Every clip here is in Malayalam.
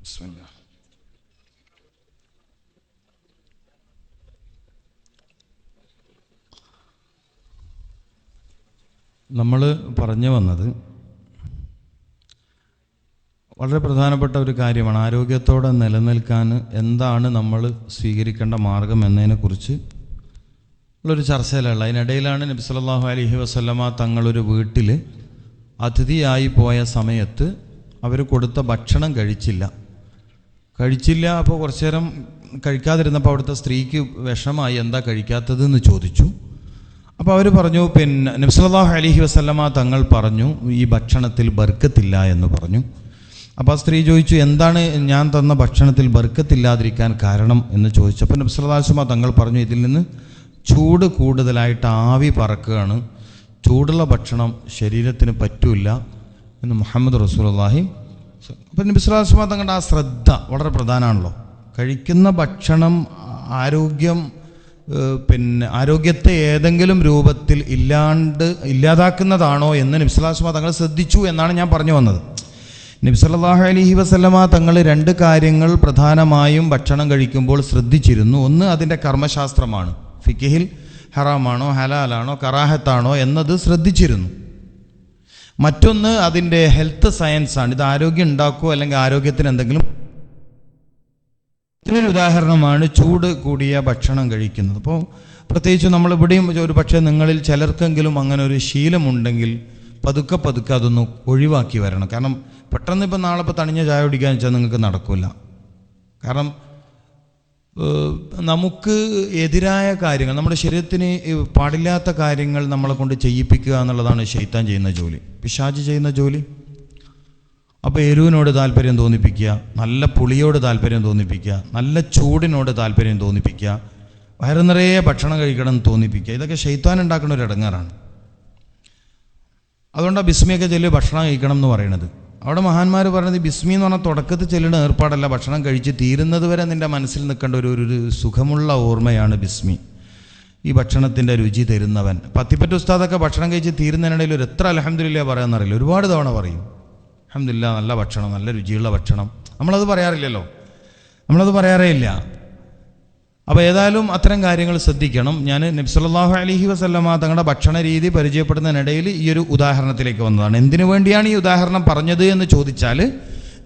ബിസ്മില്ലാ. നമ്മൾ പറഞ്ഞു വന്നത് വളരെ പ്രധാനപ്പെട്ട ഒരു കാര്യമാണ്. ആരോഗ്യത്തോടെ നിലനിൽക്കാൻ എന്താണ് നമ്മൾ സ്വീകരിക്കേണ്ട മാർഗം എന്നതിനെക്കുറിച്ച് ഉള്ളൊരു ചർച്ചയിലുള്ള. അതിനിടയിലാണ് നബി സല്ലല്ലാഹു അലൈഹി വസല്ലമ തങ്ങളൊരു വീട്ടിൽ അതിഥിയായി പോയ സമയത്ത് അവർ കൊടുത്ത ഭക്ഷണം കഴിച്ചില്ല. അപ്പോൾ കുറച്ചു നേരം കഴിക്കാതിരുന്നപ്പോൾ അവിടുത്തെ സ്ത്രീക്ക് വിഷമായി, എന്താ കഴിക്കാത്തതെന്ന് ചോദിച്ചു. അപ്പോൾ അവർ പറഞ്ഞു, പിന്നെ നബി സല്ലല്ലാഹു അലൈഹി വസല്ലമ തങ്ങൾ പറഞ്ഞു, ഈ ഭക്ഷണത്തിൽ ബർക്കത്തില്ല എന്ന് പറഞ്ഞു. അപ്പോൾ ആ സ്ത്രീ ചോദിച്ചു, എന്താണ് ഞാൻ തന്ന ഭക്ഷണത്തിൽ ബർക്കത്തില്ലാതിരിക്കാൻ കാരണം എന്ന് ചോദിച്ചപ്പോൾ നബി സല്ലല്ലാഹു അലൈഹി വസല്ലമ തങ്ങൾ പറഞ്ഞു, ഇതിൽ നിന്ന് ചൂട് കൂടുതലായിട്ട് ആവി പറക്കുകയാണ്, ചൂടുള്ള ഭക്ഷണം ശരീരത്തിന് പറ്റൂല എന്ന് മുഹമ്മദ് റസൂലുള്ളാഹി. അപ്പം നബി സല്ലല്ലാഹു അലൈഹി വസല്ലമ തങ്ങളുടെ ആ ശ്രദ്ധ വളരെ പ്രധാനമാണല്ലോ. കഴിക്കുന്ന ഭക്ഷണം ആരോഗ്യത്തെ ഏതെങ്കിലും രൂപത്തിൽ ഇല്ലാതാക്കുന്നതാണോ എന്ന് നബി സല്ലല്ലാഹു അലൈഹി വസല്ലമ തങ്ങൾ ശ്രദ്ധിച്ചു എന്നാണ് ഞാൻ പറഞ്ഞു വന്നത്. നബി സല്ലല്ലാഹു അലൈഹി വസല്ലമ തങ്ങൾ രണ്ട് കാര്യങ്ങൾ പ്രധാനമായും ഭക്ഷണം കഴിക്കുമ്പോൾ ശ്രദ്ധിച്ചിരുന്നു. ഒന്ന് അതിൻ്റെ കർമ്മശാസ്ത്രമാണ്, ഫിഖിഹിൽ ഹറാമാണോ ഹലാലാണോ കറാഹത്താണോ എന്നത് ശ്രദ്ധിച്ചിരുന്നു. മറ്റൊന്ന് അതിൻ്റെ ഹെൽത്ത് സയൻസാണ്, ഇത് ആരോഗ്യം ഉണ്ടാക്കുമോ അല്ലെങ്കിൽ ആരോഗ്യത്തിന് എന്തെങ്കിലും. ഇതിനൊരു ഉദാഹരണമാണ് ചൂട് കൂടിയ ഭക്ഷണം കഴിക്കുന്നത്. അപ്പോൾ പ്രത്യേകിച്ച് നമ്മളിവിടെയും ഒരു പക്ഷേ നിങ്ങളിൽ ചിലർക്കെങ്കിലും അങ്ങനെ ഒരു ശീലമുണ്ടെങ്കിൽ പതുക്കെ അതൊന്ന് ഒഴിവാക്കി വരണം. കാരണം പെട്ടെന്ന് ഇപ്പം നാളെ തണിഞ്ഞ ചായ കുടിക്കാന്ന് വെച്ചാൽ നിങ്ങൾക്ക് നടക്കില്ല. കാരണം നമുക്ക് എതിരായ കാര്യങ്ങൾ, നമ്മുടെ ശരീരത്തിന് പാടില്ലാത്ത കാര്യങ്ങൾ നമ്മളെ കൊണ്ട് ചെയ്യിപ്പിക്കുക എന്നുള്ളതാണ് ശൈത്താൻ ചെയ്യുന്ന ജോലി, പിശാച് ചെയ്യുന്ന ജോലി. അപ്പോൾ എരിവിനോട് താല്പര്യം തോന്നിപ്പിക്കുക, നല്ല പുളിയോട് താല്പര്യം തോന്നിപ്പിക്കുക, നല്ല ചൂടിനോട് താല്പര്യം തോന്നിപ്പിക്കുക, വയറു നിറയെ ഭക്ഷണം കഴിക്കണം എന്ന് തോന്നിപ്പിക്കുക. ഇതൊക്കെ ശൈത്താൻ ഉണ്ടാക്കുന്ന ഒരു ഇടങ്ങാറാണ്. അതുകൊണ്ടാണ് ബിസ്മിയൊക്കെ ചൊല്ലി ഭക്ഷണം കഴിക്കണം എന്ന് പറയുന്നത്. അവിടെ മഹാന്മാർ പറയുന്നത് ബിസ്മി എന്ന് പറഞ്ഞാൽ തുടക്കത്തിൽ ചെല്ലുന്ന ഏർപ്പാടല്ല, ഭക്ഷണം കഴിച്ച് തീരുന്നത് വരെ നിൻ്റെ മനസ്സിൽ നിൽക്കേണ്ട ഒരു സുഖമുള്ള ഓർമ്മയാണ് ബിസ്മി, ഈ ഭക്ഷണത്തിൻ്റെ രുചി തരുന്നവൻ. പത്തിപ്പറ്റ ഉസ്താദൊക്കെ ഭക്ഷണം കഴിച്ച് തീരുന്നതിനിടയിൽ ഒരു എത്ര അൽഹംദുലില്ലാ പറയാമെന്നറിയില്ല, ഒരുപാട് തവണ പറയും അൽഹംദുലില്ലാ, നല്ല ഭക്ഷണം, നല്ല രുചിയുള്ള ഭക്ഷണം. നമ്മളത് പറയാറില്ലല്ലോ, നമ്മളത് പറയാറേ ഇല്ല. അപ്പോൾ ഏതായാലും അത്തരം കാര്യങ്ങൾ ശ്രദ്ധിക്കണം. ഞാൻ നബി സല്ലല്ലാഹു അലൈഹി വസല്ലമ തങ്ങളുടെ ഭക്ഷണ രീതി പരിചയപ്പെടുന്നതിനിടയിൽ ഈ ഒരു ഉദാഹരണത്തിലേക്ക് വന്നതാണ്. എന്തിനു വേണ്ടിയാണ് ഈ ഉദാഹരണം പറഞ്ഞത് എന്ന് ചോദിച്ചാൽ,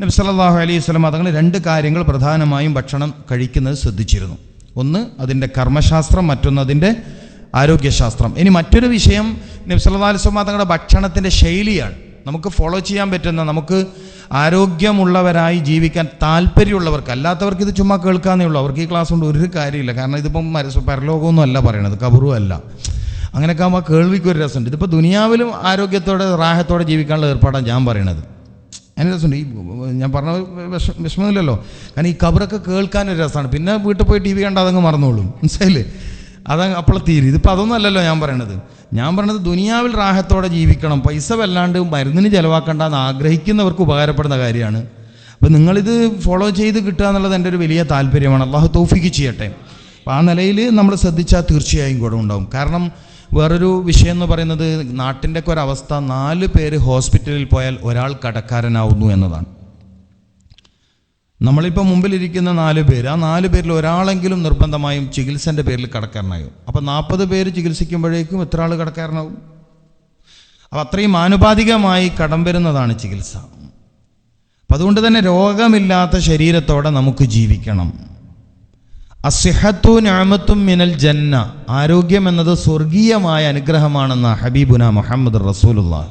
നബി സല്ലല്ലാഹു അലൈഹി വസല്ലമ തങ്ങൾ രണ്ട് കാര്യങ്ങൾ പ്രധാനമായും ഭക്ഷണം കഴിക്കുന്നത് ശ്രദ്ധിച്ചിരുന്നു. ഒന്ന് അതിൻ്റെ കർമ്മശാസ്ത്രം, മറ്റൊന്ന് അതിൻ്റെ ആരോഗ്യശാസ്ത്രം. ഇനി മറ്റൊരു വിഷയം നബി സല്ലല്ലാഹു അലൈഹി വസല്ലമ തങ്ങളുടെ ഭക്ഷണത്തിൻ്റെ ശൈലിയാണ്. നമുക്ക് ഫോളോ ചെയ്യാൻ പറ്റുന്ന, നമുക്ക് ആരോഗ്യമുള്ളവരായി ജീവിക്കാൻ താല്പര്യമുള്ളവർക്ക്, അല്ലാത്തവർക്ക് ഇത് ചുമ്മാ കേൾക്കാന്നേ ഉള്ളൂ. അവർക്ക് ഈ ക്ലാസ് കൊണ്ട് ഒരു കാര്യമില്ല. കാരണം ഇതിപ്പം പരലോകമൊന്നും അല്ല പറയണത്, കബറും അല്ല. അങ്ങനെയൊക്കെ ആകുമ്പോൾ കേൾവിക്ക് ഒരു രസമുണ്ട്. ഇതിപ്പോൾ ദുനിയാവിലും ആരോഗ്യത്തോടെ റാഹത്തോടെ ജീവിക്കാനുള്ള ഏർപ്പാടാണ് ഞാൻ പറയണത്. അതിന് രസമുണ്ട്. ഈ ഞാൻ പറഞ്ഞ വിഷമമില്ലല്ലോ. കാരണം ഈ കബറൊക്കെ കേൾക്കാനൊരു രസമാണ്. പിന്നെ വീട്ടിൽ പോയി TV കണ്ട് അതങ്ങ് മറന്നോളും, മനസ്സിലായില്ലേ? അതങ്ങ് അപ്പോൾ തീരും. ഇതിപ്പോൾ അതൊന്നും അല്ലല്ലോ ഞാൻ പറയണത്. ഞാൻ പറഞ്ഞത് ദുനിയാവിൽ റാഹത്തോടെ ജീവിക്കണം, പൈസ വല്ലാണ്ട് മരുന്നിന് ചിലവാക്കണ്ടെന്ന് ആഗ്രഹിക്കുന്നവർക്ക് ഉപകാരപ്പെടുന്ന കാര്യമാണ്. അപ്പോൾ നിങ്ങളിത് ഫോളോ ചെയ്ത് കിട്ടുക എന്നുള്ളത് എൻ്റെ ഒരു വലിയ താല്പര്യമാണ്. അള്ളാഹു തൗഫീഖ് ചെയ്യട്ടെ. അപ്പോൾ ആ നിലയിൽ നമ്മൾ ശ്രദ്ധിച്ചാൽ തീർച്ചയായും ഗുണമുണ്ടാകും. കാരണം വേറൊരു വിഷയം എന്ന് പറയുന്നത്, നാട്ടിൻ്റെയൊക്കെ ഒരവസ്ഥ, 4 പേര് ഹോസ്പിറ്റലിൽ പോയാൽ ഒരാൾ കടക്കാരനാവുന്നു എന്നതാണ്. നമ്മളിപ്പോൾ മുമ്പിലിരിക്കുന്ന 4 പേര്, ആ 4 പേരിൽ ഒരാളെങ്കിലും നിർബന്ധമായും ചികിത്സൻ്റെ പേരിൽ കടക്കാരനാകും. അപ്പോൾ 40 പേര് ചികിത്സിക്കുമ്പോഴേക്കും എത്ര ആൾ കടക്കാരനാവും? അപ്പോൾ അത്രയും ആനുപാതികമായി കടം വരുന്നതാണ് ചികിത്സ. അപ്പം അതുകൊണ്ട് തന്നെ രോഗമില്ലാത്ത ശരീരത്തോടെ നമുക്ക് ജീവിക്കണം. അസ്സിഹത്തു നിഅമത്തും മിനൽ ജന്ന, ആരോഗ്യം എന്നത് സ്വർഗീയമായ അനുഗ്രഹമാണെന്ന ഹബീബുന മുഹമ്മദ് റസൂലുള്ളാഹി.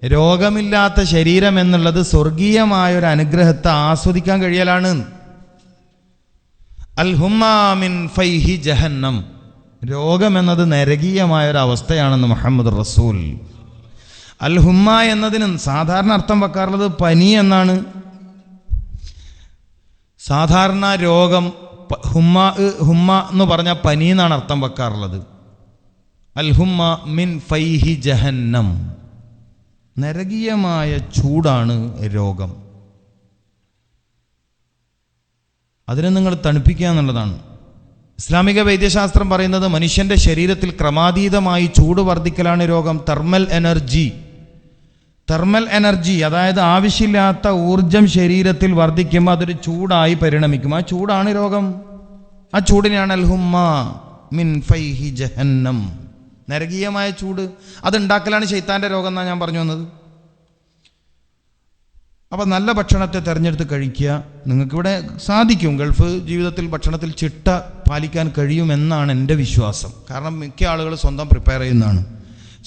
രോഗമില്ലാത്ത ശരീരം എന്നുള്ളത് സ്വർഗീയമായൊരു അനുഗ്രഹത്തെ ആസ്വദിക്കാൻ കഴിയലാണ്. അൽ ഹുമ്മാ മിൻ ഫൈഹി ജഹന്നം, രോഗമെന്നത് നരകീയമായൊരവസ്ഥയാണെന്ന് മുഹമ്മദ് റസൂൽ. അൽ ഹുമ്മ എന്നതിന് സാധാരണ അർത്ഥം വെക്കാറുള്ളത് പനി എന്നാണ്. സാധാരണ രോഗം ഹുമ്മ എന്ന് പറഞ്ഞാൽ പനി എന്നാണ് അർത്ഥം വെക്കാറുള്ളത്. അൽ ഹുമ്മ മിൻ ഫൈഹി ജഹന്നം, നരകീയമായ ചൂടാണ് രോഗം. അതിനെ നിങ്ങൾ തണുപ്പിക്കുക എന്നുള്ളതാണ്. ഇസ്ലാമിക വൈദ്യശാസ്ത്രം പറയുന്നത് മനുഷ്യൻ്റെ ശരീരത്തിൽ ക്രമാതീതമായി ചൂട് വർദ്ധിക്കലാണ് രോഗം. തെർമൽ എനർജി തെർമൽ എനർജി, അതായത് ആവശ്യമില്ലാത്ത ഊർജം ശരീരത്തിൽ വർദ്ധിക്കുമ്പോൾ അതൊരു ചൂടായി പരിണമിക്കും. ആ ചൂടാണ് രോഗം. ആ ചൂടിനെയാണ് അൽഹുമ്മ മിൻ ഫൈഹി ജഹന്നം, നരകീയമായ ചൂട്. അതുണ്ടാക്കലാണ് ശൈത്താൻ്റെ രോഗം എന്നാണ് ഞാൻ പറഞ്ഞു വന്നത്. അപ്പോൾ നല്ല ഭക്ഷണത്തെ തിരഞ്ഞെടുത്ത് കഴിക്കുക. നിങ്ങൾക്കിവിടെ സാധിക്കും. ഗൾഫ് ജീവിതത്തിൽ ഭക്ഷണത്തിൽ ചിട്ട പാലിക്കാൻ കഴിയുമെന്നാണ് എൻ്റെ വിശ്വാസം. കാരണം മിക്ക ആളുകൾ സ്വന്തം പ്രിപ്പയർ ചെയ്യുന്നതാണ്,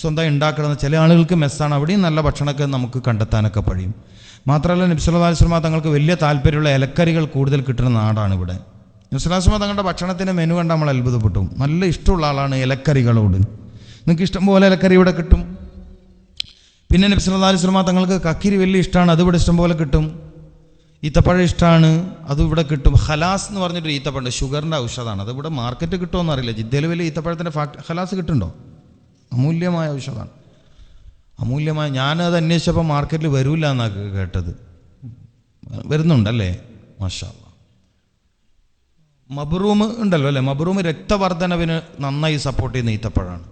സ്വന്തം ഉണ്ടാക്കണമെന്ന്. ചില ആളുകൾക്ക് മെസ്സാണ്, അവിടെയും നല്ല ഭക്ഷണമൊക്കെ നമുക്ക് കണ്ടെത്താനൊക്കെ കഴിയും. മാത്രമല്ല നബി സല്ലല്ലാഹു അലൈഹി വസല്ലം തങ്ങൾക്ക് വലിയ താല്പര്യമുള്ള ഇലക്കറികൾ കൂടുതൽ കിട്ടുന്ന നാടാണ് ഇവിടെ. നബി സല്ലല്ലാഹു അലൈഹി വസല്ലം തങ്ങളുടെ ഭക്ഷണത്തിൻ്റെ മെനു കണ്ട് നമ്മൾ അത്ഭുതപ്പെട്ടു. നല്ല ഇഷ്ടമുള്ള ആളാണ് ഇലക്കറികളോട്. നിങ്ങൾക്ക് ഇഷ്ടം പോലെ ഇലക്കറി ഇവിടെ കിട്ടും. പിന്നെ നബി സല്ലല്ലാഹു അലൈഹി വസല്ലം തങ്ങൾക്ക് കക്കിരി വലിയ ഇഷ്ടമാണ്, അതിവിടെ ഇഷ്ടം പോലെ കിട്ടും. ഈത്തപ്പഴം ഇഷ്ടമാണ്, അതും ഇവിടെ കിട്ടും. ഖലാസ് എന്ന് പറഞ്ഞിട്ട് ഈത്തപ്പഴം ഷുഗറിൻ്റെ ഔഷധമാണ്. അത് ഇവിടെ മാർക്കറ്റ് കിട്ടുമോ അറിയില്ല. ജിദ്ദയിൽ വലിയ ഈത്തപ്പഴത്തിൻ്റെ ഖലാസ് കിട്ടുന്നുണ്ടോ? അമൂല്യമായ ഔഷധമാണ്, അമൂല്യമായ. ഞാനത് അന്വേഷിച്ചപ്പോൾ മാർക്കറ്റിൽ വരില്ല എന്നാണ് കേട്ടത്. വരുന്നുണ്ടല്ലേ? മാഷാ അല്ലാഹ്. മബ്റൂം ഉണ്ടല്ലോ അല്ലേ, മബ്റൂം രക്തവർദ്ധനവിന് നന്നായി സപ്പോർട്ട് ചെയ്യുന്ന ഈത്തപ്പഴമാണ്.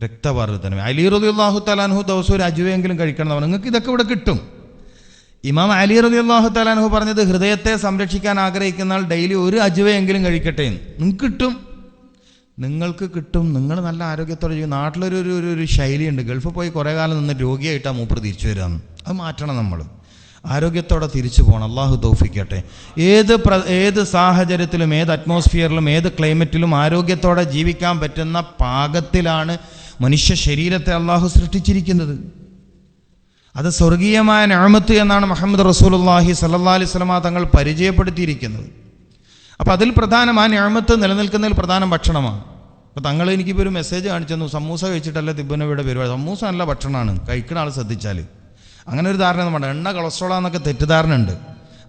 രക്തവർദ്ധനവ്. അലി റളിയല്ലാഹു തആല അൻഹു ദിവസം ഒരു അജുവയെങ്കിലും കഴിക്കണം. നിങ്ങൾക്ക് ഇതൊക്കെ ഇവിടെ കിട്ടും. ഇമാം അലി റളിയല്ലാഹു തആല അൻഹു പറഞ്ഞത്, ഹൃദയത്തെ സംരക്ഷിക്കാൻ ആഗ്രഹിക്കുന്ന ആൾ ഡെയിലി ഒരു അജുവയെങ്കിലും കഴിക്കട്ടെ എന്ന്. നിങ്ങൾക്ക് കിട്ടും. നിങ്ങൾ നല്ല ആരോഗ്യത്തോടെ ചെയ്യും. നാട്ടിലൊരു ശൈലിയുണ്ട്, ഗൾഫിൽ പോയി കുറേ കാലം നിന്ന് രോഗിയായിട്ടാണ് മൂപ്പർ തിരിച്ചു വരാമെന്ന്. അത് മാറ്റണം. നമ്മൾ ആരോഗ്യത്തോടെ തിരിച്ചു പോകണം. അള്ളാഹു തൗഫീഖട്ടെ. ഏത് സാഹചര്യത്തിലും, ഏത് അറ്റ്മോസ്ഫിയറിലും, ഏത് ക്ലൈമറ്റിലും ആരോഗ്യത്തോടെ ജീവിക്കാൻ പറ്റുന്ന പാകത്തിലാണ് മനുഷ്യ ശരീരത്തെ അള്ളാഹു സൃഷ്ടിച്ചിരിക്കുന്നത്. അത് സ്വർഗീയമായ നിഅമത്ത് എന്നാണ് മുഹമ്മദ് റസൂലുള്ളാഹി സ്വല്ലല്ലാഹി അലൈഹി വസല്ലം തങ്ങൾ പരിചയപ്പെടുത്തിയിരിക്കുന്നത്. അപ്പോൾ അതിൽ പ്രധാനം, ആ നിഅമത്ത് നിലനിൽക്കുന്നതിൽ പ്രധാനം ഭക്ഷണമാണ്. അപ്പോൾ തങ്ങൾ എനിക്കിപ്പോൾ ഒരു മെസ്സേജ് കാണിച്ചു തന്നു, സമൂസ കഴിച്ചിട്ടല്ല തിബ്ബനവിടെ പരിപാടി. സമൂസ നല്ല ഭക്ഷണമാണ്, കഴിക്കുന്ന ആൾ ശ്രദ്ധിച്ചാൽ. അങ്ങനെ ഒരു ധാരണ വേണ്ട. എണ്ണ കൊളസ്ട്രോളാന്നൊക്കെ തെറ്റിദ്ധാരണ ഉണ്ട്.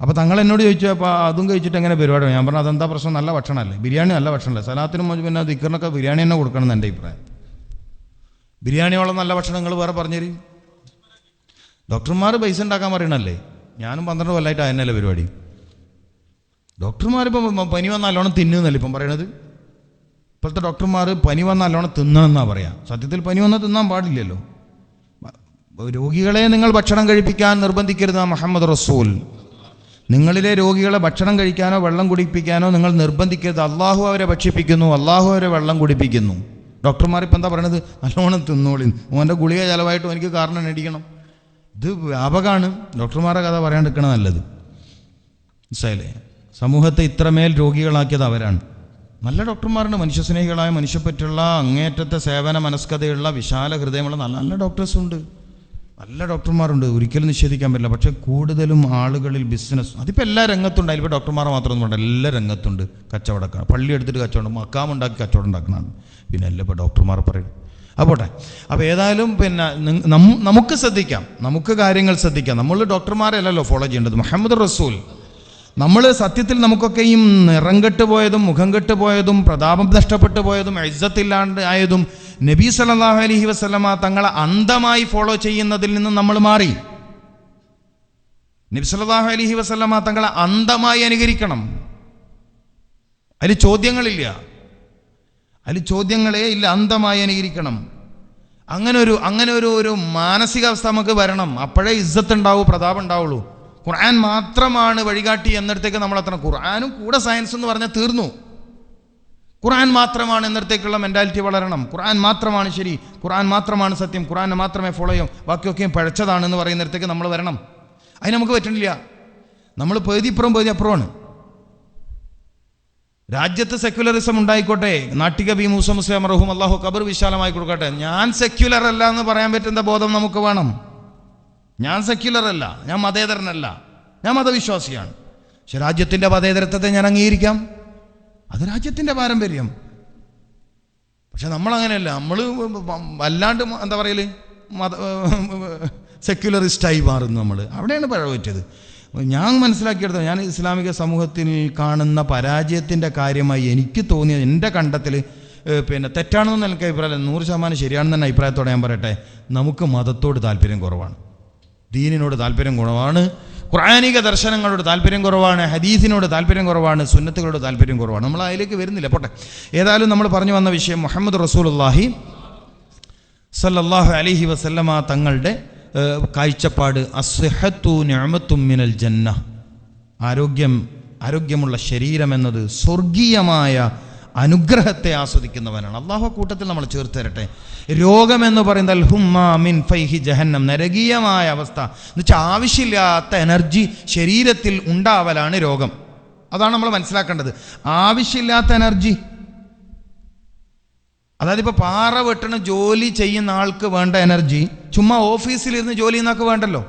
അപ്പോൾ തങ്ങൾ എന്നോട് ചോദിച്ചു, അപ്പോൾ അതും കഴിച്ചിട്ട് എങ്ങനെ പരിപാടി? ഞാൻ പറഞ്ഞു, അതെന്താ പ്രശ്നം, നല്ല ഭക്ഷണമല്ലേ, ബിരിയാണി നല്ല ഭക്ഷണമല്ലേ. സലാത്തിനും പിന്നെ ദിക്റിനൊക്കെ ബിരിയാണി തന്നെ കൊടുക്കണം എന്ന് എൻ്റെ അഭിപ്രായം. ബിരിയാണിയോളം നല്ല ഭക്ഷണങ്ങൾ വേറെ പറഞ്ഞുതരും. ഡോക്ടർമാർ പൈസ ഉണ്ടാക്കാൻ പറയണല്ലേ. ഞാനും 12 കൊല്ലമായിട്ട് അതിനല്ലേ പരിപാടി. ഡോക്ടർമാർ ഇപ്പം പനി വന്നാൽ നല്ലോണം തിന്നുന്നല്ലേ ഇപ്പം പറയണത്. ഇപ്പോഴത്തെ ഡോക്ടർമാർ പനി വന്നാൽ നല്ലോണം തിന്നണമെന്നാണ് പറയാം. സത്യത്തിൽ പനി വന്നാൽ തിന്നാൻ പാടില്ലല്ലോ. രോഗികളെ നിങ്ങൾ ഭക്ഷണം കഴിപ്പിക്കാൻ നിർബന്ധിക്കരുത്. മുഹമ്മദ് റസൂൽ നിങ്ങളിലെ രോഗികളെ ഭക്ഷണം കഴിക്കാനോ വെള്ളം കുടിപ്പിക്കാനോ നിങ്ങൾ നിർബന്ധിക്കരുത്. അള്ളാഹു അവരെ ഭക്ഷിപ്പിക്കുന്നു, അള്ളാഹു അവരെ വെള്ളം കുടിപ്പിക്കുന്നു. ഡോക്ടർമാർ ഇപ്പം എന്താ പറയണത്? നല്ലോണം തിന്നോളി, ഓൻ്റെ ഗുളിക ചിലവായിട്ടും എനിക്ക് കാരണം അടിക്കണം. ഇത് വ്യാപകമാണ്. ഡോക്ടർമാരുടെ കഥ പറയാണ്ടിരിക്കണ നല്ലത്. മനസ്സിലായില്ലേ? സമൂഹത്തെ ഇത്രമേൽ രോഗികളാക്കിയത് അവരാണ്. നല്ല ഡോക്ടർമാരുണ്ട്, മനുഷ്യസ്നേഹികളായ, മനുഷ്യപ്പറ്റുള്ള, അങ്ങേറ്റത്തെ സേവന മനസ്കതയുള്ള, വിശാല ഹൃദയമുള്ള നല്ല നല്ല ഡോക്ടേഴ്സുണ്ട്, നല്ല ഡോക്ടർമാരുണ്ട്, ഒരിക്കലും നിഷേധിക്കാൻ പറ്റില്ല. പക്ഷേ കൂടുതലും ആളുകളിൽ ബിസിനസ്, അതിപ്പോൾ എല്ലാ രംഗത്തുണ്ട്. അതിലിപ്പോൾ ഡോക്ടർമാർ മാത്രമൊന്നും വേണ്ട, എല്ലാ രംഗത്തുണ്ട്. കച്ചവടക്കാണ്, പള്ളി എടുത്തിട്ട് കച്ചവടം, മക്കാമുണ്ടാക്കി കച്ചവടം ഉണ്ടാക്കണമാണ്. പിന്നെ അല്ല ഇപ്പോൾ ഡോക്ടർമാർ പറയും. പോട്ടെ. അപ്പോൾ ഏതായാലും പിന്നെ നമുക്ക് ശ്രദ്ധിക്കാം, നമുക്ക് കാര്യങ്ങൾ ശ്രദ്ധിക്കാം. നമ്മൾ ഡോക്ടർമാരല്ലല്ലോ ഫോളോ ചെയ്യേണ്ടത്, മുഹമ്മദ് റസൂൽ. നമ്മൾ സത്യത്തിൽ നമുക്കൊക്കെയും നിറം കെട്ടുപോയതും മുഖം കെട്ടുപോയതും പ്രതാപം നഷ്ടപ്പെട്ടു പോയതും ഇസ്സത്തില്ലാണ്ട് ആയതും നബി സല്ലല്ലാഹു അലൈഹി വസല്ലമ തങ്ങളെ അന്ധമായി ഫോളോ ചെയ്യുന്നതിൽ നിന്നും നമ്മൾ മാറി. നബി സല്ലല്ലാഹു അലൈഹി വസല്ലമ തങ്ങളെ അന്ധമായി അനുകരിക്കണം. അതിൽ ചോദ്യങ്ങളില്ല, അതിൽ ചോദ്യങ്ങളേ ഇല്ല. അന്ധമായി അനുകരിക്കണം. അങ്ങനെ ഒരു മാനസികാവസ്ഥ നമുക്ക് വരണം. അപ്പോഴേ ഇസ്സത്ത് ഉണ്ടാവൂ, പ്രതാപം ഉണ്ടാവുള്ളൂ. ഖുർആൻ മാത്രമാണ് വഴികാട്ടി എന്നിടത്തേക്ക് നമ്മൾ എത്തണം. ഖുർആനും കൂടെ സയൻസ് എന്ന് പറഞ്ഞാൽ തീർന്നു. ഖുർആൻ മാത്രമാണ് എന്നിടത്തേക്കുള്ള മെൻറ്റാലിറ്റി വളരണം. ഖുർആൻ മാത്രമാണ് ശരി, ഖുർആൻ മാത്രമാണ് സത്യം, ഖുർആനെ മാത്രമേ ഫോളോ ചെയ്യും, ബാക്കിയൊക്കെയും പഴച്ചതാണെന്ന് പറയുന്നിടത്തേക്ക് നമ്മൾ വരണം. അതിന് നമുക്ക് പറ്റണില്ല. നമ്മൾ പേതിപ്പുറം പേതിയപ്പുറമാണ്. രാജ്യത്ത് സെക്യുലറിസം ഉണ്ടായിക്കോട്ടെ. നാട്ടികബി മൂസ മുസ്ലിം റഹൂം അള്ളാഹു ഖബർ വിശാലമായി കൊടുക്കട്ടെ. ഞാൻ സെക്യുലർ അല്ല എന്ന് പറയാൻ പറ്റുന്ന ബോധം നമുക്ക് വേണം. ഞാൻ സെക്യുലർ അല്ല, ഞാൻ മതേതരനല്ല, ഞാൻ മതവിശ്വാസിയാണ്. പക്ഷെ രാജ്യത്തിൻ്റെ മതേതരത്വത്തെ ഞാൻ അംഗീകരിക്കാം. അത് രാജ്യത്തിൻ്റെ പാരമ്പര്യം. പക്ഷെ നമ്മളങ്ങനെയല്ല. നമ്മൾ വല്ലാണ്ട് എന്താ പറയല്, സെക്യുലറിസ്റ്റായി മാറുന്നു നമ്മൾ. അവിടെയാണ് പിഴ പറ്റിയത്. ഞാൻ മനസ്സിലാക്കിയെടുത്തത്, ഞാൻ ഇസ്ലാമിക സമൂഹത്തിൽ കാണുന്ന പരാജയത്തിൻ്റെ കാര്യമായി എനിക്ക് തോന്നിയത്, എൻ്റെ കണ്ടെത്തൽ പിന്നെ തെറ്റാണെന്ന് എനിക്ക് അഭിപ്രായം 100% ശരിയാണെന്ന് തന്നെ അഭിപ്രായത്തോടെ ഞാൻ പറയട്ടെ. നമുക്ക് മതത്തോട് താല്പര്യം കുറവാണ്, ദീനിനോട് താല്പര്യം കുറവാണ്, ഖുർആനിക ദർശനങ്ങളോട് താല്പര്യം കുറവാണ്, ഹദീസിനോട് താല്പര്യം കുറവാണ്, സുന്നത്തുകളോട് താല്പര്യം കുറവാണ്. നമ്മൾ അതിലേക്ക് വരുന്നില്ല, പോട്ടെ. ഏതായാലും നമ്മൾ പറഞ്ഞു വന്ന വിഷയം മുഹമ്മദ് റസൂലുള്ളാഹി സ്വല്ലല്ലാഹു അലൈഹി വസല്ലമ തങ്ങളുടെ കാഴ്ചപ്പാട് അസ്ഹത്തു നിഅമത്തും മിനൽ ജന്ന, ആരോഗ്യമുള്ള ശരീരം എന്നത് സ്വർഗീയമായ അനുഗ്രഹത്തെ ആസ്വദിക്കുന്നവനാണ്. അള്ളാഹു കൂട്ടത്തിൽ നമ്മൾ ചേർത്ത് തരട്ടെ. രോഗമെന്ന് പറയുന്നത് അൽഹുമ്മ മിൻ ഫൈഹി ജഹന്നം, നരകീയമായ അവസ്ഥ എന്ന് വെച്ചാൽ ആവശ്യമില്ലാത്ത എനർജി ശരീരത്തിൽ ഉണ്ടാവലാണ് രോഗം. അതാണ് നമ്മൾ മനസ്സിലാക്കേണ്ടത്. ആവശ്യമില്ലാത്ത എനർജി, അതായത് ഇപ്പോൾ പാറ വെട്ടണ ജോലി ചെയ്യുന്ന ആൾക്ക് വേണ്ട എനർജി ചുമ്മാ ഓഫീസിലിരുന്ന് ജോലി ചെയ്യുന്നവർക്ക് വേണ്ടല്ലോ,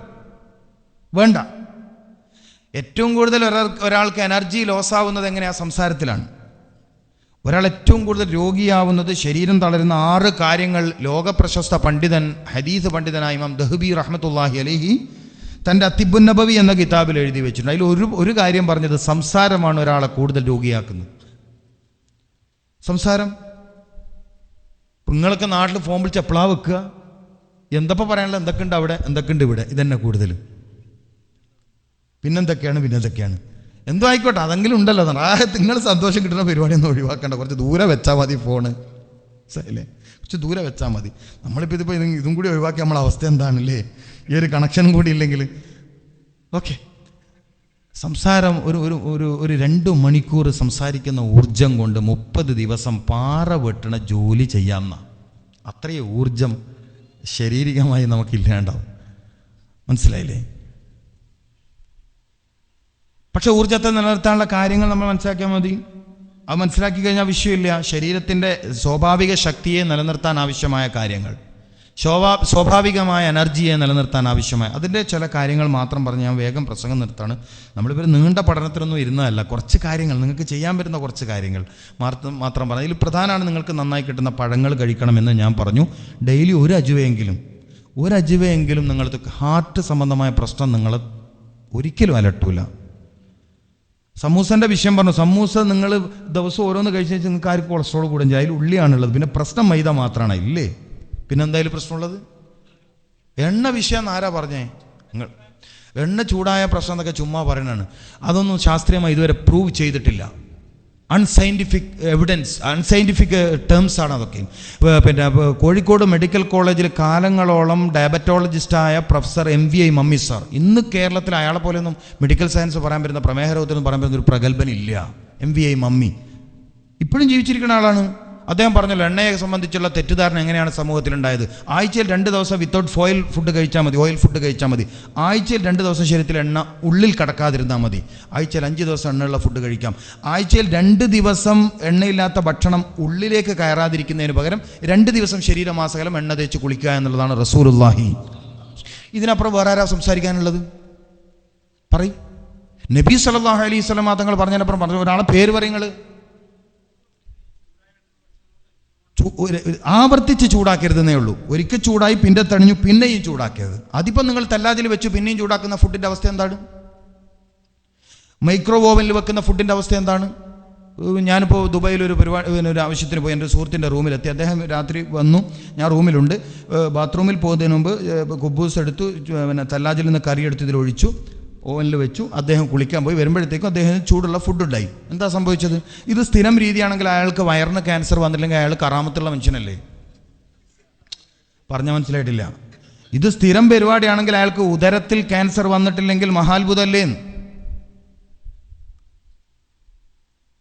വേണ്ട. ഏറ്റവും കൂടുതൽ ഒരാൾക്ക് എനർജി ലോസ് ആവുന്നത് എങ്ങനെയാണ്? സംസാരത്തിലാണ്. ഒരാൾ ഏറ്റവും കൂടുതൽ രോഗിയാവുന്നത് ശരീരം തളരുന്ന 6 കാര്യങ്ങൾ ലോകപ്രശസ്ത പണ്ഡിതൻ, ഹദീസ് പണ്ഡിതനായ ഇമാം ദഹബി റഹ്മത്തുള്ളാഹി അലൈഹി തൻ്റെ അത്തിബുൻ നബവി എന്ന കിതാബിൽ എഴുതി വെച്ചിട്ടുണ്ട്. അതിൽ ഒരു കാര്യം പറഞ്ഞത് സംസാരമാണ് ഒരാളെ കൂടുതൽ രോഗിയാക്കുന്നത്. സംസാരം. നിങ്ങളൊക്കെ നാട്ടിൽ ഫോൺ വിളിച്ച് എപ്പോഴാ വെക്കുക, എന്തപ്പോൾ പറയാനുള്ള, എന്തൊക്കെയുണ്ട് അവിടെ, എന്തൊക്കെയുണ്ട് ഇവിടെ, ഇതന്നെ കൂടുതൽ. പിന്നെന്തൊക്കെയാണ് എന്തോ ആയിക്കോട്ടെ, അതെങ്കിലും ഉണ്ടല്ലോ. നിങ്ങൾ സന്തോഷം കിട്ടുന്ന പരിപാടിയൊന്നും ഒഴിവാക്കണ്ട. കുറച്ച് ദൂരെ വെച്ചാൽ മതി ഫോണ്, അല്ലേ? കുറച്ച് ദൂരെ വെച്ചാൽ മതി. നമ്മളിപ്പോൾ ഇതും കൂടി ഒഴിവാക്കി നമ്മളെ അവസ്ഥ എന്താണല്ലേ? ഈ ഒരു കണക്ഷനും കൂടി ഇല്ലെങ്കിൽ ഓക്കെ. സംസാരം ഒരു 2 മണിക്കൂർ സംസാരിക്കുന്ന ഊർജം കൊണ്ട് 30 ദിവസം പാറ വെട്ടണ ജോലി ചെയ്യാമെന്ന അത്രയും ഊർജം ശാരീരികമായി നമുക്കില്ലാണ്ടാവും. മനസ്സിലായില്ലേ? പക്ഷെ ഊർജത്തെ നിലനിർത്താനുള്ള കാര്യങ്ങൾ നമ്മൾ മനസ്സിലാക്കിയാൽ മതി. അത് മനസ്സിലാക്കി കഴിഞ്ഞാൽ വിഷയമില്ല. ശരീരത്തിൻ്റെ സ്വാഭാവിക ശക്തിയെ നിലനിർത്താൻ ആവശ്യമായ കാര്യങ്ങൾ, സ്വാഭാവികമായ എനർജിയെ നിലനിർത്താൻ ആവശ്യമായ അതിൻ്റെ ചില കാര്യങ്ങൾ മാത്രം പറഞ്ഞ് ഞാൻ വേഗം പ്രസംഗം നിർത്താണ്. നമ്മളിപ്പോൾ നീണ്ട പഠനത്തിനൊന്നും ഇരുന്നതല്ല. കുറച്ച് കാര്യങ്ങൾ നിങ്ങൾക്ക് ചെയ്യാൻ പറ്റുന്ന കുറച്ച് കാര്യങ്ങൾ മാത്രം പറഞ്ഞു. ഇതിൽ പ്രധാനമാണ് നിങ്ങൾക്ക് നന്നായി കിട്ടുന്ന പഴങ്ങൾ കഴിക്കണമെന്ന് ഞാൻ പറഞ്ഞു. ഡെയിലി ഒരു അജുവയെങ്കിലും നിങ്ങൾക്ക് ഹാർട്ട് സംബന്ധമായ പ്രശ്നം നിങ്ങൾ ഒരിക്കലും അലട്ടൂല. സമൂസൻ്റെ വിഷയം പറഞ്ഞു. സമൂസ നിങ്ങൾ ദിവസം ഓരോന്ന് കഴിച്ച് നിങ്ങൾക്ക് ആർക്കും കൊളസ്ട്രോൾ കൂടും. അതിൽ ഉള്ളിയാണുള്ളത്. പിന്നെ പ്രശ്നം മൈദ മാത്രമാണ്, ഇല്ലേ? പിന്നെ എന്തായാലും പ്രശ്നമുള്ളത് എണ്ണ വിഷയം. ആരാ പറഞ്ഞേ? നിങ്ങൾ എണ്ണ ചൂടായ പ്രശ്നം എന്നൊക്കെ ചുമ്മാ പറയണതാണ്. അതൊന്നും ശാസ്ത്രീയമായി ഇതുവരെ പ്രൂവ് ചെയ്തിട്ടില്ല. അൺസയൻറ്റിഫിക് ടേംസ് ആണ് അതൊക്കെ. പിന്നെ കോഴിക്കോട് മെഡിക്കൽ കോളേജിൽ കാലങ്ങളോളം ഡയബറ്റോളജിസ്റ്റായ പ്രൊഫസർ MVI മമ്മി സാർ, ഇന്ന് കേരളത്തിൽ അയാളെ പോലെയൊന്നും മെഡിക്കൽ സയൻസ് പറയാൻ പറ്റുന്ന, പ്രമേഹ രോഗത്തിനും പറയാൻ പറ്റുന്ന ഒരു പ്രഗത്ഭനില്ല. MVI മമ്മി ഇപ്പോഴും ജീവിച്ചിരിക്കുന്ന ആളാണ്. അദ്ദേഹം പറഞ്ഞല്ലോ, എണ്ണയെ സംബന്ധിച്ചുള്ള തെറ്റിദ്ധാരണ എങ്ങനെയാണ് സമൂഹത്തിലുണ്ടായത്. ആഴ്ചയിൽ 2 ദിവസം വിത്തൗട്ട് ഓയിൽ ഫുഡ് കഴിച്ചാൽ മതി. ആഴ്ചയിൽ 2 ദിവസം ശരീരത്തിൽ എണ്ണ ഉള്ളിൽ കടക്കാതിരുന്നാൽ മതി. ആഴ്ചയിൽ 5 ദിവസം എണ്ണയുള്ള ഫുഡ് കഴിക്കാം. ആഴ്ചയിൽ 2 ദിവസം എണ്ണയില്ലാത്ത ഭക്ഷണം ഉള്ളിലേക്ക് കയറാതിരിക്കുന്നതിന് പകരം 2 ദിവസം ശരീരമാസകലം എണ്ണ തേച്ച് കുളിക്കുക എന്നുള്ളതാണ് റസൂലുള്ളാഹി. ഇതിനപ്പുറം വേറെ ആരാ സംസാരിക്കാനുള്ളത്? പറയും. നബി സല്ലല്ലാഹു അലൈഹി വസല്ലം തങ്ങൾ പറഞ്ഞതിനപ്പുറം പറഞ്ഞു ഒരാളെ പേര് പറയുങ്ങൾ ആവർത്തിച്ച് ചൂടാക്കരുതെന്നേ ഉള്ളൂ. ഒരിക്കൽ ചൂടായി പിന്നെ തണിഞ്ഞു പിന്നെയും ചൂടാക്കരുത്. അതിപ്പോൾ നിങ്ങൾ തല്ലാജിൽ വെച്ച് പിന്നെയും ചൂടാക്കുന്ന ഫുഡിൻ്റെ അവസ്ഥ എന്താണ്? മൈക്രോവേവ് ഓവനിൽ വെക്കുന്ന ഫുഡിൻ്റെ അവസ്ഥ എന്താണ്? ഞാനിപ്പോൾ ദുബായിൽ ഒരു ആവശ്യത്തിന് പോയി. എൻ്റെ സുഹൃത്തിൻ്റെ റൂമിലെത്തി. അദ്ദേഹം രാത്രി വന്നു, ഞാൻ റൂമിലുണ്ട്. ബാത്റൂമിൽ പോകുന്നതിന് മുമ്പ് കുബൂസ് എടുത്തു, പിന്നെ തല്ലാജിൽ നിന്ന് കറി എടുത്ത് ഇതിലൊഴിച്ചു, ഓവനിൽ വെച്ചു. അദ്ദേഹം കുളിക്കാൻ പോയി. വരുമ്പോഴത്തേക്കും അദ്ദേഹത്തിന് ചൂടുള്ള ഫുഡ് ഉണ്ടായി. എന്താ സംഭവിച്ചത്? ഇത് സ്ഥിരം രീതിയാണെങ്കിൽ അയാൾക്ക് വയറിന് ക്യാൻസർ വന്നില്ലെങ്കിൽ അയാൾ കറാമത്തുള്ള മനുഷ്യനല്ലേ? പറഞ്ഞ മനസ്സിലായിട്ടില്ല. ഇത് സ്ഥിരം പരിപാടിയാണെങ്കിൽ അയാൾക്ക് ഉദരത്തിൽ ക്യാൻസർ വന്നിട്ടില്ലെങ്കിൽ മഹാത്ഭുതമല്ലേ?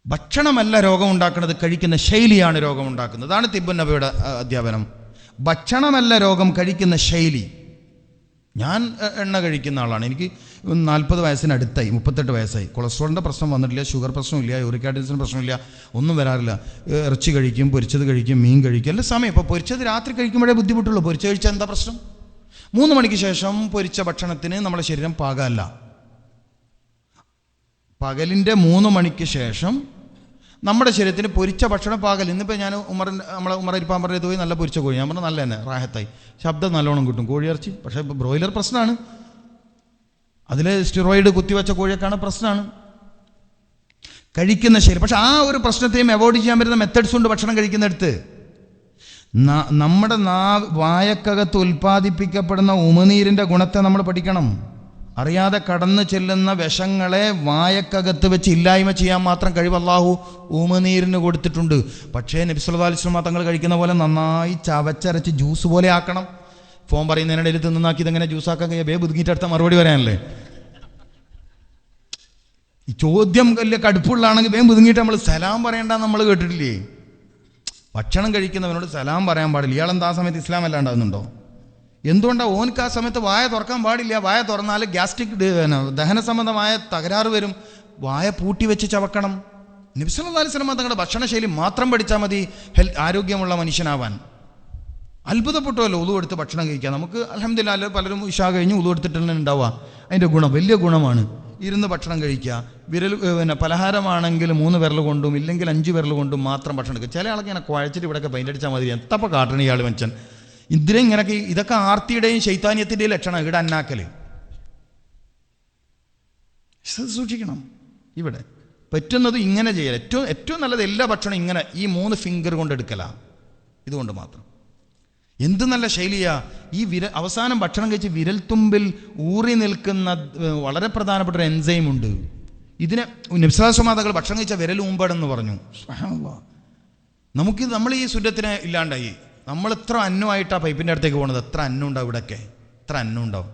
ഭക്ഷണമല്ല രോഗമുണ്ടാക്കുന്നത്, കഴിക്കുന്ന ശൈലിയാണ് രോഗമുണ്ടാക്കുന്നത്. അതാണ് തിബ്ബുൻ നബിയുടെ അധ്യാപനം. ഭക്ഷണമല്ല രോഗം, കഴിക്കുന്ന ശൈലി. ഞാൻ എണ്ണ കഴിക്കുന്ന ആളാണ്. എനിക്ക് 40 വയസ്സിനടുത്തായി, 38 വയസ്സായി. കൊളസ്ട്രോളിൻ്റെ പ്രശ്നം വന്നിട്ടില്ല, ഷുഗർ പ്രശ്നമില്ല, യൂറിക് ആസിഡിൻ്റെ പ്രശ്നമില്ല, ഒന്നും വരാറില്ല. ഇറച്ചി കഴിക്കും, പൊരിച്ചത് കഴിക്കും, മീൻ കഴിക്കും, എല്ലാ സമയം. ഇപ്പോൾ പൊരിച്ചത് രാത്രി കഴിക്കുമ്പോഴേ ബുദ്ധിമുട്ടുള്ളൂ. പൊരിച്ച കഴിച്ചാൽ എന്താ പ്രശ്നം? 3 മണിക്ക് ശേഷം പൊരിച്ച ഭക്ഷണത്തിന് നമ്മുടെ ശരീരം പാകമല്ല. പകലിൻ്റെ 3 മണിക്ക് ശേഷം നമ്മുടെ ശരീരത്തിന് പൊരിച്ച ഭക്ഷണം പാകൽ. ഇന്നിപ്പോൾ ഞാൻ നമ്മളെ ഉമറിരിപ്പാൻ പറഞ്ഞത് പോയി നല്ല പൊരിച്ച കോഴി. ഞാൻ പറഞ്ഞു നല്ല തന്നെ, റാഹത്തായി, ശബ്ദം നല്ലോണം കിട്ടും കോഴിയിറച്ചി. പക്ഷേ ഇപ്പോൾ ബ്രോയിലർ പ്രശ്നമാണ്, അതിൽ സ്റ്റിറോയിഡ് കുത്തിവെച്ച കോഴിയൊക്കെയാണ് പ്രശ്നമാണ്. കഴിക്കുന്ന ശരി. പക്ഷെ ആ ഒരു പ്രശ്നത്തെയും അവോയ്ഡ് ചെയ്യാൻ പറ്റുന്ന മെത്തേഡ്സ് ഉണ്ട് ഭക്ഷണം കഴിക്കുന്നിടത്ത്. നമ്മുടെ വായക്കകത്ത് ഉൽപ്പാദിപ്പിക്കപ്പെടുന്ന ഉമിനീരിൻ്റെ ഗുണത്തെ നമ്മൾ പഠിക്കണം. അറിയാതെ കടന്നു ചെല്ലുന്ന വിഷങ്ങളെ വായക്കകത്ത് വെച്ച് ഇല്ലായ്മ ചെയ്യാൻ മാത്രം കഴിവ് അല്ലാഹു ഉമിനീരിന് കൊടുത്തിട്ടുണ്ട്. പക്ഷേ നബി സല്ലല്ലാഹു അലൈഹി വസല്ലം തങ്ങൾ കഴിക്കുന്ന പോലെ നന്നായി ചവച്ചരച്ച് ജ്യൂസ് പോലെ ആക്കണം. ഫോൺ പറയുന്നതിനിടയിൽ തിന്നാക്കി ഇതെങ്ങനെ ജ്യൂസാക്കാൻ കഴിയാ? ബേ ബുദ്ധിമുട്ടടുത്ത മറുപടി പറയാനല്ലേ? ഈ ചോദ്യം വലിയ കടുപ്പുള്ളതാണെങ്കിൽ വേഗം ബുദ്ധിമുട്ട് നമ്മൾ സലാം പറയണ്ടെന്ന് നമ്മൾ കേട്ടിട്ടില്ലേ? ഭക്ഷണം കഴിക്കുന്നവനോട് സലാം പറയാൻ പാടില്ല. ഇയാളെന്താ ആ സമയത്ത് ഇസ്ലാം അല്ലാണ്ടാകുന്നുണ്ടോ? എന്തുകൊണ്ടാണ് ഓനക്ക് ആ സമയത്ത് വായ തുറക്കാൻ പാടില്ല? വായ തുറന്നാൽ ഗ്യാസ്ട്രിക് ദഹന സംബന്ധമായ തകരാറ് വരും. വായ പൂട്ടി വെച്ച് ചവക്കണം. നബി സല്ലല്ലാഹു അലൈഹി വസല്ലം തങ്ങളുടെ ഭക്ഷണശൈലി മാത്രം പഠിച്ചാൽ മതി ആരോഗ്യമുള്ള മനുഷ്യനാവാൻ. അത്ഭുതപ്പെട്ടുമല്ലോ ഉളു എടുത്ത് ഭക്ഷണം കഴിക്കുക. നമുക്ക് അൽഹംദുലില്ലാഹ് പലരും ഇശാ കഴിഞ്ഞ് ഉളു എടുത്തിട്ടുള്ള ഉണ്ടാവുക. അതിൻ്റെ ഗുണം വലിയ ഗുണമാണ്. ഇരുന്ന് ഭക്ഷണം കഴിക്കുക. പലഹാരമാണെങ്കിൽ 3 വിരൽ കൊണ്ടും ഇല്ലെങ്കിൽ 5 വിരൽ കൊണ്ടും മാത്രം ഭക്ഷണം എടുക്കുക. ചില ആളൊക്കെ ഇങ്ങനെ കുഴച്ചിട്ട് ഇവിടെയൊക്കെ പെയിൻ്റടിച്ചാൽ മതി. എത്തപ്പോൾ കാട്ടണം ഇയാൾ മനുഷ്യൻ. ഇതിനെ ഇങ്ങനെയൊക്കെ ഇതൊക്കെ ആർത്തിയുടെയും ശൈത്താന്യത്തിൻ്റെയും ലക്ഷണം. ഇവിടെ അന്നാക്കൽ സൂക്ഷിക്കണം. ഇവിടെ പറ്റുന്നത് ഇങ്ങനെ ചെയ്യൽ. ഏറ്റവും നല്ലത് എല്ലാ ഭക്ഷണം ഇങ്ങനെ ഈ 3 ഫിംഗർ കൊണ്ട് എടുക്കലാണ്. ഇതുകൊണ്ട് മാത്രം എന്ത് നല്ല ശൈലിയാ! ഈ അവസാനം ഭക്ഷണം കഴിച്ച് വിരൽത്തുമ്പിൽ ഊറി നിൽക്കുന്ന വളരെ പ്രധാനപ്പെട്ട ഒരു എൻസൈം ഉണ്ട്. ഇതിനെ നബി സല്ലല്ലാഹു അലൈഹി വസല്ലം ഭക്ഷണം കഴിച്ച വിരൽ ഊമ്പടെന്ന് പറഞ്ഞു. സുബ്ഹാനല്ലാഹ്. നമ്മൾ ഈ സുന്നത്തിനെ ഇല്ലാണ്ടായി. നമ്മൾ എത്ര അന്നമായിട്ടാണ് പൈപ്പിൻ്റെ അടുത്തേക്ക് പോകുന്നത്. എത്ര അന്നം ഉണ്ടാവും ഇവിടെയൊക്കെ, എത്ര അന്നം ഉണ്ടാവും.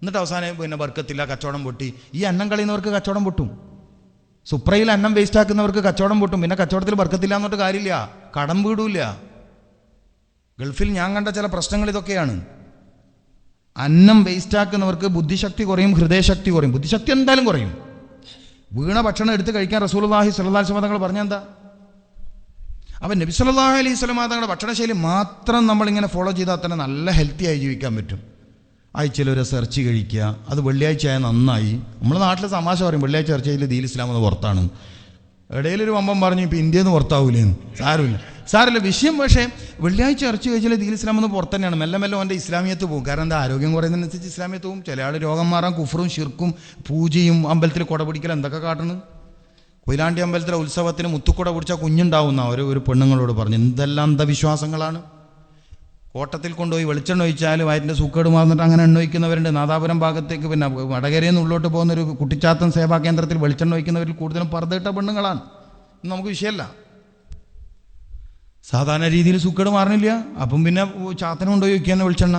എന്നിട്ട് അവസാനം ബർക്കത്തില്ല, കച്ചവടം പൊട്ടി. ഈ അന്നം കളയുന്നവർക്ക് കച്ചവടം പൊട്ടും. സുപ്രയിൽ അന്നം വേസ്റ്റ് ആക്കുന്നവർക്ക് കച്ചവടം പൊട്ടും. പിന്നെ കച്ചവടത്തിൽ ബർക്കത്തില്ല എന്നിട്ട് കാര്യമില്ല, കടം വീടൂല. ഗൾഫിൽ ഞാൻ കണ്ട ചില പ്രശ്നങ്ങൾ ഇതൊക്കെയാണ്. അന്നം വേസ്റ്റാക്കുന്നവർക്ക് ബുദ്ധിശക്തി കുറയും, ഹൃദയശക്തി കുറയും. ബുദ്ധിശക്തി എന്തായാലും കുറയും. വീണ ഭക്ഷണം എടുത്ത് കഴിക്കാൻ റസൂലുള്ളാഹി സ്വല്ലല്ലാഹു അലൈഹി വസല്ലം തങ്ങൾ പറഞ്ഞെന്താ? അപ്പം നബി സല്ലല്ലാഹു അലൈഹി വസല്ലം തങ്ങളുടെ ഭക്ഷണശൈലി മാത്രം നമ്മളിങ്ങനെ ഫോളോ ചെയ്താൽ തന്നെ നല്ല ഹെൽത്തി ആയി ജീവിക്കാൻ പറ്റും. ആഴ്ചയിൽ ഒരു ഇറച്ചി കഴിക്കുക. അത് വെള്ളിയാഴ്ച ആയാൽ നന്നായി. നമ്മുടെ നാട്ടിൽ തമാശ പറയും വെള്ളിയാഴ്ച ഇറച്ചിയിൽ ദീൽ ഇസ്ലാം എന്ന് പുറത്താണ്. ഇടയിലൊരു വമ്പം പറഞ്ഞു ഇപ്പം ഇന്ത്യയിൽ നിന്ന് പുറത്താവൂലേന്ന്. സാരമില്ല വിഷയം. പക്ഷേ വെള്ളിയാഴ്ച ഇറച്ചി കഴിച്ചാൽ ദീൽ ഇസ്ലാം എന്ന് പുറത്ത് തന്നെയാണ്. മെല്ലെ മെല്ലെ അവൻ്റെ ഇസ്ലാമിയത്ത് പോകും. കാരണം എന്താ, ആരോഗ്യം കുറയുന്നതിനനുസരിച്ച് ഇസ്ലാമിയത്ത് പോകും. ചില ആൾ രോഗം മാറാൻ കുഫറും ഷിർക്കും പൂജയും അമ്പലത്തിൽ കുട പിടിക്കൽ എന്തൊക്കെ കാട്ടണം. കൊയിലാണ്ടി അമ്പലത്തിലെ ഉത്സവത്തിന് മുത്തുക്കുട പിടിച്ചാൽ കുഞ്ഞുണ്ടാവുന്ന ഒരു പെണ്ണുങ്ങളോട് പറഞ്ഞു. എന്തെല്ലാം അന്ധവിശ്വാസങ്ങളാണ്. കോട്ടത്തിൽ കൊണ്ടുപോയി വെളിച്ചെണ്ണ ഒഴിച്ചാൽ വയറ്റിൻ്റെ സൂക്കേട് മാറുന്നിട്ട് അങ്ങനെ എണ്ണ ഒഴിക്കുന്നവരുണ്ട്. നാദാപുരം ഭാഗത്തേക്ക് പിന്നെ വടകരയിൽ നിന്ന് ഉള്ളോട്ട് പോകുന്നൊരു കുട്ടിച്ചാത്തൻ സേവാ കേന്ദ്രത്തിൽ വെളിച്ചെണ്ണ ഒഴിക്കുന്നവരിൽ കൂടുതലും പർദ്ദയിട്ട പെണ്ണുങ്ങളാണ്. നമുക്ക് വിഷയമല്ല. സാധാരണ രീതിയിൽ സൂക്കേട് മാറണില്ല. അപ്പം പിന്നെ ചാത്തനം കൊണ്ടുപോയി ഒഴിക്കാൻ വെളിച്ചെണ്ണ.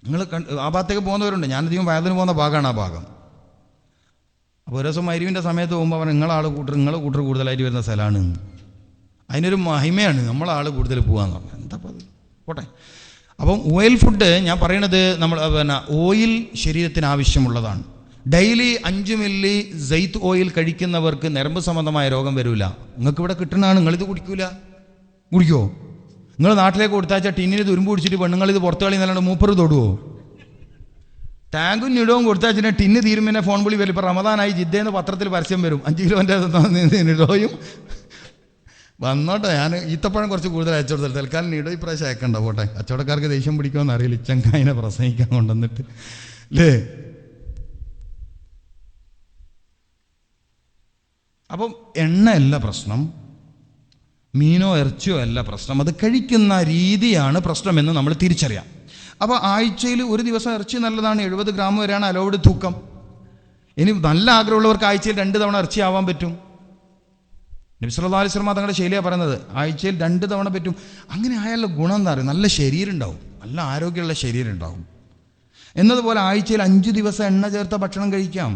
നിങ്ങൾ ആ ഭാഗത്തേക്ക് പോകുന്നവരുണ്ട്. ഞാനധികം വയതിന് പോകുന്ന ഭാഗമാണ് ആ ഭാഗം. അപ്പോൾ ഒരു ദിവസം മൈരുവിൻ്റെ സമയത്ത് പോകുമ്പോൾ അവർ നിങ്ങളെ കൂട്ടർ കൂടുതലായിട്ട് വരുന്ന സ്ഥലമാണ്. അതിനൊരു മഹിമയാണ് നമ്മളാൾ കൂടുതൽ പോകാന്ന് പറഞ്ഞാൽ. എന്താ അത് പോട്ടെ. അപ്പം ഓയിൽ ഫുഡ് ഞാൻ പറയണത് നമ്മൾ ഓയിൽ ശരീരത്തിന് ആവശ്യമുള്ളതാണ്. ഡെയിലി 5 മില്ലി സൈത്ത് ഓയിൽ കഴിക്കുന്നവർക്ക് ഞരമ്പ് സംബന്ധമായ രോഗം വരില്ല. നിങ്ങൾക്ക് ഇവിടെ കിട്ടുന്നതാണ്. നിങ്ങളിത് കുടിക്കുമോ? നിങ്ങൾ നാട്ടിലേക്ക് കൊടുത്താച്ചാൽ ടിന്നിന് തുരുമ്പ് പിടിച്ചിട്ട് പെണ്ണുങ്ങളിത് പുറത്ത് കളി നല്ലാണ്ട് മൂപ്പർ തൊടുവോ? ടാങ്കും നിടവും കൊടുത്താൽ ടിന്ന് തീരുമ്പോൾ ഫോൺ വിളി വരും. ഇപ്പോൾ റമദാനായി ജിദ്ദേന്ന് പത്രത്തിൽ പരസ്യം വരും. 5 കിലോൻ്റെ നിടോയും വന്നോട്ടെ. ഞാൻ ഈത്തപ്പഴം കുറച്ച് കൂടുതൽ അയച്ചു കൊടുത്തത്. തൽക്കാലം നിടോ ഇപ്രാവശ്യം അയക്കണ്ട പോട്ടെ. കച്ചവടക്കാർക്ക് ദേഷ്യം പിടിക്കുമെന്ന് അറിയില്ല. ഇച്ചങ്കായിനെ പ്രസംഗിക്കാൻ കൊണ്ടുവന്നിട്ട് അല്ലേ. അപ്പം എണ്ണയല്ല പ്രശ്നം, മീനോ ഇറച്ചിയോ അല്ല പ്രശ്നം, അത് കഴിക്കുന്ന രീതിയാണ് പ്രശ്നമെന്ന് നമ്മൾ തിരിച്ചറിയാം. അപ്പോൾ ആഴ്ചയിൽ ഒരു ദിവസം ഇറച്ചി നല്ലതാണ്. 70 ഗ്രാം വരെയാണ് അലൗഡ് തൂക്കം. ഇനി നല്ല ആഗ്രഹമുള്ളവർക്ക് ആഴ്ചയിൽ 2 തവണ ഇറച്ചി ആവാൻ പറ്റും. നബി സല്ലല്ലാഹു അലൈഹി വസല്ലം തങ്ങളുടെ ശൈലിയാണ് പറയുന്നത്. ആഴ്ചയിൽ 2 തവണ പറ്റും. അങ്ങനെ ആയാലുള്ള ഗുണം എന്താ പറയുക? നല്ല ശരീരം ഉണ്ടാവും, നല്ല ആരോഗ്യമുള്ള ശരീരം ഉണ്ടാവും. എന്നതുപോലെ ആഴ്ചയിൽ 5 ദിവസം എണ്ണ ചേർത്ത ഭക്ഷണം കഴിക്കാം.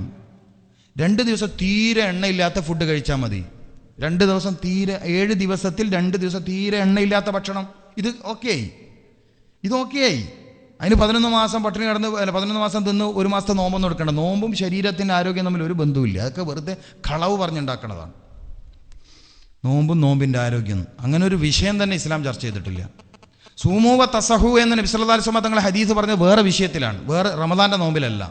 2 ദിവസം തീരെ എണ്ണയില്ലാത്ത ഫുഡ് കഴിച്ചാൽ മതി. 2 ദിവസം തീരെ 7 ദിവസത്തിൽ 2 ദിവസം തീരെ എണ്ണയില്ലാത്ത ഭക്ഷണം. ഇത് ഓക്കെയായി. അതിന് 11 മാസം പട്ടിണി കിടന്ന് 11 മാസം തിന്ന് 1 മാസത്തെ നോമ്പൊന്നും എടുക്കേണ്ട. നോമ്പും ശരീരത്തിൻ്റെ ആരോഗ്യം തമ്മിൽ ഒരു ബന്ധവുമില്ല. അതൊക്കെ വെറുതെ കളവ് പറഞ്ഞുണ്ടാക്കണതാണ്. നോമ്പും നോമ്പിൻ്റെ ആരോഗ്യം അങ്ങനെ ഒരു വിഷയം തന്നെ ഇസ്ലാം ചർച്ച ചെയ്തിട്ടില്ല. സൂമൂ വ തസഹു എന്ന് നബി സല്ലല്ലാഹു അലൈഹി വസല്ലം തങ്ങളെ ഹദീസ് പറഞ്ഞത് വേറെ വിഷയത്തിലാണ്, വേറെ റമദാൻ്റെ നോമ്പിലല്ല.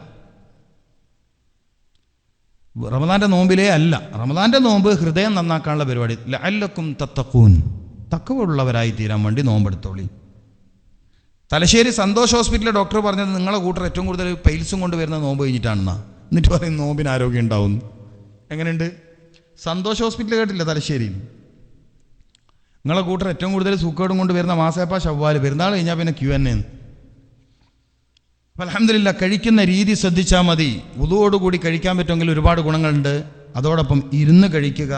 റമദാൻ്റെ നോമ്പിലേ അല്ല. റമദാൻ്റെ നോമ്പ് ഹൃദയം നന്നാക്കാനുള്ള പരിപാടി. ലഅല്ലക്കും തത്തഖൂൻ, തഖ്വയുള്ളവരായി തീരാൻ വേണ്ടി നോമ്പെടുത്തോളി. തലശ്ശേരി സന്തോഷ് ഹോസ്പിറ്റലിലെ ഡോക്ടർ പറഞ്ഞത് നിങ്ങളെ കൂട്ടർ ഏറ്റവും കൂടുതൽ പൈൽസും കൊണ്ട് വരുന്ന നോമ്പ് കഴിഞ്ഞിട്ടാണെന്നാ. എന്നിട്ട് പറയും നോമ്പിന് ആരോഗ്യം ഉണ്ടാവും. എങ്ങനെയുണ്ട്? സന്തോഷ് ഹോസ്പിറ്റൽ കേട്ടില്ല തലശ്ശേരിയിൽ? നിങ്ങളെ കൂട്ടർ ഏറ്റവും കൂടുതൽ സൂക്കേടും കൊണ്ട് വരുന്ന മാസേപ്പ ശവ്വാൽ, പെരുന്നാൾ കഴിഞ്ഞാൽ പിന്നെ QN. അപ്പോൾ അൽഹംദുലില്ലാ കഴിക്കുന്ന രീതി ശ്രദ്ധിച്ചാൽ മതി. വുളുവോടുകൂടി കഴിക്കാൻ പറ്റുമെങ്കിൽ ഒരുപാട് ഗുണങ്ങളുണ്ട്. അതോടൊപ്പം ഇരുന്ന് കഴിക്കുക,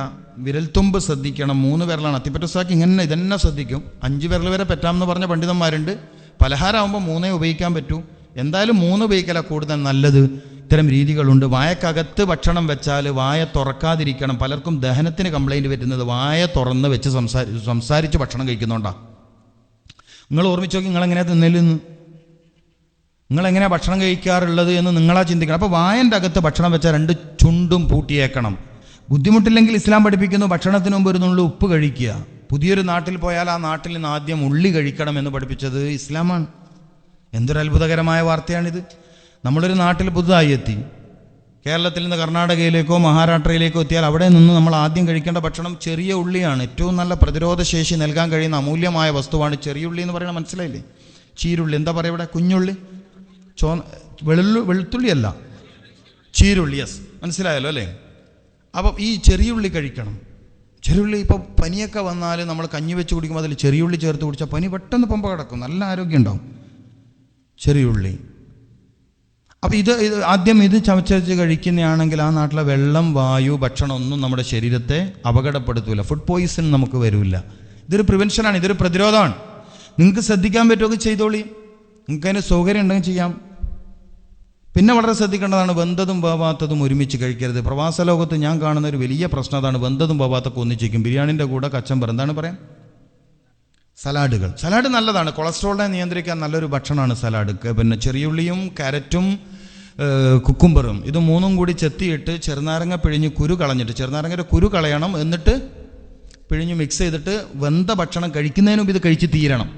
വിരൽത്തുമ്പ് ശ്രദ്ധിക്കണം. 3 വിരലാണ്. അത്തിപ്പറ്റസാക്കി ഇതന്നെ ശ്രദ്ധിക്കും. 5 വിരൽ വരെ പറ്റാമെന്ന് പറഞ്ഞ പണ്ഡിതന്മാരുണ്ട്. പലഹാരമാകുമ്പോൾ 3 ഉപയോഗിക്കാൻ പറ്റൂ. എന്തായാലും 3 ഉപയോഗിക്കലാണ് കൂടുതൽ നല്ലത്. ഇത്തരം രീതികളുണ്ട്. വായക്കകത്ത് ഭക്ഷണം വെച്ചാൽ വായ തുറക്കാതിരിക്കണം. പലർക്കും ദഹനത്തിന് കംപ്ലൈൻറ്റ് പറ്റുന്നത് വായ തുറന്ന് വെച്ച് സംസാരിച്ച് ഭക്ഷണം കഴിക്കുന്നുണ്ടാണ്. നിങ്ങൾ ഓർമ്മിച്ച് നോക്കി, നിങ്ങളെങ്ങനെയാണ് തിന്നലെന്ന്, നിങ്ങളെങ്ങനെയാണ് ഭക്ഷണം കഴിക്കാറുള്ളത് എന്ന് നിങ്ങളാ ചിന്തിക്കണം. അപ്പോൾ വായൻ്റെ അകത്ത് ഭക്ഷണം വെച്ചാൽ 2 ചുണ്ടും പൂട്ടിയേക്കണം. ബുദ്ധിമുട്ടില്ലെങ്കിൽ ഇസ്ലാം പഠിപ്പിക്കുന്നു ഭക്ഷണത്തിന് മുമ്പ് ഒരു നുള്ളി ഉപ്പ് കഴിക്കുക. പുതിയൊരു നാട്ടിൽ പോയാൽ ആ നാട്ടിൽ നിന്ന് ആദ്യം ഉള്ളി കഴിക്കണം എന്ന് പഠിപ്പിച്ചത് ഇസ്ലാമാണ്. എന്തൊരു അത്ഭുതകരമായ വാർത്തയാണിത്. നമ്മളൊരു നാട്ടിൽ പുതുതായി എത്തി, കേരളത്തിൽ നിന്ന് കർണാടകയിലേക്കോ മഹാരാഷ്ട്രയിലേക്കോ എത്തിയാൽ അവിടെ നിന്ന് നമ്മൾ ആദ്യം കഴിക്കേണ്ട ഭക്ഷണം ചെറിയ ഉള്ളിയാണ്. ഏറ്റവും നല്ല പ്രതിരോധ ശേഷി നൽകാൻ കഴിയുന്ന അമൂല്യമായ വസ്തുവാണ് ചെറിയ ഉള്ളി എന്ന് പറയുന്നത്. മനസ്സിലായില്ലേ? ചീരുള്ളി, എന്താ പറയുക ഇവിടെ, കുഞ്ഞുള്ളി, വെളുത്തുള്ളിയല്ല, ചീരുള്ളി. യെസ്, മനസ്സിലായല്ലോ അല്ലേ? അപ്പം ഈ ചെറിയുള്ളി കഴിക്കണം. ചെറിയുള്ളി ഇപ്പോൾ പനിയൊക്കെ വന്നാൽ നമ്മൾ കഞ്ഞി വെച്ച് കുടിക്കുമ്പോൾ അതിൽ ചെറിയുള്ളി ചേർത്ത് കുടിച്ചാൽ പനി പെട്ടെന്ന് പമ്പ കിടക്കും, നല്ല ആരോഗ്യം ഉണ്ടാവും ചെറിയുള്ളി. അപ്പോൾ ഇത് ആദ്യം ഇത് ചവച്ചരച്ച് കഴിക്കുന്നതാണെങ്കിൽ ആ നാട്ടിലെ വെള്ളം, വായു, ഭക്ഷണം ഒന്നും നമ്മുടെ ശരീരത്തെ അപകടപ്പെടുത്തൂല. ഫുഡ് പോയിസൺ നമുക്ക് വരില്ല. ഇതൊരു പ്രിവെൻഷനാണ്, ഇതൊരു പ്രതിരോധമാണ്. നിങ്ങൾക്ക് ശ്രദ്ധിക്കാൻ പറ്റുമൊക്കെ ചെയ്തോളി, നിങ്ങൾക്ക് അതിന് സൗകര്യം ഉണ്ടെങ്കിൽ ചെയ്യാം. പിന്നെ വളരെ ശ്രദ്ധിക്കേണ്ടതാണ് വെന്തതും വേവാത്തതും ഒരുമിച്ച് കഴിക്കരുത്. പ്രവാസ ലോകത്ത് ഞാൻ കാണുന്ന ഒരു വലിയ പ്രശ്നം അതാണ്. വെന്തതും വേവാത്തൊക്കെ ഒന്നിച്ചിരിക്കും. ബിരിയാണിൻ്റെ കൂടെ കച്ചമ്പർ, എന്താണ് പറയാം, സലാഡുകൾ. സലാഡ് നല്ലതാണ്, കൊളസ്ട്രോളിനെ നിയന്ത്രിക്കാൻ നല്ലൊരു ഭക്ഷണമാണ് സലാഡ്. പിന്നെ ചെറിയുള്ളിയും ക്യാരറ്റും കുക്കുംബറും ഇത് 3 കൂടി ചെത്തിയിട്ട് ചെറുനാരങ്ങ പിഴിഞ്ഞ് കുരു കളഞ്ഞിട്ട്, ചെറുനാരങ്ങയുടെ കുരു കളയണം, എന്നിട്ട് പിഴിഞ്ഞ് മിക്സ് ചെയ്തിട്ട് വെന്ത ഭക്ഷണം കഴിക്കുന്നതിന് മുമ്പ് ഇത് കഴിച്ച് തീരണം.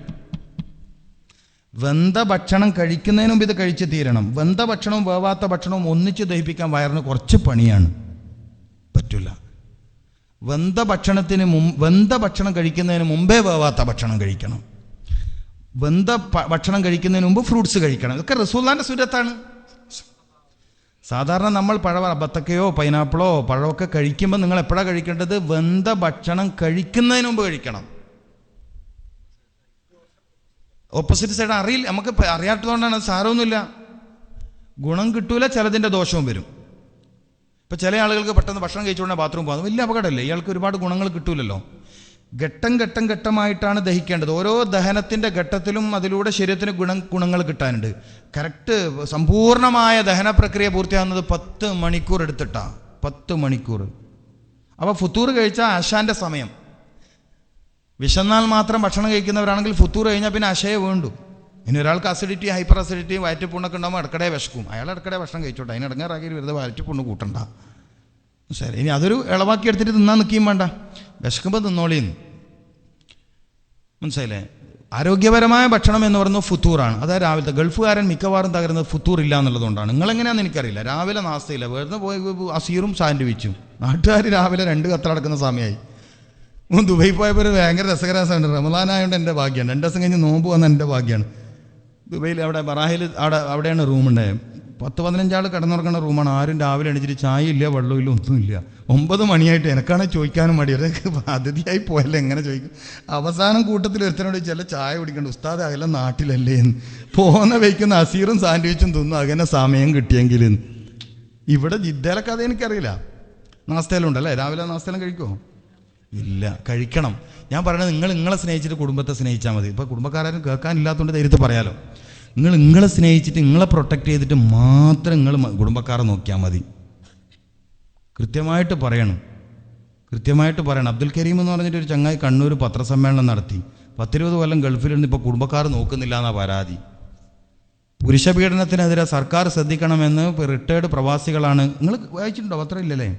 വെന്ത ഭക്ഷണം കഴിക്കുന്നതിന് മുമ്പ് ഇത് കഴിച്ച് തീരണം. വെന്ത ഭക്ഷണവും വേവാത്ത ഭക്ഷണവും ഒന്നിച്ച് ദഹിപ്പിക്കാൻ വയറിന് കുറച്ച് പണിയാണ്, പറ്റില്ല. വെന്ത ഭക്ഷണം കഴിക്കുന്നതിന് മുമ്പേ വേവാത്ത ഭക്ഷണം കഴിക്കണം. വെന്ത ഭക്ഷണം കഴിക്കുന്നതിന് മുമ്പ് ഫ്രൂട്ട്സ് കഴിക്കണം. ഇതൊക്കെ റസൂലുള്ളാഹിന്റെ സുന്നത്താണ്. സാധാരണ നമ്മൾ ബത്തക്കയോ പൈനാപ്പിളോ പഴമൊക്കെ കഴിക്കുമ്പോൾ നിങ്ങൾ എപ്പോഴാണ് കഴിക്കേണ്ടത്? വെന്ത ഭക്ഷണം കഴിക്കുന്നതിന് മുമ്പ് കഴിക്കണം. ഓപ്പോസിറ്റ് സൈഡ് അറിയില്ല, നമുക്ക് അറിയാത്തതുകൊണ്ടാണ്. സാരമൊന്നുമില്ല, ഗുണം കിട്ടൂല, ചിലതിൻ്റെ ദോഷവും വരും. ഇപ്പോൾ ചില ആളുകൾക്ക് പെട്ടെന്ന് ഭക്ഷണം കഴിച്ചുകൊണ്ടാൽ ബാത്റൂം പോകുന്നത് വലിയ അപകടമല്ലേ? ഇയാൾക്ക് ഒരുപാട് ഗുണങ്ങൾ കിട്ടൂലല്ലോ. ഘട്ടമായിട്ടാണ് ദഹിക്കേണ്ടത്. ഓരോ ദഹനത്തിൻ്റെ ഘട്ടത്തിലും അതിലൂടെ ശരീരത്തിന് ഗുണങ്ങൾ കിട്ടാനുണ്ട്. കറക്റ്റ് സമ്പൂർണമായ ദഹന പ്രക്രിയ പൂർത്തിയാകുന്നത് 10 മണിക്കൂർ എടുത്തിട്ടാണ്. 10 മണിക്കൂർ. അപ്പോൾ ഫുത്തൂർ കഴിച്ചാൽ അശാൻ്റെ സമയം. വിശന്നാൽ മാത്രം ഭക്ഷണം കഴിക്കുന്നവരാണെങ്കിൽ ഫുത്തൂർ കഴിഞ്ഞാൽ പിന്നെ അശയെ വേണ്ടു. ഇനി ഒരാൾക്ക് അസിഡിറ്റി, ഹൈപ്പർ അസിഡിറ്റി, വയറ്റുപുണ്ണൊക്കെ ഉണ്ടാകുമ്പോൾ ഇടയ്ക്കിടെ വിശക്കും. അയാൾ ഇടയ്ക്കിടെ ഭക്ഷണം കഴിച്ചോട്ടെ, അതിന് ഇടങ്ങാറാക്കി വെറുതെ വയറ്റുപുണ്ണ് കൂട്ടണ്ട. ശരി, ഇനി അതൊരു ഇളവാക്കി എടുത്തിട്ട് തിന്നാൻ നിൽക്കുകയും വേണ്ട, വിശക്കുമ്പോൾ തിന്നോളിന്ന്. മനസ്സിലായില്ലേ? ആരോഗ്യപരമായ ഭക്ഷണം എന്ന് പറയുന്നത് ഫുത്തൂറാണ്. അതായത് രാവിലത്തെ. ഗൾഫുകാരൻ മിക്കവാറും തകരുന്നത് ഫുത്തൂർ ഇല്ല എന്നുള്ളതുകൊണ്ടാണ്. നിങ്ങളെങ്ങനെയാണെന്ന് എനിക്കറിയില്ല. രാവിലെ നാസ്തയില്ല, വെറുതെ പോയി അസീറും സാൻഡ്വിച്ചും. നാട്ടുകാർ രാവിലെ 2 കത്തറ അടക്കുന്ന സമയമായി. ദുബൈ പോയപ്പോൾ ഒരു ഭയങ്കര രസകരമാണ്. റമദാനായതുകൊണ്ട് എൻ്റെ ഭാഗ്യമാണ്. 2 ദിവസം കഴിഞ്ഞ് നോമ്പ് വന്ന എൻ്റെ ഭാഗ്യമാണ്. ദുബൈയിൽ അവിടെ ബറാഹിൽ അവിടെയാണ് റൂമുണ്ടായത്. 10-15 ആൾ കിടന്നുറങ്ങുന്ന റൂമാണ്. ആരും രാവിലെ എണീച്ചിട്ട് ചായ ഇല്ല, വെള്ളമില്ല, ഒന്നുമില്ല. 9 മണിയായിട്ട് എനക്കാണെങ്കിൽ ചോദിക്കാനും മടി. അതൊക്കെ അതിഥിയായി പോയല്ലേ, എങ്ങനെ ചോദിക്കും? അവസാനം കൂട്ടത്തിൽ ഒരുത്തനോട് ചില ചായ കുടിക്കണ്ട ഉസ്താദ്, അകലെ നാട്ടിലല്ലേ എന്ന്. പോകുന്ന വയ്ക്കുന്ന അസീറും സാൻഡ്വിച്ചും തിന്നും, അങ്ങനെ സമയം കിട്ടിയെങ്കിൽ. ഇവിടെ ജിദ്ദയിലൊക്കെ അത് എനിക്കറിയില്ല. നാസ്തയിലുണ്ടല്ലേ, രാവിലെ നാസ്തയിലും കഴിക്കുമോ? ഇല്ല, കഴിക്കണം. ഞാൻ പറയുന്നത് നിങ്ങളെ സ്നേഹിച്ചിട്ട് കുടുംബത്തെ സ്നേഹിച്ചാൽ മതി. ഇപ്പോൾ കുടുംബക്കാരും കേൾക്കാനില്ലാത്തതുകൊണ്ട് ധൈര്യത്തിൽ പറയാലോ. നിങ്ങളെ സ്നേഹിച്ചിട്ട് നിങ്ങളെ പ്രൊട്ടക്റ്റ് ചെയ്തിട്ട് മാത്രം നിങ്ങൾ കുടുംബക്കാരെ നോക്കിയാൽ മതി. കൃത്യമായിട്ട് പറയണം. അബ്ദുൽ കരീം എന്ന് പറഞ്ഞിട്ട് ഒരു ചങ്ങായി കണ്ണൂർ പത്രസമ്മേളനം നടത്തി. 10-20 കൊല്ലം ഗൾഫിലിരുന്ന് ഇപ്പോൾ കുടുംബക്കാർ നോക്കുന്നില്ല എന്നാണ് പരാതി. പുരുഷ പീഡനത്തിനെതിരെ സർക്കാർ ശ്രദ്ധിക്കണമെന്ന് റിട്ടയർഡ് പ്രവാസികളാണ്. നിങ്ങൾ വായിച്ചിട്ടുണ്ടോ? പത്രം ഇല്ലല്ലേ?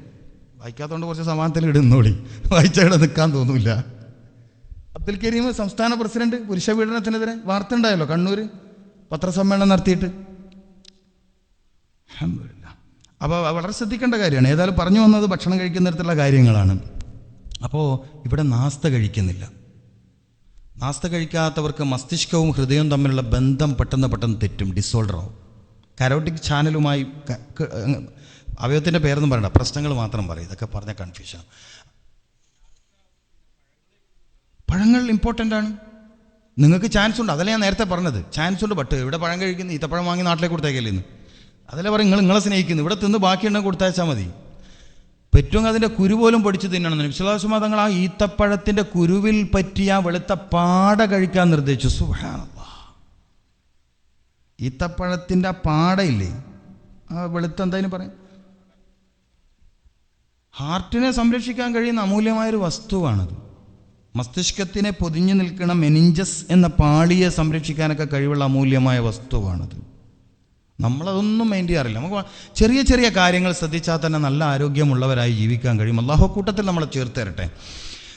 വായിക്കാത്തതുകൊണ്ട് കുറച്ച് സമാധാനത്തിൽ ഇടുന്നോളി, വായിച്ചവിടെ നിൽക്കാൻ തോന്നില്ല. അബ്ദുൽ കരീം സംസ്ഥാന പ്രസിഡന്റ് പുരുഷ പീഡനത്തിനെതിരെ വാർത്ത ഉണ്ടായല്ലോ, കണ്ണൂർ പത്രസമ്മേളനം നടത്തിയിട്ട്. അപ്പോൾ വളരെ ശ്രദ്ധിക്കേണ്ട കാര്യമാണ്. ഏതായാലും പറഞ്ഞു വന്നത് ഭക്ഷണം കഴിക്കുന്നിടത്തുള്ള കാര്യങ്ങളാണ്. അപ്പോൾ ഇവിടെ നാസ്ത കഴിക്കുന്നില്ല. നാസ്ത കഴിക്കാത്തവർക്ക് മസ്തിഷ്കവും ഹൃദയവും തമ്മിലുള്ള ബന്ധം പെട്ടെന്ന് തെറ്റും, ഡിസോൾഡറാവും. കരോട്ടിക് ചാനലുമായി അവയവത്തിൻ്റെ പേരൊന്നും പറയണ്ട, പ്രശ്നങ്ങൾ മാത്രം പറയും. ഇതൊക്കെ പറഞ്ഞ കൺഫ്യൂഷൻ. പഴങ്ങൾ ഇമ്പോർട്ടൻ്റ് ആണ്. നിങ്ങൾക്ക് ചാൻസ് ഉണ്ട്, അതല്ലേ ഞാൻ നേരത്തെ പറഞ്ഞത്. ചാൻസ് ഉണ്ട്, ബട്ട് ഇവിടെ പഴം കഴിക്കുന്നു, ഈത്തപ്പഴം വാങ്ങി നാട്ടിലേക്ക് കൊടുത്തേക്കല്ലേ ഇന്ന്. അതല്ലേ പറയും നിങ്ങളെ സ്നേഹിക്കുന്നു. ഇവിടെ തിന്ന് ബാക്കിയുണ്ടെങ്കിൽ കൊടുത്തയച്ചാൽ മതി. പറ്റുമെങ്കിൽ അതിൻ്റെ കുരു പോലും പൊടിച്ച് തിന്നണം. വിശ്വാസമാ തങ്ങൾ ആ ഈത്തപ്പഴത്തിൻ്റെ കുരുവിൽ പറ്റിയ വെളുത്ത പാട കഴിക്കാൻ നിർദ്ദേശിച്ചു. സുബ്ഹാനല്ലാഹ്. ഈത്തപ്പഴത്തിൻ്റെ പാടയില്ലേ, ആ വെളുത്ത എന്തായാലും പറയും, ഹാർട്ടിനെ സംരക്ഷിക്കാൻ കഴിയുന്ന അമൂല്യമായൊരു വസ്തുവാണത്. മസ്തിഷ്കത്തിനെ പൊതിഞ്ഞു നിൽക്കുന്ന മെനിഞ്ചസ് എന്ന പാളിയെ സംരക്ഷിക്കാനൊക്കെ കഴിവുള്ള അമൂല്യമായ വസ്തുവാണത്. നമ്മളതൊന്നും മൈൻഡ് ചെയ്യാറില്ല. നമുക്ക് ചെറിയ ചെറിയ കാര്യങ്ങൾ ശ്രദ്ധിച്ചാൽ തന്നെ നല്ല ആരോഗ്യമുള്ളവരായി ജീവിക്കാൻ കഴിയും. അല്ലാഹു കൂട്ടത്തിൽ നമ്മളെ ചേർത്ത് തരട്ടെ.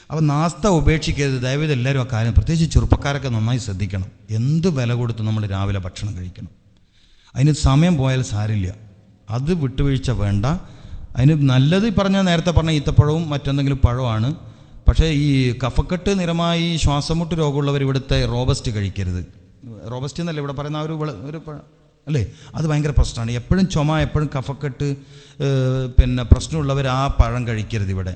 അപ്പോൾ നാസ്ത ഉപേക്ഷിക്കരുത് ദയവേത്. എല്ലാവരും ആ കാര്യം, പ്രത്യേകിച്ച് ചെറുപ്പക്കാരൊക്കെ നന്നായി ശ്രദ്ധിക്കണം. എന്ത് വില കൊടുത്ത് നമ്മൾ രാവിലെ ഭക്ഷണം കഴിക്കണം. അതിന് സമയം പോയാൽ സാരില്ല, അത് വിട്ടുവീഴ്ച വേണ്ട. അതിന് നല്ലത് പറഞ്ഞാൽ നേരത്തെ പറഞ്ഞ ഈത്തപ്പഴവും മറ്റെന്തെങ്കിലും പഴമാണ്. പക്ഷേ ഈ കഫക്കെട്ട് നിറമായി ശ്വാസമുട്ട് രോഗമുള്ളവർ ഇവിടുത്തെ റോബസ്റ്റ് കഴിക്കരുത്. റോബസ്റ്റ് എന്നല്ല ഇവിടെ പറയുന്ന ഒരു പഴം അല്ലേ, അത് ഭയങ്കര പ്രശ്നമാണ്. എപ്പോഴും ചുമ, എപ്പോഴും കഫക്കെട്ട് പിന്നെ പ്രശ്നമുള്ളവർ ആ പഴം കഴിക്കരുത് ഇവിടെ,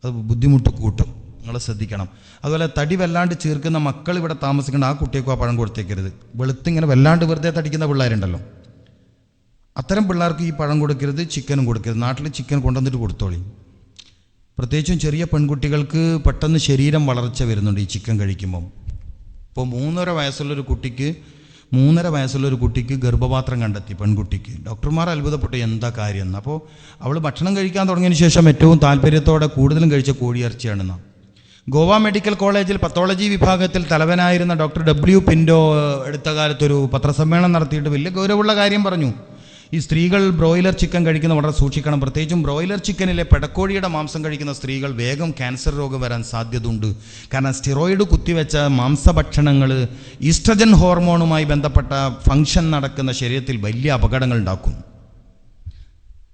അത് ബുദ്ധിമുട്ട് കൂട്ടും. നിങ്ങൾ ശ്രദ്ധിക്കണം. അതുപോലെ തടി വല്ലാണ്ട് ചീർക്കുന്ന മക്കൾ ഇവിടെ താമസിക്കേണ്ട ആ കുട്ടികൾക്കും ആ പഴം കൊടുത്തേക്കരുത്. വെളുത്തിങ്ങനെ വല്ലാണ്ട് വെറുതെ തടിക്കുന്ന പിള്ളേരുണ്ടല്ലോ, അത്തരം പിള്ളേർക്ക് ഈ പഴം കൊടുക്കരുത്, ചിക്കനും കൊടുക്കരുത്. നാട്ടിൽ ചിക്കൻ കൊണ്ടുവന്നിട്ട് കൊടുത്തോളി. പ്രത്യേകിച്ചും ചെറിയ പെൺകുട്ടികൾക്ക് പെട്ടെന്ന് ശരീരം വളർച്ച വരുന്നുണ്ട് ഈ ചിക്കൻ കഴിക്കുമ്പം. ഇപ്പോൾ 3.5 വയസ്സുള്ളൊരു കുട്ടിക്ക് ഗർഭപാത്രം കണ്ടെത്തി, പെൺകുട്ടിക്ക്. ഡോക്ടർമാർ അത്ഭുതപ്പെട്ടു, എന്താ കാര്യം എന്ന്. അപ്പോൾ അവൾ ഭക്ഷണം കഴിക്കാൻ തുടങ്ങിയതിന് ശേഷം ഏറ്റവും താല്പര്യത്തോടെ കൂടുതലും കഴിച്ച കോഴിയിറച്ചിയാണെന്നാണ്. ഗോവ മെഡിക്കൽ കോളേജിൽ പത്തോളജി വിഭാഗത്തിൽ തലവനായിരുന്ന ഡോക്ടർ W. പിൻഡോ അടുത്ത കാലത്തൊരു പത്രസമ്മേളനം നടത്തിയിട്ട് വലിയ ഗൗരവമുള്ള കാര്യം പറഞ്ഞു. ഈ സ്ത്രീകൾ ബ്രോയിലർ ചിക്കൻ കഴിക്കുന്ന വളരെ സൂക്ഷിക്കണം. പ്രത്യേകിച്ചും ബ്രോയിലർ ചിക്കനിലെ പെടക്കോഴിയുടെ മാംസം കഴിക്കുന്ന സ്ത്രീകൾ വേഗം ക്യാൻസർ രോഗം വരാൻ സാധ്യതയുണ്ട്. കാരണം സ്റ്റിറോയിഡ് കുത്തിവെച്ച മാംസഭക്ഷണങ്ങൾ ഈസ്ട്രജൻ ഹോർമോണുമായി ബന്ധപ്പെട്ട ഫംഗ്ഷൻ നടക്കുന്ന ശരീരത്തിൽ വലിയ അപകടങ്ങൾ ഉണ്ടാക്കും.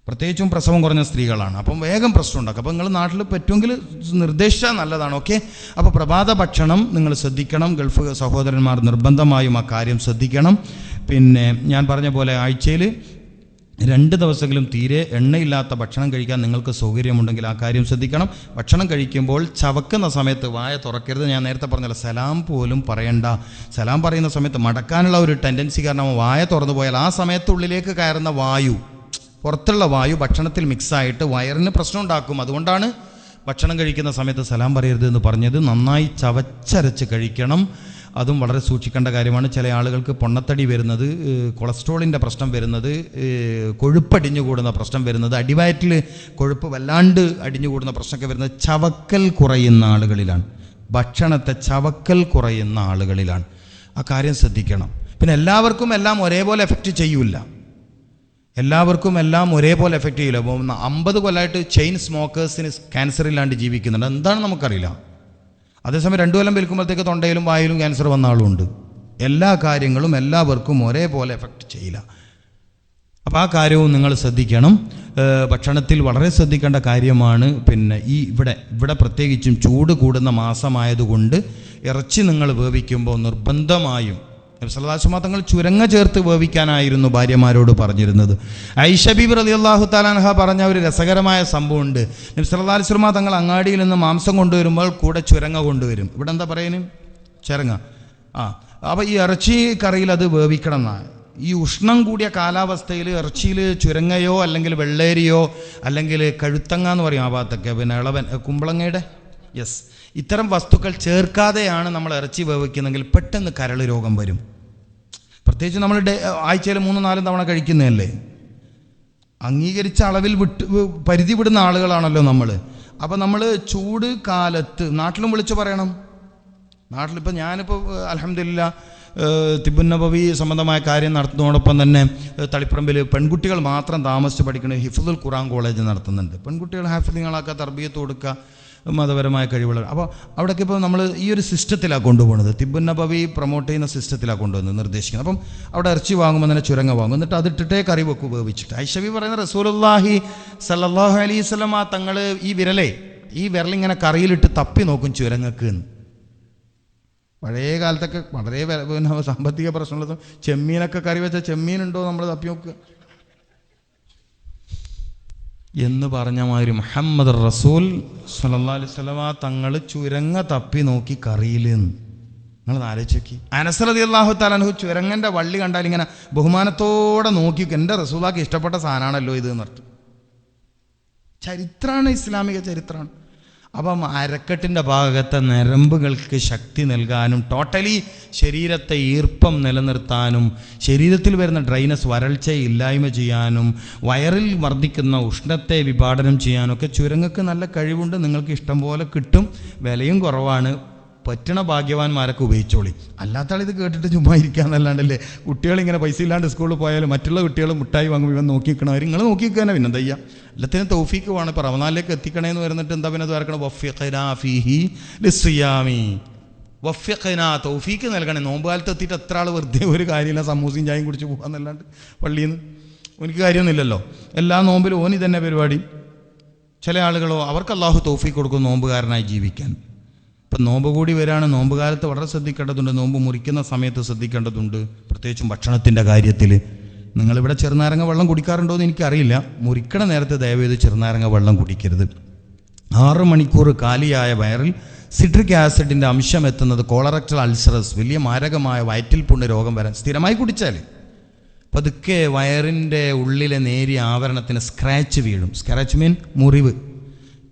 പ്രത്യേകിച്ചും പ്രസവം കുറഞ്ഞ സ്ത്രീകളാണ്. അപ്പം വേഗം പ്രശ്നം ഉണ്ടാക്കും. അപ്പോൾ നിങ്ങൾ നാട്ടിൽ പറ്റുമെങ്കിൽ നിർദ്ദേശിച്ചാൽ നല്ലതാണ്. ഓക്കെ. അപ്പോൾ പ്രഭാത ഭക്ഷണം നിങ്ങൾ ശ്രദ്ധിക്കണം. ഗൾഫ് സഹോദരന്മാർ നിർബന്ധമായും ആ കാര്യം ശ്രദ്ധിക്കണം. പിന്നെ ഞാൻ പറഞ്ഞ പോലെ ആഴ്ചയിൽ 2 ദിവസമെങ്കിലും തീരെ എണ്ണയില്ലാത്ത ഭക്ഷണം കഴിക്കാൻ നിങ്ങൾക്ക് സൗകര്യമുണ്ടെങ്കിൽ ആ കാര്യം ശ്രദ്ധിക്കണം. ഭക്ഷണം കഴിക്കുമ്പോൾ ചവക്കുന്ന സമയത്ത് വായ തുറക്കരുത്. ഞാൻ നേരത്തെ പറഞ്ഞല്ലോ, സലാം പോലും പറയണ്ട. സലാം പറയുന്ന സമയത്ത് മടക്കാനുള്ള ഒരു ടെൻഡൻസി കാരണം വായ തുറന്നു പോയാൽ ആ സമയത്ത് ഉള്ളിലേക്ക് കയറുന്ന വായു, പുറത്തുള്ള വായു ഭക്ഷണത്തിൽ മിക്സായിട്ട് വയറിന് പ്രശ്നം ഉണ്ടാക്കും. അതുകൊണ്ടാണ് ഭക്ഷണം കഴിക്കുന്ന സമയത്ത് സലാം പറയരുത് എന്ന് പറഞ്ഞത്. നന്നായി ചവച്ചരച്ച് കഴിക്കണം. അതും വളരെ സൂക്ഷിക്കേണ്ട കാര്യമാണ്. ചില ആളുകൾക്ക് പൊണ്ണത്തടി വരുന്നത്, കൊളസ്ട്രോളിൻ്റെ പ്രശ്നം വരുന്നത്, കൊഴുപ്പടിഞ്ഞുകൂടുന്ന പ്രശ്നം വരുന്നത്, അടിവയറ്റിൽ കൊഴുപ്പ് വല്ലാണ്ട് അടിഞ്ഞുകൂടുന്ന പ്രശ്നമൊക്കെ വരുന്നത് ചവക്കൽ കുറയുന്ന ആളുകളിലാണ്. ഭക്ഷണത്തെ ചവക്കൽ കുറയുന്ന ആളുകളിലാണ്. ആ കാര്യം ശ്രദ്ധിക്കണം. പിന്നെ എല്ലാവർക്കും എല്ലാം ഒരേപോലെ എഫക്റ്റ് ചെയ്യൂല. എല്ലാവർക്കും എല്ലാം ഒരേപോലെ എഫക്റ്റ് ചെയ്യില്ല. 50 കൊല്ലമായിട്ട് ചെയിൻ സ്മോക്കേഴ്സിന് ക്യാൻസർ ഇല്ലാണ്ട് ജീവിക്കുന്നുണ്ട്. എന്താണ് നമുക്കറിയില്ല. അതേസമയം 2 കൊല്ലം വിൽക്കുമ്പോഴത്തേക്ക് തൊണ്ടയിലും വായിലും ക്യാൻസർ വന്ന ആളുണ്ട്. എല്ലാ കാര്യങ്ങളും എല്ലാവർക്കും ഒരേപോലെ എഫക്റ്റ് ചെയ്യില്ല. അപ്പോൾ ആ കാര്യവും നിങ്ങൾ ശ്രദ്ധിക്കണം. ഭക്ഷണത്തിൽ വളരെ ശ്രദ്ധിക്കേണ്ട കാര്യമാണ്. പിന്നെ ഇവിടെ പ്രത്യേകിച്ചും ചൂട് കൂടുന്ന മാസമായതുകൊണ്ട് ഇറച്ചി നിങ്ങൾ വേവിക്കുമ്പോൾ നിർബന്ധമായും നബി സല്ലല്ലാഹു അലൈഹി വസല്ലം തങ്ങൾ ചുരങ്ങ ചേർത്ത് വേവിക്കാനായിരുന്നു ഭാര്യമാരോട് പറഞ്ഞിരുന്നത്. ഐഷ ബീബി റളിയല്ലാഹു തആല അൻഹ പറഞ്ഞ ഒരു രസകരമായ സംഭവമുണ്ട്. നബി സല്ലല്ലാഹു അലൈഹി വസല്ലം തങ്ങൾ അങ്ങാടിയിൽ നിന്ന് മാംസം കൊണ്ടുവരുമ്പോൾ കൂടെ ചുരങ്ങ കൊണ്ടുവരും. ഇവിടെ എന്താ പറയുന്നത്? ചുരങ്ങ. അപ്പോൾ ഈ ഇറച്ചി കറിയിൽ അത് വേവിക്കണം എന്നാണ്. ഈ ഉഷ്ണം കൂടിയ കാലാവസ്ഥയിൽ ഇറച്ചിയിൽ ചുരങ്ങയോ അല്ലെങ്കിൽ വെള്ളേരിയോ അല്ലെങ്കിൽ കഴുത്തങ്ങ എന്ന് പറയും ആ ഭാഗത്തൊക്കെ, പിന്നെ ഇളവൻ കുമ്പളങ്ങയുടെ ഇത്തരം വസ്തുക്കൾ ചേർക്കാതെയാണ് നമ്മൾ ഇറച്ചി വേവിക്കുന്നെങ്കിൽ പെട്ടെന്ന് കരൾ രോഗം വരും. പ്രത്യേകിച്ച് നമ്മൾ ആഴ്ചയിൽ 3-4 തവണ കഴിക്കുന്നതല്ലേ. അംഗീകരിച്ച അളവിൽ പരിധി വിടുന്ന ആളുകളാണല്ലോ നമ്മൾ. അപ്പോൾ നമ്മൾ ചൂട് കാലത്ത് നാട്ടിലും വിളിച്ചു പറയണം. നാട്ടിലിപ്പോൾ ഞാനിപ്പോൾ അൽഹംദുലില്ലാ തിബുൻ നബവി സംബന്ധമായ കാര്യം നടത്തുന്നതോടൊപ്പം തന്നെ തളിപ്പറമ്പിൽ പെൺകുട്ടികൾ മാത്രം താമസിച്ച് പഠിക്കുന്ന ഹിഫ്ദുൽ ഖുർആൻ കോളേജ് നടത്തുന്നുണ്ട്. പെൺകുട്ടികൾ ഹാഫിളുകളാക്കുക, തർബിയത്ത് കൊടുക്കുക, മതപരമായ കഴിവുകൾ. അപ്പോൾ അവിടേക്ക് ഇപ്പോൾ നമ്മൾ ഈ ഒരു സിസ്റ്റത്തിലാണ് കൊണ്ടുപോകുന്നത്. തിബുൻ നബവി പ്രൊമോട്ട് ചെയ്യുന്ന സിസ്റ്റത്തിലാണ് കൊണ്ടുവന്നത്, നിർദ്ദേശിക്കുന്നത്. അപ്പം അവിടെ ഇറച്ചി വാങ്ങുമ്പോൾ തന്നെ ചുരങ്ങ വാങ്ങും, എന്നിട്ട് അതിട്ടിട്ടേ കറി വെക്കും വേവിച്ചിട്ട്. ഐഷബി പറയുന്ന റസൂലുള്ളാഹി സല്ലല്ലാഹു അലൈഹി വസല്ലം തങ്ങൾ ഈ വിരലിങ്ങനെ കറിയിലിട്ട് തപ്പി നോക്കും ചുരങ്ങക്ക്. പഴയ കാലത്തൊക്കെ വളരെ സാമ്പത്തിക പ്രശ്നമുള്ളത് ചെമ്മീനൊക്കെ കറി വെച്ച ചെമ്മീനുണ്ടോ നമ്മൾ തപ്പി നോക്കുക എന്ന് പറഞ്ഞ മാതിരി മുഹമ്മദ് റസൂൽ സല്ലല്ലാഹു അലൈഹി വസല്ലം തങ്ങൾ ചുരങ്ങ തപ്പി നോക്കി കറിയിൽ. നിങ്ങൾ ആലോചിച്ച് നോക്കി. അനസ് റളിയല്ലാഹു തആല അൻഹു ചുരങ്ങൻ്റെ വള്ളി കണ്ടാൽ ഇങ്ങനെ ബഹുമാനത്തോടെ നോക്കി, എൻ്റെ റസൂലാക്ക് ഇഷ്ടപ്പെട്ട സാധനമാണല്ലോ ഇത് എന്ന് പറഞ്ഞു. ചരിത്രമാണ്, ഇസ്ലാമിക ചരിത്രമാണ്. അപ്പം അരക്കെട്ടിൻ്റെ ഭാഗത്തെ ഞരമ്പുകൾക്ക് ശക്തി നൽകാനും ടോട്ടലി ശരീരത്തെ ഈർപ്പം നിലനിർത്താനും ശരീരത്തിൽ വരുന്ന ഡ്രൈനസ് വരൾച്ചയെ ഇല്ലായ്മ ചെയ്യാനും വയറിൽ വർദ്ധിക്കുന്ന ഉഷ്ണത്തെ വിഭാടനം ചെയ്യാനൊക്കെ ചുരങ്ങക്ക് നല്ല കഴിവുണ്ട്. നിങ്ങൾക്ക് ഇഷ്ടം പോലെ കിട്ടും, വിലയും കുറവാണ്. പറ്റണ ഭാഗ്യവാന്മാരൊക്കെ ഉപയോഗിച്ചോളി. അല്ലാത്ത ആൾ ഇത് കേട്ടിട്ട് ചുമ്മാ ഇരിക്കാന്നല്ലാണ്ടല്ലേ. കുട്ടികളിങ്ങനെ പൈസ ഇല്ലാണ്ട് സ്കൂളിൽ പോയാലും മറ്റുള്ള കുട്ടികൾ മുട്ടായി വാങ്ങും, ഇവൻ നോക്കിക്കണവർ നിങ്ങൾ നോക്കിക്കാനെ പിന്നെ എന്താ ചെയ്യുക? എല്ലാത്തിനും തൗഫീക്ക് വേണം. ഇപ്പോൾ റമദാനിലേക്ക് എത്തിക്കണേന്ന് വരുന്നിട്ട് എന്താ പിന്നെ ദ്വാരക്കണം? വഫ്യഖനാ ഫീഹി ലിസ്സിയാമി, വഫ്യഖനാ തൗഫീക്ക് നൽകണേ. നോമ്പ് കാലത്ത് എത്തിയിട്ട് എത്ര ആൾ വെറുതെ ഒരു കാര്യമില്ല സമൂസയും ചായയും കുടിച്ച് പോകാന്നല്ലാണ്ട് പള്ളിയിൽ നിന്ന് എനിക്ക് കാര്യമൊന്നുമില്ലല്ലോ. എല്ലാ നോമ്പിലും ഓനി തന്നെ പരിപാടി. ചില ആളുകളോ അവർക്ക് അള്ളാഹു തൗഫീക്ക് കൊടുക്കും നോമ്പുകാരനായി ജീവിക്കാൻ. ഇപ്പം നോമ്പ് കൂടി വരികയാണ്. നോമ്പ് കാലത്ത് വളരെ ശ്രദ്ധിക്കേണ്ടതുണ്ട്. നോമ്പ് മുറിക്കുന്ന സമയത്ത് ശ്രദ്ധിക്കേണ്ടതുണ്ട്, പ്രത്യേകിച്ചും ഭക്ഷണത്തിൻ്റെ കാര്യത്തിൽ. നിങ്ങളിവിടെ ചെറുനാരങ്ങ വെള്ളം കുടിക്കാറുണ്ടോ എന്ന് എനിക്കറിയില്ല. മുറിക്കണ നേരത്തെ ദയവേത് ചെറുനാരങ്ങ വെള്ളം കുടിക്കരുത്. 6 മണിക്കൂർ കാലിയായ വയറിൽ സിട്രിക് ആസിഡിൻ്റെ അംശം എത്തുന്നത് കോളറക്ടൽ അൾസറസ്, വലിയ മാരകമായ വയറ്റിൽ പുണ്ണ് രോഗം വരാൻ സ്ഥിരമായി കുടിച്ചാൽ പതുക്കെ വയറിൻ്റെ ഉള്ളിലെ നേരിയ ആവരണത്തിന് സ്ക്രാച്ച് വീഴും. സ്ക്രാച്ച് മീൻ മുറിവ്.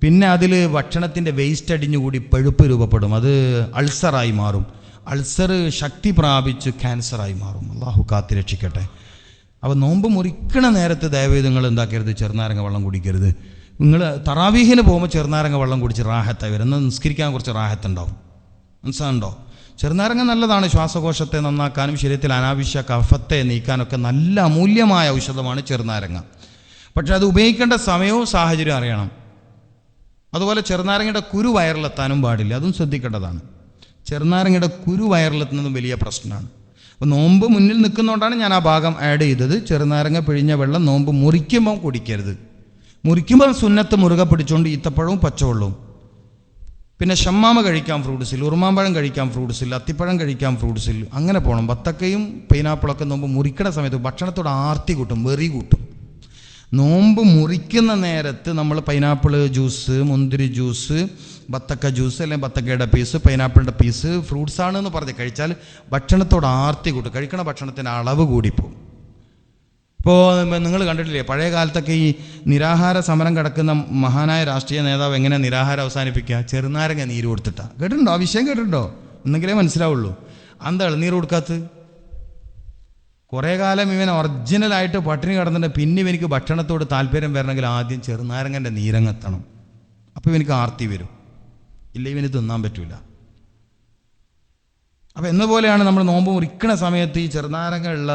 പിന്നെ അതിൽ ഭക്ഷണത്തിൻ്റെ വേസ്റ്റ് അടിഞ്ഞുകൂടി പഴുപ്പ് രൂപപ്പെടും. അത് അൾസറായി മാറും. അൾസർ ശക്തി പ്രാപിച്ച് ക്യാൻസറായി മാറും. അള്ളാഹു കാത്തിരക്ഷിക്കട്ടെ. അപ്പോൾ നോമ്പ് മുറിക്കണ നേരത്ത് ദയവേത് നിങ്ങൾ എന്താക്കരുത്? ചെറുനാരങ്ങ വെള്ളം കുടിക്കരുത്. നിങ്ങൾ തറാവീഹിന് പോകുമ്പോൾ ചെറുനാരങ്ങ വെള്ളം കുടിച്ച് റാഹത്തായി വരുന്നത് നിസ്കരിക്കാൻ കുറച്ച് റാഹത്തുണ്ടാവും. മനസ്സിലാകുന്നുണ്ടോ? ചെറുനാരങ്ങ നല്ലതാണ്. ശ്വാസകോശത്തെ നന്നാക്കാനും ശരീരത്തിൽ അനാവശ്യ കഫത്തെ നീക്കാനൊക്കെ നല്ല അമൂല്യമായ ഔഷധമാണ് ചെറുനാരങ്ങ. പക്ഷെ അത് ഉപയോഗിക്കേണ്ട സമയവും സാഹചര്യം അറിയണം. അതുപോലെ ചെറുനാരങ്ങയുടെ കുരു വയറിലെത്താനും പാടില്ല, അതും ശ്രദ്ധിക്കേണ്ടതാണ്. ചെറുനാരങ്ങയുടെ കുരു വയറിലെത്തുന്നതും വലിയ പ്രശ്നമാണ്. അപ്പോൾ നോമ്പ് മുന്നിൽ നിൽക്കുന്നതുകൊണ്ടാണ് ഞാൻ ആ ഭാഗം ആഡ് ചെയ്തത്. ചെറുനാരങ്ങ പിഴിഞ്ഞ വെള്ളം നോമ്പ് മുറിക്കുമ്പം കുടിക്കരുത്. മുറിക്കുമ്പോൾ സുന്നത്ത് മുറുകെ പിടിച്ചുകൊണ്ട് ഈത്തപ്പഴവും പച്ചവെള്ളവും. പിന്നെ ഷമ്മാമ കഴിക്കാം ഫ്രൂട്ട്സിൽ, ഉറുമാമ്പഴം കഴിക്കാം ഫ്രൂട്ട്സിൽ, അത്തിപ്പഴം കഴിക്കാം ഫ്രൂട്ട്സിൽ, അങ്ങനെ പോകണം. ബത്തക്കയും പൈനാപ്പിളൊക്കെ നോമ്പ് മുറിക്കണ സമയത്ത് ഭക്ഷണത്തോട് ആർത്തി കൂട്ടും, വെറി കൂട്ടും. നോമ്പ് മുറിക്കുന്ന നേരത്ത് നമ്മൾ പൈനാപ്പിൾ ജ്യൂസ്, മുന്തിരി ജ്യൂസ്, ബത്തക്ക ജ്യൂസ് അല്ലെങ്കിൽ ബത്തക്കയുടെ പീസ്, പൈനാപ്പിളിൻ്റെ പീസ് ഫ്രൂട്ട്സാണെന്ന് പറഞ്ഞ് കഴിച്ചാൽ ഭക്ഷണത്തോട് ആർത്തി കൂട്ടും. കഴിക്കണ ഭക്ഷണത്തിൻ്റെ അളവ് കൂടിപ്പോവും. ഇപ്പോൾ നിങ്ങൾ കണ്ടിട്ടില്ലേ പഴയ കാലത്തൊക്കെ ഈ നിരാഹാര സമരം കിടക്കുന്ന മഹാനായ രാഷ്ട്രീയ നേതാവ് എങ്ങനെ നിരാഹാരം അവസാനിപ്പിക്കുക? ചെറുനാരങ്ങ നീര് കൊടുത്തിട്ടാണ്. കേട്ടിട്ടുണ്ടോ? ആ വിഷയം കേട്ടിട്ടുണ്ടോ? എന്നെങ്കിലേ മനസ്സിലാവുള്ളൂ. എന്താ ഇളനീർ കൊടുക്കാത്തത്? കുറേ കാലം ഇവൻ ഒറിജിനലായിട്ട് പട്ടിണി കിടന്നിട്ട് പിന്നെ ഇവനിക്ക് ഭക്ഷണത്തോട് താല്പര്യം വരണമെങ്കിൽ ആദ്യം ചെറുനാരങ്ങൻ്റെ നീരങ്ങെത്തണം. അപ്പോൾ ഇവനിക്ക് ആർത്തി വരും, ഇല്ല ഇവന് തിന്നാൻ പറ്റൂല. അപ്പോൾ എന്ന പോലെയാണ് നമ്മൾ നോമ്പ് മുറിക്കണ സമയത്ത് ഈ ചെറുനാരങ്ങ ഉള്ള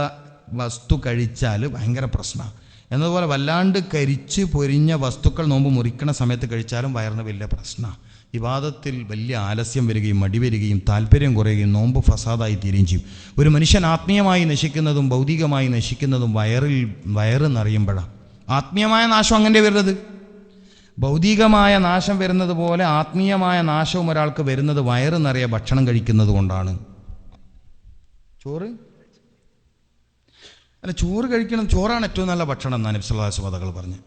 വസ്തു കഴിച്ചാൽ ഭയങ്കര പ്രശ്നമാണ്. എന്നതുപോലെ വല്ലാണ്ട് കരിച്ച് പൊരിഞ്ഞ വസ്തുക്കൾ നോമ്പ് മുറിക്കണ സമയത്ത് കഴിച്ചാലും വയറിന് വലിയ പ്രശ്നമാണ്. ഇബാദത്തിൽ വലിയ ആലസ്യം വരികയും മടി വരികയും താല്പര്യം കുറയുകയും നോമ്പ് ഫസാദായി തീരുകയും ചെയ്യും. ഒരു മനുഷ്യൻ ആത്മീയമായി നശിക്കുന്നതും ഭൗതികമായി നശിക്കുന്നതും വയറ് നിറയുമ്പോഴാണ്. ആത്മീയമായ നാശം അങ്ങനെ വരുന്നത്. ഭൗതികമായ നാശം വരുന്നത് പോലെ ആത്മീയമായ നാശവും ഒരാൾക്ക് വരുന്നത് വയറ് നിറയെ ഭക്ഷണം കഴിക്കുന്നത് കൊണ്ടാണ്. ചോറ് കഴിക്കണം. ചോറാണ് ഏറ്റവും നല്ല ഭക്ഷണം എന്നാണ് നബി സല്ലല്ലാഹു അലൈഹി വസല്ലം പറഞ്ഞു.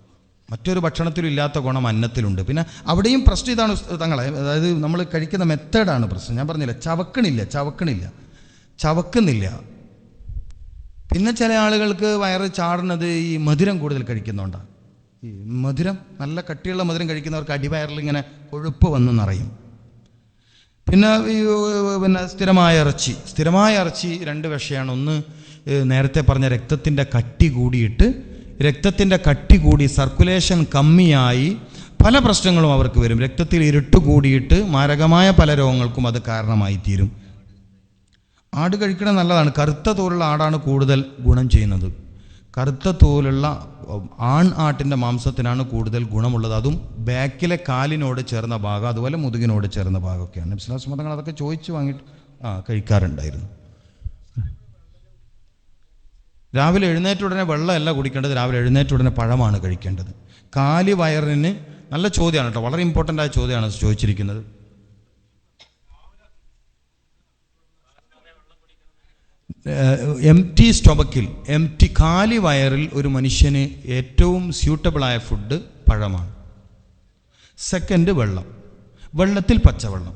മറ്റൊരു ഭക്ഷണത്തിലും ഇല്ലാത്ത ഗുണം അന്നത്തിലുണ്ട്. പിന്നെ അവിടെയും പ്രശ്നം ഇതാണ് തങ്ങളെ, അതായത് നമ്മൾ കഴിക്കുന്ന മെത്തേഡാണ് പ്രശ്നം. ഞാൻ പറഞ്ഞില്ല, ചവക്കുന്നില്ല. പിന്നെ ചില ആളുകൾക്ക് വയറ് ചാടുന്നത് ഈ മധുരം കൂടുതൽ കഴിക്കുന്നതുകൊണ്ടാണ്. ഈ മധുരം, നല്ല കട്ടിയുള്ള മധുരം കഴിക്കുന്നവർക്ക് അടിവയറിൽ ഇങ്ങനെ കൊഴുപ്പ് വന്ന് നിറയും. പിന്നെ സ്ഥിരമായ ഇറച്ചി 2 വിഷയമാണ്. ഒന്ന്, നേരത്തെ പറഞ്ഞ രക്തത്തിൻ്റെ കട്ടി കൂടി സർക്കുലേഷൻ കമ്മിയായി പല പ്രശ്നങ്ങളും അവർക്ക് വരും. രക്തത്തിൽ ഇരുട്ട് കൂടിയിട്ട് മാരകമായ പല രോഗങ്ങൾക്കും അത് കാരണമായി തീരും. ആട് കഴിക്കണം നല്ലതാണ്. കറുത്ത തോലുള്ള ആടാണ് കൂടുതൽ ഗുണം ചെയ്യുന്നത്. കറുത്ത തോലുള്ള ആൺ ആട്ടിൻ്റെ മാംസത്തിനാണ് കൂടുതൽ ഗുണമുള്ളത്. അതും ബാക്കിലെ കാലിനോട് ചേർന്ന ഭാഗം, അതുപോലെ മുതുകിനോട് ചേർന്ന ഭാഗമൊക്കെയാണ്. നബി സല്ലല്ലാഹു അലൈഹി വസല്ലം അതൊക്കെ ചോദിച്ചു വാങ്ങിയിട്ട് കഴിക്കാറുണ്ടായിരുന്നു. രാവിലെ എഴുന്നേറ്റ ഉടനെ വെള്ളമല്ല കുടിക്കേണ്ടത്, രാവിലെ എഴുന്നേറ്റ ഉടനെ പഴമാണ് കഴിക്കേണ്ടത്. കാലി വയറിന് നല്ല ചോദ്യമാണ് കേട്ടോ, വളരെ ഇമ്പോർട്ടൻ്റ് ആയ ചോദ്യമാണ് ചോദിച്ചിരിക്കുന്നത്. എംപ്റ്റി സ്റ്റൊമക്കിൽ, കാലി വയറിൽ ഒരു മനുഷ്യന് ഏറ്റവും സ്യൂട്ടബിളായ ഫുഡ് പഴമാണ്. സെക്കൻഡ് വെള്ളത്തിൽ പച്ചവെള്ളം.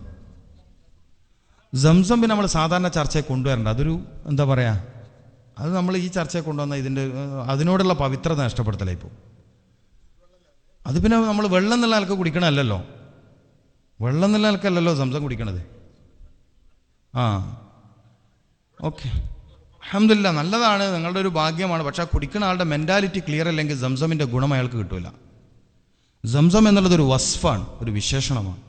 സംസം പിന്നെ നമ്മൾ സാധാരണ ചർച്ചയെ കൊണ്ടുവരേണ്ട, അതൊരു എന്താ പറയുക, അത് നമ്മൾ ഈ ചർച്ചയെ കൊണ്ടുവന്ന അതിനോടുള്ള പവിത്രത നഷ്ടപ്പെടുത്തലായി പോകും. അത് പിന്നെ നമ്മൾ വെള്ളം എന്നുള്ള ആൾക്ക് കുടിക്കണമല്ലോ. വെള്ളം നിലനിൽക്കല്ലല്ലോ സംസം കുടിക്കണത്. ആ ഓക്കെ, അൽഹംദുലില്ലാ, നല്ലതാണ്, നിങ്ങളുടെ ഒരു ഭാഗ്യമാണ്. പക്ഷെ ആ കുടിക്കുന്ന ആളുടെ മെൻറ്റാലിറ്റി ക്ലിയർ അല്ലെങ്കിൽ സംസമിൻ്റെ ഗുണം അയാൾക്ക് കിട്ടൂല. സംസം എന്നുള്ളതൊരു വസ്ഫാണ്, ഒരു വിശേഷണമാണ്.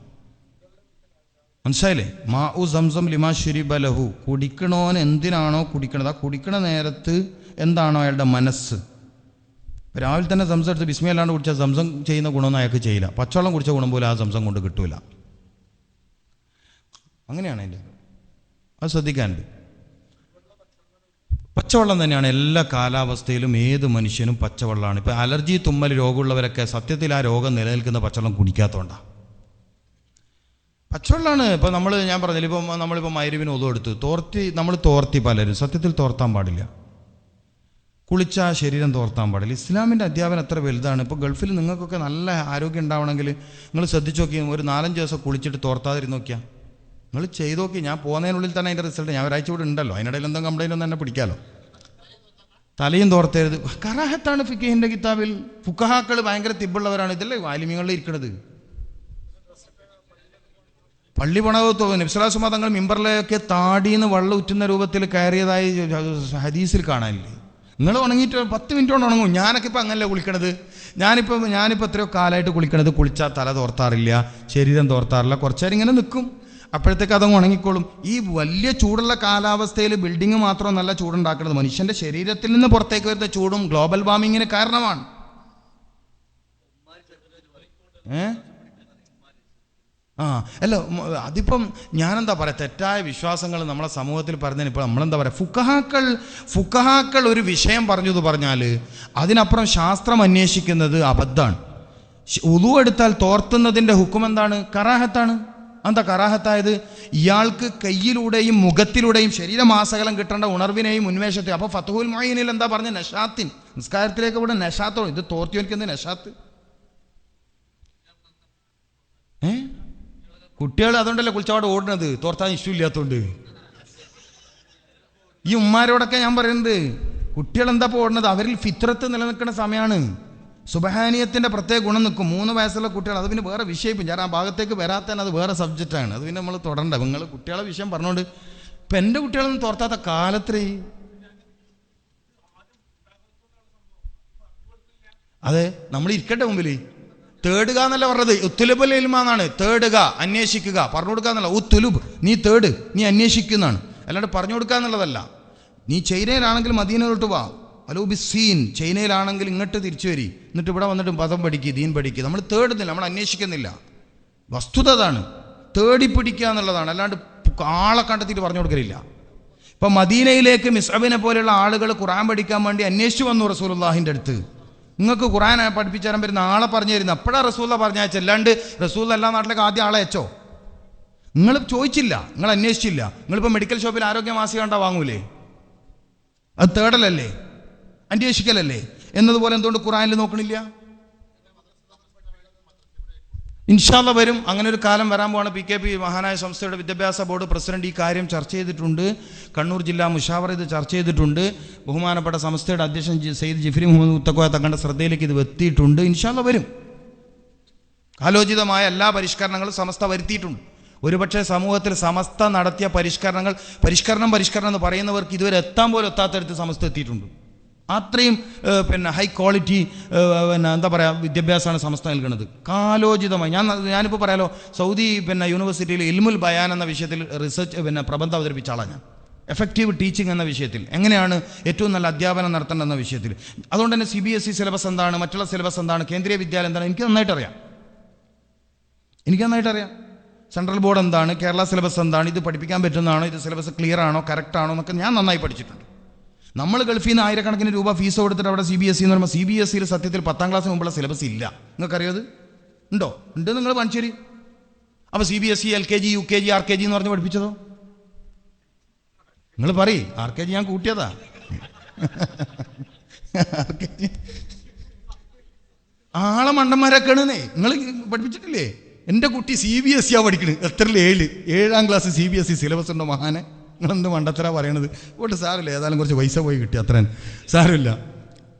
മനസ്സിലായില്ലേ? മാ ഉ സംസം ലിമാ ശുരിബ ലഹു, കുടിക്കണോൻ എന്തിനാണോ കുടിക്കണത്, ആ കുടിക്കണ നേരത്ത് എന്താണോ അയാളുടെ മനസ്സ്. രാവിലെ തന്നെ സംസം എടുത്ത് ബിസ്മി അല്ലാണ്ട് കുടിച്ചാൽ സംസം ചെയ്യുന്ന ഗുണമൊന്നും അയാൾക്ക് ചെയ്യില്ല. പച്ചവെള്ളം കുടിച്ച ഗുണം പോലും ആ സംസം കൊണ്ട് കിട്ടൂല. അങ്ങനെയാണ് അതിൻ്റെ, അത് ശ്രദ്ധിക്കാനുണ്ട്. പച്ചവെള്ളം തന്നെയാണ് എല്ലാ കാലാവസ്ഥയിലും ഏത് മനുഷ്യനും പച്ചവെള്ളമാണ്. ഇപ്പോൾ അലർജി തുമ്മൽ രോഗമുള്ളവരൊക്കെ സത്യത്തിൽ ആ രോഗം നിലനിൽക്കുന്ന പച്ചവെള്ളം കുടിക്കാത്തതുകൊണ്ടാണ്. പച്ചവെള്ളമാണ്. ഇപ്പോൾ ഞാൻ പറഞ്ഞില്ല, ഇപ്പോൾ നമ്മളിപ്പോൾ മഗ്‌രിബിന് ഒതു എടുത്ത് നമ്മൾ തോർത്തി പലരും സത്യത്തിൽ തോർത്താൻ പാടില്ല. കുളിച്ച ശരീരം തോർത്താൻ പാടില്ല. ഇസ്ലാമിൻ്റെ അധ്യാപനം എത്ര വലുതാണ്. ഇപ്പോൾ ഗൾഫിൽ നിങ്ങൾക്കൊക്കെ നല്ല ആരോഗ്യം ഉണ്ടാവണമെങ്കിൽ നിങ്ങൾ ശ്രദ്ധിച്ച് നോക്കി, ഒരു 4-5 ദിവസം കുളിച്ചിട്ട് തോർത്താതിരുന്ന് നോക്കിയാൽ നിങ്ങൾ ചെയ്ത് നോക്കി. ഞാൻ പോകുന്നതിനുള്ളിൽ തന്നെ അതിൻ്റെ റിസൾട്ട്, ഞാൻ ഒരാഴ്ച കൂടെ ഉണ്ടല്ലോ, അതിനിടയിൽ എന്തെങ്കിലും കംപ്ലൈൻ്റ് ഒന്നും തന്നെ പിടിക്കാമല്ലോ. തലയും തോർത്തരുത്, കറാഹത്താണ് ഫിഖഹിൻ്റെ കിതാബിൽ. ഫുഖഹാക്കൾ ഭയങ്കര തിബുള്ളവരാണ്. ഇതല്ലേ ആലിമീങ്ങളിൽ ഇരിക്കുന്നത്. പള്ളി പണകത്തോ നബിസ്വലാസുമ തങ്ങൾ മിമ്പറിലൊക്കെ താടിന്ന് വെള്ളം ഉറ്റുന്ന രൂപത്തിൽ കയറിയതായി ഹദീസിൽ കാണാനില്ലേ? നിങ്ങൾ ഉണങ്ങിയിട്ട് 10 മിനിറ്റ് കൊണ്ട് ഉണങ്ങും. ഞാനൊക്കെ ഇപ്പം അങ്ങനല്ലേ കുളിക്കണത്. ഞാനിപ്പോൾ എത്രയോ കാലമായിട്ട് കുളിക്കണത്. കുളിച്ചാൽ തല തോർത്താറില്ല, ശരീരം തോർത്താറില്ല, കുറച്ചേരം ഇങ്ങനെ നിൽക്കും, അപ്പോഴത്തേക്ക് അതങ്ങ് ഉണങ്ങിക്കോളും. ഈ വലിയ ചൂടുള്ള കാലാവസ്ഥയിൽ ബിൽഡിങ് മാത്രം നല്ല ചൂടുണ്ടാക്കുന്നത് മനുഷ്യൻ്റെ ശരീരത്തിൽ നിന്ന് പുറത്തേക്ക് വരുന്ന ചൂടും ഗ്ലോബൽ വാർമിങ്ങിന് കാരണമാണ്. അല്ല, അതിപ്പം ഞാനെന്താ പറയുക, തെറ്റായ വിശ്വാസങ്ങൾ നമ്മളെ സമൂഹത്തിൽ പറഞ്ഞതിന് ഇപ്പോൾ നമ്മളെന്താ പറയുക, ഫുഖഹാക്കൾ ഒരു വിഷയം പറഞ്ഞാൽ അതിനപ്പുറം ശാസ്ത്രം അന്വേഷിക്കുന്നത് അബദ്ധമാണ്. ഉളു എടുത്താൽ തോർത്തുന്നതിൻ്റെ ഹുക്കും എന്താണ്? കറാഹത്താണ്. എന്താ കറാഹത്തായത്? ഇയാൾക്ക് കയ്യിലൂടെയും മുഖത്തിലൂടെയും ശരീരമാസകലം കിട്ടേണ്ട ഉണർവിനെയും ഉന്മേഷത്തെയും. അപ്പോൾ ഫത്ഹുൽ മുഈനിൽ എന്താ പറഞ്ഞ? നഷാത്തിൻ, നിസ്കാരത്തിലേക്ക് ഇവിടെ നഷാത്തോ. ഇത് തോർത്തിയോനിക്ക് എന്ത് നഷാത്ത്? കുട്ടികൾ അതുകൊണ്ടല്ലേ കുളിച്ചപാട് ഓടുന്നത്, തോർത്താൻ ഇഷ്ടമില്ലാത്തതുകൊണ്ട്. ഈ ഉമ്മാരോടൊക്കെ ഞാൻ പറയുന്നത്, കുട്ടികൾ എന്താ ഓടുന്നത്? അവരിൽ ഫിത്രത്ത് നിലനിൽക്കുന്ന സമയമാണ്. സുബ്ഹാനിയത്തിൻ്റെ പ്രത്യേക ഗുണം നിൽക്കും. 3 വയസ്സുള്ള കുട്ടികൾ, അത് പിന്നെ വേറെ വിഷയം. ഞാൻ ആ ഭാഗത്തേക്ക് വരാത്തന്നെ, അത് വേറെ സബ്ജക്റ്റാണ്. അത് പിന്നെ നമ്മൾ തുടരണ്ട. നിങ്ങൾ കുട്ടികളെ വിഷയം പറഞ്ഞുകൊണ്ട് ഇപ്പം എൻ്റെ കുട്ടികളൊന്നും തോർത്താത്ത കാലത്രേ. അതെ, നമ്മൾ ഇരിക്കട്ടെ മുമ്പിൽ. തേടുക എന്നല്ല പറഞ്ഞത്, ഉത്തുലുബുൽ ഇൽമാന്നാണ്. തേടുക, അന്വേഷിക്കുക, പറഞ്ഞു കൊടുക്കുക എന്നല്ല. ഉത്തുലുബ്, നീ തേട്, നീ അന്വേഷിക്കുന്നതാണ്. അല്ലാണ്ട് പറഞ്ഞു കൊടുക്കുക എന്നുള്ളതല്ല. നീ ചൈനയിലാണെങ്കിൽ മദീനയിലോട്ട് വാ, അലൂബിസീൻ. ചൈനയിലാണെങ്കിൽ ഇങ്ങോട്ട് തിരിച്ചു വരി, എന്നിട്ട് ഇവിടെ വന്നിട്ട് മതം പഠിക്കുക, ദീൻ പഠിക്കുക. നമ്മൾ തേടുന്നില്ല, നമ്മൾ അന്വേഷിക്കുന്നില്ല. വസ്തുത അതാണ്, തേടിപ്പിടിക്കുക എന്നുള്ളതാണ്. അല്ലാണ്ട് ആളെ കണ്ടെത്തിയിട്ട് പറഞ്ഞു കൊടുക്കലില്ല. ഇപ്പം മദീനയിലേക്ക് മിസ്അബിനെ പോലെയുള്ള ആളുകൾ ഖുർആൻ പഠിക്കാൻ വേണ്ടി അന്വേഷിച്ചു വന്നു റസൂലുള്ളാഹിൻ്റെ അടുത്ത്. നിങ്ങൾക്ക് ഖുർആൻ പഠിപ്പിച്ചു തരാൻ പറ്റുന്ന ആളെ പറഞ്ഞു തരുന്നു. അപ്പോഴാണ് റസൂല പറഞ്ഞയച്ച. അല്ലാണ്ട് റസൂൽ എല്ലാ നാട്ടിലേക്ക് ആദ്യം ആളെ അയച്ചോ? നിങ്ങൾ ചോദിച്ചില്ല, നിങ്ങൾ അന്വേഷിച്ചില്ല. നിങ്ങളിപ്പോൾ മെഡിക്കൽ ഷോപ്പിൽ ആരോഗ്യമാസിക കണ്ടാൽ വാങ്ങൂലേ? അത് തേടലല്ലേ, അന്വേഷിക്കലല്ലേ? എന്നതുപോലെ എന്തുകൊണ്ട് ഖുർആനിൽ നോക്കണില്ല? ഇൻഷാ അല്ലാഹ് വരും. അങ്ങനെ ഒരു കാലം വരാൻ പോവാണ്. PKP മഹാനായ സംസ്ഥയുടെ വിദ്യാഭ്യാസ ബോർഡ് പ്രസിഡന്റ് ഈ കാര്യം ചർച്ച ചെയ്തിട്ടുണ്ട്. കണ്ണൂർ ജില്ലാ മുഷാവറ ഇത് ചർച്ച ചെയ്തിട്ടുണ്ട്. ബഹുമാനപ്പെട്ട സംസ്ഥയുടെ അധ്യക്ഷൻ സയ്യിദ് ജിഫ്രി മുഹമ്മദ് മുത്തക്കോയ തങ്ങളുടെ ശ്രദ്ധയിലേക്ക് ഇത് എത്തിയിട്ടുണ്ട്. ഇൻഷാ അല്ലാഹ് വരും. കാലോചിതമായ എല്ലാ പരിഷ്കരണങ്ങളും സമസ്ത വരുത്തിയിട്ടുണ്ട്. ഒരുപക്ഷെ സമൂഹത്തിൽ സമസ്ത നടത്തിയ പരിഷ്കരണം എന്ന് പറയുന്നവർക്ക് ഇതുവരെ എത്താൻ പോലും എത്താത്തടുത്ത് സമസ്ത എത്തിയിട്ടുണ്ട്. അത്രയും ഹൈ ക്വാളിറ്റി എന്താ പറയുക വിദ്യാഭ്യാസമാണ് സമസ്ത നൽകുന്നത്. കാലോചിതമായി ഞാനിപ്പോൾ പറയാലോ, സൗദി യൂണിവേഴ്സിറ്റിയിൽ ഇൽമുൽ ബയാൻ എന്ന വിഷയത്തിൽ റിസർച്ച് പ്രബന്ധം അവതരിപ്പിച്ച ആളാണ് ഞാൻ. എഫക്റ്റീവ് ടീച്ചിങ് എന്ന വിഷയത്തിൽ എങ്ങനെയാണ് ഏറ്റവും നല്ല അധ്യാപനം നടത്തേണ്ടതെന്ന വിഷയത്തിൽ. അതുകൊണ്ട് തന്നെ CBSE സിലബസ് എന്താണ്, മറ്റുള്ള സിലബസ് എന്താണ്, കേന്ദ്രീയ വിദ്യാലയം എന്താണ്, എനിക്ക് നന്നായിട്ട് അറിയാം. സെൻട്രൽ ബോർഡ് എന്താണ്, കേരള സിലബസ് എന്താണ്, ഇത് പഠിപ്പിക്കാൻ പറ്റുന്നതാണോ, ഇത് സിലബസ് ക്ലിയർ ആണോ, കറക്റ്റ് ആണോ എന്നൊക്കെ ഞാൻ നന്നായി പഠിച്ചിട്ടുണ്ട്. നമ്മൾ ഗൾഫിൽ നിന്ന് ആയിരക്കണക്കിന് രൂപ ഫീസ് കൊടുത്തിട്ട് അവിടെ CBSE എന്ന് പറയുമ്പോൾ CBSEയിൽ സത്യത്തിൽ 10ാം ക്ലാസ്സിന് മുമ്പുള്ള സിലബസ് ഇല്ല. നിങ്ങൾക്കറിയത് ഉണ്ടോ? ഉണ്ട്, നിങ്ങൾ പണിച്ചേരി. അപ്പോൾ CBSE LKG UKG RKG എന്ന് പറഞ്ഞ് പഠിപ്പിച്ചതോ? നിങ്ങൾ പറയും. RKG ഞാൻ കൂട്ടിയതാ. ആളെ മണ്ടന്മാരൊക്കെയാണെന്നേ. നിങ്ങൾ പഠിപ്പിച്ചിട്ടില്ലേ? എൻ്റെ കുട്ടി CBSE പഠിക്കണത്. എത്രയിൽ? 7ാം ക്ലാസ് CBSE സിലബസ് ഉണ്ടോ മഹാനെ? നിങ്ങളെന്ത് മണ്ടത്തര പറയണത്? പോട്ടെ, സാരമില്ല, ഏതായാലും കുറച്ച് പൈസ പോയി കിട്ടി, അത്രയും സാരമില്ല.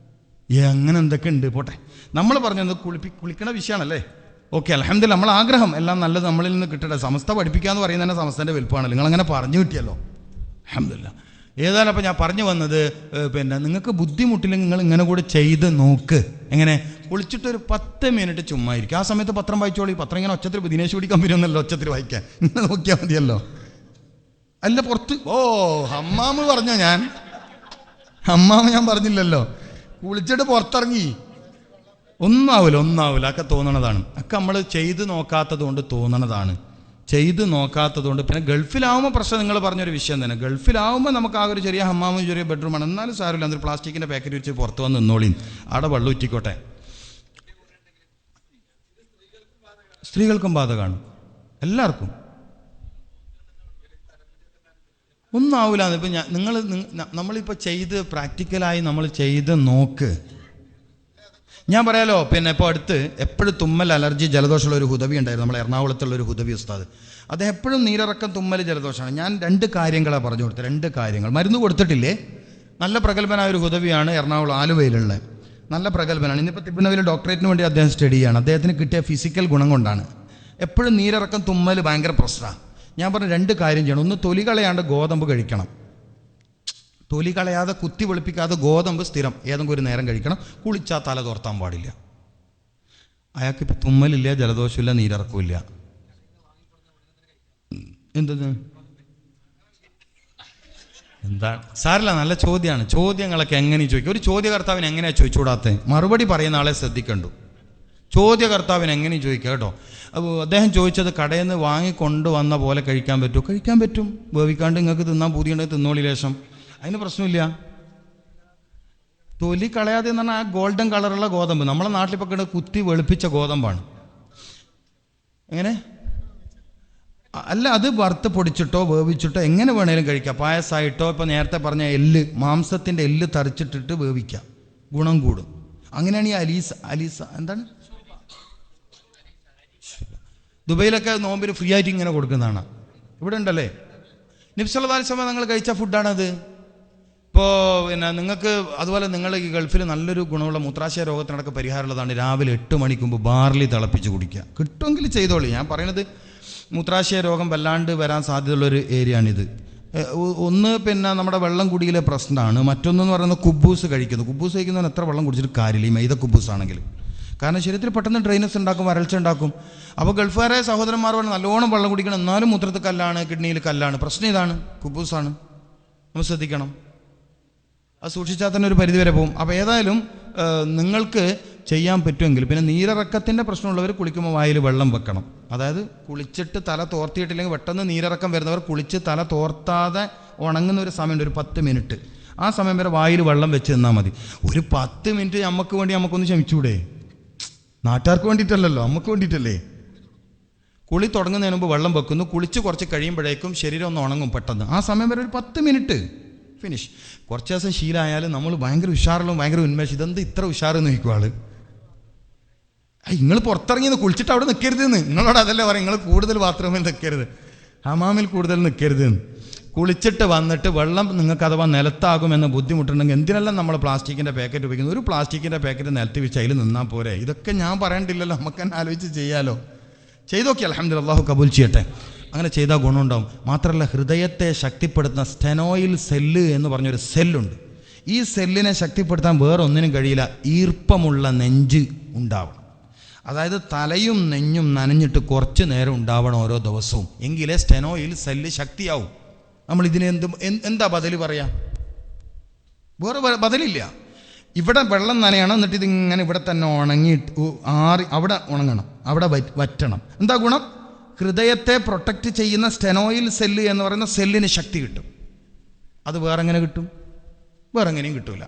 അങ്ങനെ എന്തൊക്കെ ഉണ്ട്, പോട്ടെ. നമ്മൾ പറഞ്ഞത് കുളിക്കണ വിഷയമാണല്ലേ. ഓക്കെ, അൽഹംദുലില്ലാ. നമ്മൾ ആഗ്രഹം എല്ലാം നല്ലത് നമ്മളിൽ നിന്ന് കിട്ടട്ടെ. സമസ്ത പഠിപ്പിക്കുക എന്ന് പറയുന്നത് തന്നെ സമസ്തൻ്റെ വലുപ്പമാണല്ലോ. നിങ്ങളങ്ങനെ പറഞ്ഞു കിട്ടിയല്ലോ, അൽഹംദുലില്ലാ. ഏതായാലും അപ്പം ഞാൻ പറഞ്ഞു വന്നത്, പിന്നെ നിങ്ങൾക്ക് ബുദ്ധിമുട്ടില്ലെങ്കിൽ നിങ്ങൾ ഇങ്ങനെ കൂടെ ചെയ്ത് നോക്ക്. എങ്ങനെ? കുളിച്ചിട്ടൊരു 10 മിനിറ്റ് ചുമ്മാ ഇരിക്കും. ആ സമയത്ത് പത്രം വായിച്ചോളി. പത്രം ഇങ്ങനെ ഒച്ചത്തിൽ ദിനേശ് പിടിക്കാൻ പറ്റുമെന്നല്ലോ, ഒച്ചത്തിൽ വായിക്കാൻ. ഇങ്ങനെ നോക്കിയാൽ മതിയല്ലോ. അല്ല പുറത്ത് ഹമ്മാമ് പറഞ്ഞോ? ഹമ്മാമ് ഞാൻ പറഞ്ഞില്ലല്ലോ. കുളിച്ചിട്ട് പുറത്തിറങ്ങി ഒന്നാവില്ല. ഒക്കെ തോന്നണതാണ്. ഒക്കെ നമ്മൾ ചെയ്ത് നോക്കാത്തത് കൊണ്ട് തോന്നണതാണ്. ചെയ്ത് നോക്കാത്തത് കൊണ്ട്. പിന്നെ ഗൾഫിലാവുമ്പോൾ പ്രശ്നം നിങ്ങൾ പറഞ്ഞൊരു വിഷയം തന്നെ. ഗൾഫിലാവുമ്പോൾ നമുക്ക് ആ ഒരു ചെറിയ ഹമ്മാമും ചെറിയ ബെഡ്റൂമാണ്. എന്നാലും സാരമില്ല, അതൊരു പ്ലാസ്റ്റിക്കിൻ്റെ പാക്കറ്റ് വെച്ച് പുറത്ത് വന്ന് നിന്നോളിയും. അവിടെ വെള്ളം ഉറ്റിക്കോട്ടെ. സ്ത്രീകൾക്കും ബാധകമാണ്, എല്ലാവർക്കും. ഒന്നും ആവില്ല. ഇപ്പം നമ്മളിപ്പോൾ ചെയ്ത് പ്രാക്ടിക്കലായി നമ്മൾ ചെയ്ത് നോക്ക്. ഞാൻ പറയാലോ, പിന്നെ ഇപ്പോൾ അടുത്ത് എപ്പോഴും തുമ്മൽ, അലർജി, ജലദോഷമുള്ള ഒരു ഹുദവി ഉണ്ടായിരുന്നു. നമ്മൾ എറണാകുളത്തുള്ളൊരു ഹുദവി ഉസ്താദ്. അദ്ദേഹം എപ്പോഴും നീരിറക്കം, തുമ്മൽ, ജലദോഷമാണ്. ഞാൻ 2 കാര്യങ്ങളാണ് പറഞ്ഞു കൊടുത്തത്. 2 കാര്യങ്ങൾ. മരുന്ന് കൊടുത്തിട്ടില്ലേ. നല്ല പ്രഗത്ഭനായ ഒരു ഹുദവിയാണ്, എറണാകുളം ആലുവയിലുള്ള. നല്ല പ്രഗത്ഭനാണ്. ഇന്നിപ്പോൾ തിരുവനന്തപുരം ഡോക്ടറേറ്റിന് വേണ്ടി അദ്ദേഹം സ്റ്റഡി ചെയ്യാണ്. അദ്ദേഹത്തിന് കിട്ടിയ ഫിസിക്കൽ ഗുണം കൊണ്ടാണ്. എപ്പോഴും നീരിറക്കം, തുമ്മൽ ഭയങ്കര പ്രശ്നമാണ്. ഞാൻ പറഞ്ഞ 2 കാര്യം ചെയ്യണം. ഒന്ന്, തൊലി കളയാണ്ട് ഗോതമ്പ് കഴിക്കണം. തൊലി കളയാതെ കുത്തി വെളുപ്പിക്കാതെ ഗോതമ്പ് സ്ഥിരം ഏതെങ്കിലും ഒരു നേരം കഴിക്കണം. കുളിച്ചാൽ തല തോർത്താൻ പാടില്ല. അയാൾക്കിപ്പോൾ തുമ്മലില്ല, ജലദോഷമില്ല, നീരിറക്കമില്ല. എന്തെന്ന് എന്താ സാരല്ല, നല്ല ചോദ്യമാണ്. ചോദ്യങ്ങളൊക്കെ എങ്ങനെ ചോദിക്കും? ഒരു ചോദ്യകർത്താവിന് എങ്ങനെയാണ് ചോദിച്ചുകൂടാത്തത്? മറുപടി പറയുന്ന ആളെ ശ്രദ്ധിക്കണ്ടു. ചോദ്യകർത്താവിന് എങ്ങനെ ചോദിക്കുക കേട്ടോ. അപ്പോൾ അദ്ദേഹം ചോദിച്ചത് കടയിൽ നിന്ന് വാങ്ങിക്കൊണ്ടുവന്ന പോലെ കഴിക്കാൻ പറ്റുമോ? കഴിക്കാൻ പറ്റും. വേവിക്കാണ്ട് നിങ്ങൾക്ക് തിന്നാൻ പൂതിയുണ്ടെങ്കിൽ തിന്നോളി ലേശം, അതിന് പ്രശ്നമില്ല. തൊലി കളയാതെ എന്ന് പറഞ്ഞാൽ ആ ഗോൾഡൻ കളറുള്ള ഗോതമ്പ്, നമ്മളെ നാട്ടിലിപ്പോൾ കിട്ടുന്ന കുത്തി വെളുപ്പിച്ച ഗോതമ്പാണ്. എങ്ങനെ? അല്ല, അത് വറുത്ത് പൊടിച്ചിട്ടോ വേവിച്ചിട്ടോ എങ്ങനെ വേണേലും കഴിക്കാം. പായസമായിട്ടോ, ഇപ്പോൾ നേരത്തെ പറഞ്ഞ എല്ല്, മാംസത്തിൻ്റെ എല്ല് തറിച്ചിട്ടിട്ട് വേവിക്കാം, ഗുണം കൂടും. അങ്ങനെയാണ് ഈ അലീസ എന്താണ് ദുബൈയിലൊക്കെ നോമ്പിന് ഫ്രീ ആയിട്ട് ഇങ്ങനെ കൊടുക്കുന്നതാണ്. ഇവിടെ ഉണ്ടല്ലേ. നബി സല്ലല്ലാഹു അലൈഹി വസല്ലം നിങ്ങൾ കഴിച്ച ഫുഡാണത്. ഇപ്പോൾ പിന്നെ നിങ്ങൾക്ക് അതുപോലെ നിങ്ങൾ ഈ ഗൾഫിൽ നല്ലൊരു ഗുണമുള്ള മൂത്രാശയ രോഗത്തിനടക്കം പരിഹാരമുള്ളതാണ്. രാവിലെ 8 മണിക്ക് മുമ്പ് ബാർലി തിളപ്പിച്ച് കുടിക്കുക. കിട്ടുമെങ്കിൽ ചെയ്തോളി. ഞാൻ പറയണത് മൂത്രാശയ രോഗം വല്ലാണ്ട് വരാൻ സാധ്യതയുള്ളൊരു ഏരിയയാണിത്. ഒന്ന്, പിന്നെ നമ്മുടെ വെള്ളം കുടിയിലെ പ്രശ്നമാണ്. മറ്റൊന്നെന്ന് പറയുന്നത് കുബൂസ് കഴിക്കുന്നു. കുബൂസ് കഴിക്കുന്നവന് എത്ര വെള്ളം കുടിച്ചിട്ട് കാര്യമില്ല, ഈ മൈദ കുബൂസ് ആണെങ്കിൽ. കാരണം ശരീരത്തിൽ പെട്ടെന്ന് ഡ്രൈനസ് ഉണ്ടാക്കും, വരൾച്ച ഉണ്ടാക്കും. അപ്പോൾ ഗൾഫുകാരെ സഹോദരന്മാർ പറഞ്ഞാൽ നല്ലോണം വെള്ളം കുടിക്കണം, എന്നാലും മൂത്രത്തിൽ കല്ലാണ്, കിഡ്നിയിൽ കല്ലാണ്. പ്രശ്നം ഇതാണ്, കുബൂസാണ്. നമ്മൾ ശ്രദ്ധിക്കണം. അത് സൂക്ഷിച്ചാൽ തന്നെ ഒരു പരിധിവരെ പോകും. അപ്പോൾ ഏതായാലും നിങ്ങൾക്ക് ചെയ്യാൻ പറ്റുമെങ്കിൽ, പിന്നെ നീരിറക്കത്തിൻ്റെ പ്രശ്നമുള്ളവർ കുളിക്കുമ്പോൾ വായിൽ വെള്ളം വെക്കണം. അതായത് കുളിച്ചിട്ട് തല തോർത്തിയിട്ടില്ലെങ്കിൽ പെട്ടെന്ന് നീരിറക്കം വരുന്നവർ കുളിച്ച് തല തോർത്താതെ ഉണങ്ങുന്ന ഒരു സമയമുണ്ട്, ഒരു 10 മിനിറ്റ്. ആ സമയം വരെ വായിൽ വെള്ളം വെച്ച് നിന്നാൽ മതി. ഒരു 10 മിനിറ്റ് നമുക്ക് വേണ്ടി നമുക്കൊന്ന് ക്ഷമിച്ചൂടെ? നാട്ടുകാർക്ക് വേണ്ടിയിട്ടല്ലല്ലോ, നമുക്ക് വേണ്ടിയിട്ടല്ലേ. കുളി തുടങ്ങുന്നതിന് മുമ്പ് വെള്ളം വെക്കുന്നു. കുളിച്ച് കുറച്ച് കഴിയുമ്പോഴേക്കും ശരീരം ഒന്ന് ഉണങ്ങും പെട്ടെന്ന്. ആ സമയം വരെ ഒരു 10 മിനിറ്റ് ഫിനിഷ്. കുറച്ച് ദിവസം ശീലമായാലും നമ്മൾ ഭയങ്കര ഉഷാറുള്ള, ഭയങ്കര ഉന്മേഷം. ഇതെന്ത് ഇത്ര ഉഷാറെന്ന് ചോദിക്കും ആള്. നിങ്ങൾ പുറത്തിറങ്ങിയെന്ന് കുളിച്ചിട്ട് അവിടെ നിൽക്കരുതെന്ന്. നിങ്ങളോട് അതല്ലേ പറയും, നിങ്ങൾ കൂടുതൽ ബാത്റൂമിൽ നിൽക്കരുത്, ഹമാമിൽ കൂടുതൽ നിൽക്കരുതെന്ന്. കുളിച്ചിട്ട് വന്നിട്ട് വെള്ളം നിങ്ങൾക്ക് അഥവാ നിലത്താകുമെന്ന് ബുദ്ധിമുട്ടുണ്ടെങ്കിൽ എന്തിനെല്ലാം നമ്മൾ പ്ലാസ്റ്റിക്കിൻ്റെ പാക്കറ്റ് ഉപയോഗിക്കുന്നു? ഒരു പ്ലാസ്റ്റിക്കിൻ്റെ പാക്കറ്റ് നിലത്ത് വെച്ച് അതിൽ നിന്നാൽ പോരെ. ഇതൊക്കെ ഞാൻ പറയണ്ടില്ലല്ലോ, നമുക്ക് തന്നെ ആലോചിച്ച് ചെയ്യാലോ. ചെയ്തോക്കി, അൽഹംദുലില്ലാഹ്, അല്ലാഹു കബൂൽ ചെയ്യട്ടെ. അങ്ങനെ ചെയ്താൽ ഗുണമുണ്ടാവും. മാത്രമല്ല, ഹൃദയത്തെ ശക്തിപ്പെടുത്തുന്ന സ്റ്റെനോയിൽ സെല്ല് എന്ന് പറഞ്ഞൊരു സെല്ലുണ്ട്. ഈ സെല്ലിനെ ശക്തിപ്പെടുത്താൻ വേറെ ഒന്നിനും കഴിയില്ല. ഈർപ്പമുള്ള നെഞ്ച് ഉണ്ടാവണം. അതായത് തലയും നെഞ്ഞും നനഞ്ഞിട്ട് കുറച്ച് നേരം ഉണ്ടാവണം ഓരോ ദിവസവും. എങ്കിലേ സ്റ്റെനോയിൽ സെല്ല് ശക്തിയാവും. നമ്മളിതിന് എന്താ ബദല് പറയാ? വേറെ ബദലില്ല. ഇവിടെ വെള്ളം നനയണം, എന്നിട്ട് ഇതിങ്ങനെ ഇവിടെ തന്നെ ഉണങ്ങിയിട്ട് അവിടെ ഉണങ്ങണം, അവിടെ വറ്റണം. എന്താ ഗുണം? ഹൃദയത്തെ പ്രൊട്ടക്റ്റ് ചെയ്യുന്ന സ്റ്റെനോയിൽ സെല്ല് എന്ന് പറയുന്ന സെല്ലിന് ശക്തി കിട്ടും. അത് വേറെ എങ്ങനെ കിട്ടും? വേറെ എങ്ങനെയും കിട്ടൂല.